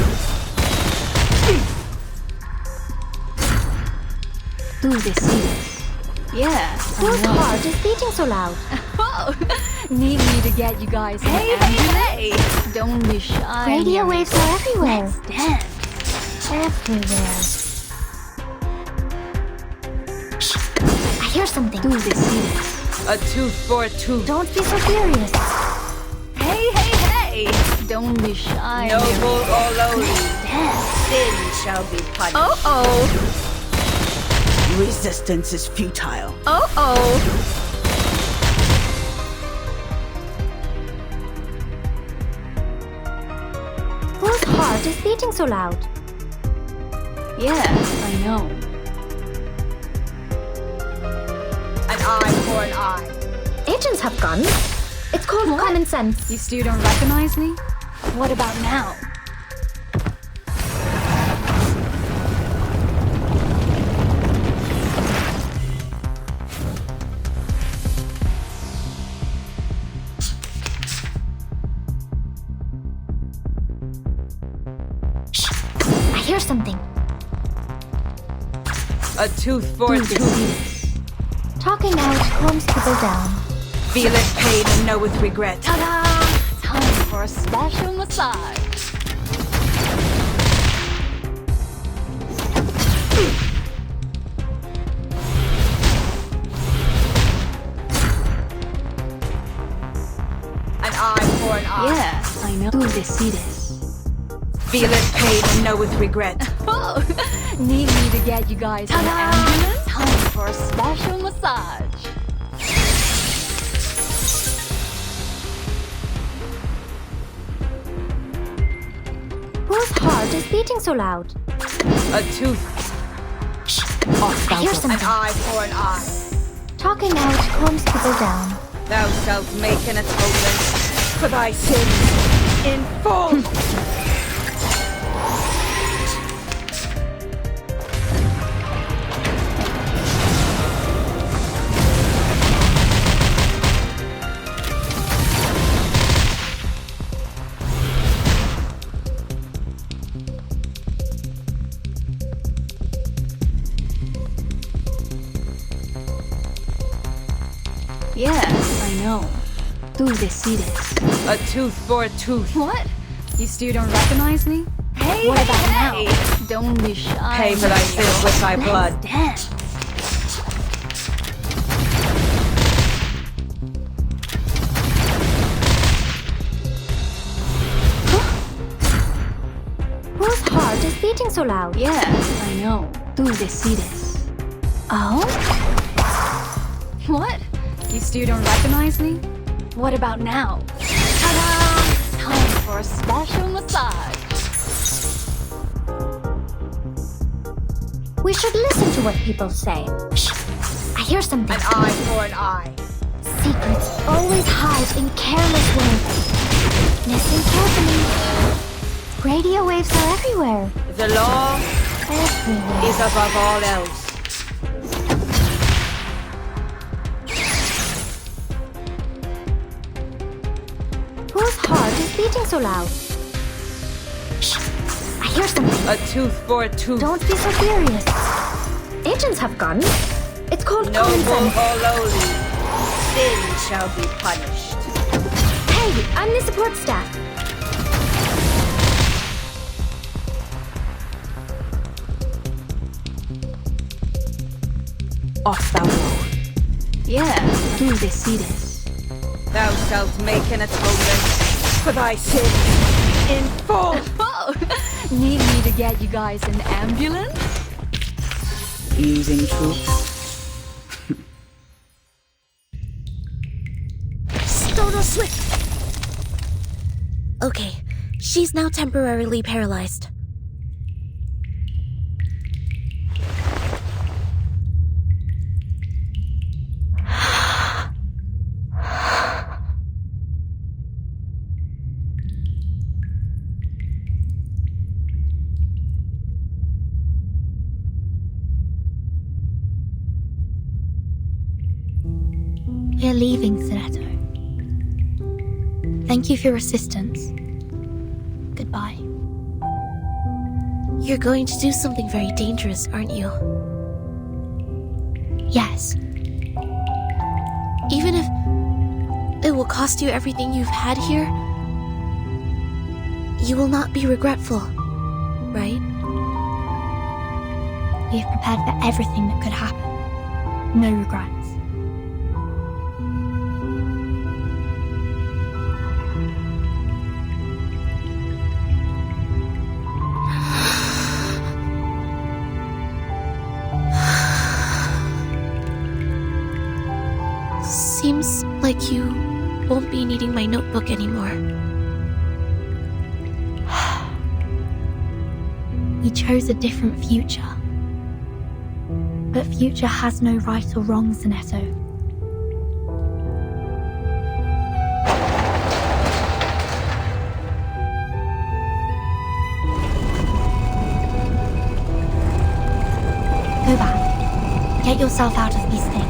Do they see this? Yeah. Whose heart is beating so loud? Oh, need me to get you guys in Hey! Don't be shy. Radio waves are everywhere. Let's dance. Everywhere. I hear something. Tú decides. A tooth for a tooth. Don't be so furious. Hey, hey, hey! Don't be shy. Noble or lowly, Death. sin shall be punished. Oh. Resistance is futile. Oh. Whose heart is beating so loud? Yes, I know. An eye for an eye. Agents have guns. It's called common sense. You still don't recognize me? What about now? I hear something. A tooth for a tooth. Talking out calms people down. Feel it pain and know with regret. Ta-da! Time for a special massage. An eye for an eye. Yes, I know. Tú decides. Feel it pain and know with regret. Oh, need me to get you guys an ambulance? Time for a special massage. Whose heart is beating so loud? A tooth. I hear something. An eye for an eye. Talking out calms people down. Thou shalt make an atonement for thy sins in full. Yes, I know. Tú decides. A tooth for a tooth. What? You still don't recognize me? Hey, what about hey. now? Don't be shy. Pay for thy sins with thy blood. Dance. Whose heart is beating so loud? Yes, I know. Tú decides. Oh? What? You still don't recognize me? What about now? Ta-da! Time for a special massage. We should listen to what people say. Shh! I hear something. An eye for an eye. Secrets always hide in careless ways. Listen carefully. Radio waves are everywhere. The law Everywhere. is above all else. Whose heart is beating so loud? Shh! I hear something. A tooth for a tooth. Don't be so furious. Agents have guns. It's called common Noble sense. or lowly, sin shall be punished. Hey, I'm the support staff. Off thou go. Yes. Tú decides. Thou shalt make an atonement for thy sins in full. Oh, need me to get you guys an ambulance? Using troops. Stono Swift! Okay, she's now temporarily paralyzed. We're leaving, Senator. Thank you for your assistance. Goodbye. You're going to do something very dangerous, aren't you? Yes. Even if it will cost you everything you've had here, you will not be regretful, right? We've prepared for everything that could happen. No regrets. Seems like you won't be needing my notebook anymore. We chose a different future. But future has no right or wrong, Zanetto. Go back. Get yourself out of these things.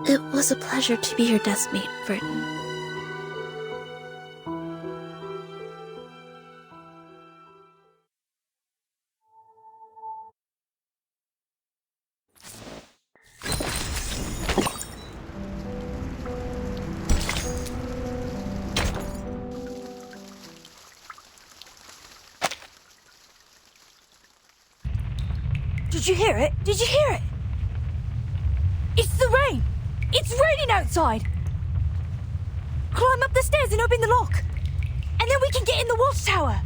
It was a pleasure to be your deskmate, Burton. Did you hear it? Did you hear it? It's the rain! It's raining outside! Climb up the stairs and open the lock! And then we can get in the watchtower!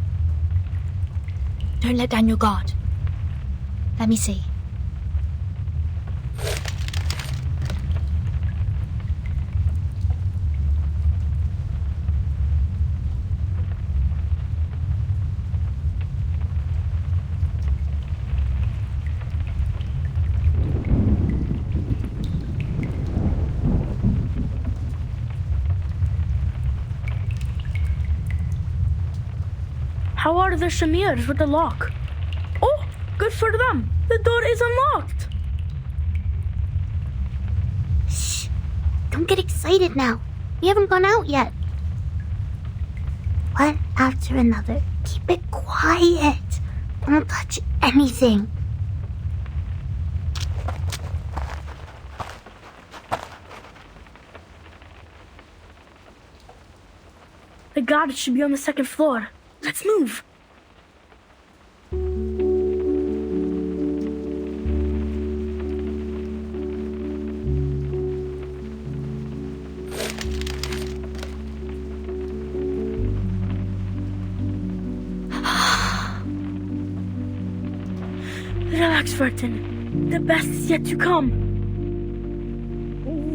Don't let down your guard. Let me see. How are the Shamirs with the lock? Oh, good for them. The door is unlocked. Shh. Don't get excited now. We haven't gone out yet. One after another. Keep it quiet. Don't touch anything. The garage should be on the second floor. Let's move. Relax, Burton. The best is yet to come.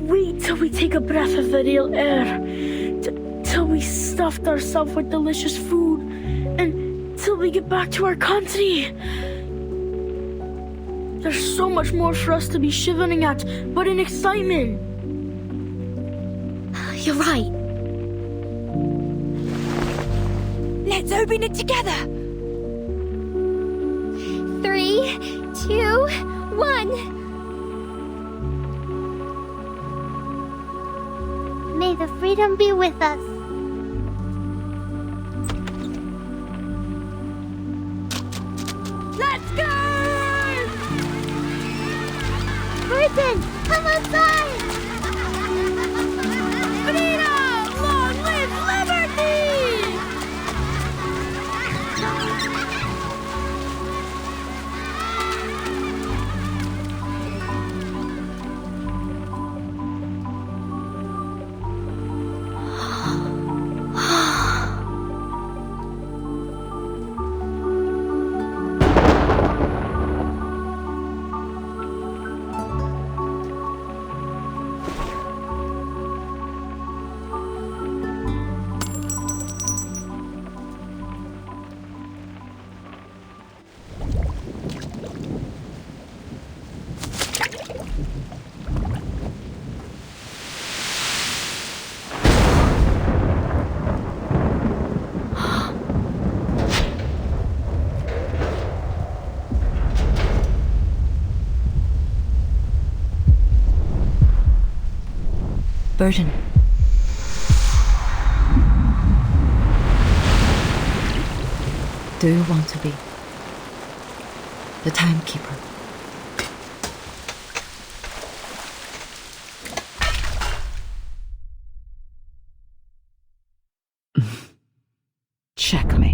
Wait till we take a breath of the real air. Till we stuffed ourselves with delicious food. And till we get back to our country. There's so much more for us to be shivering at, but in excitement. You're right. Let's open it together. 3, 2, 1. May the freedom be with us. Let's go! Burton, come outside! Freedom! Long live liberty! Burton. Do you want to be the timekeeper? Checkmate.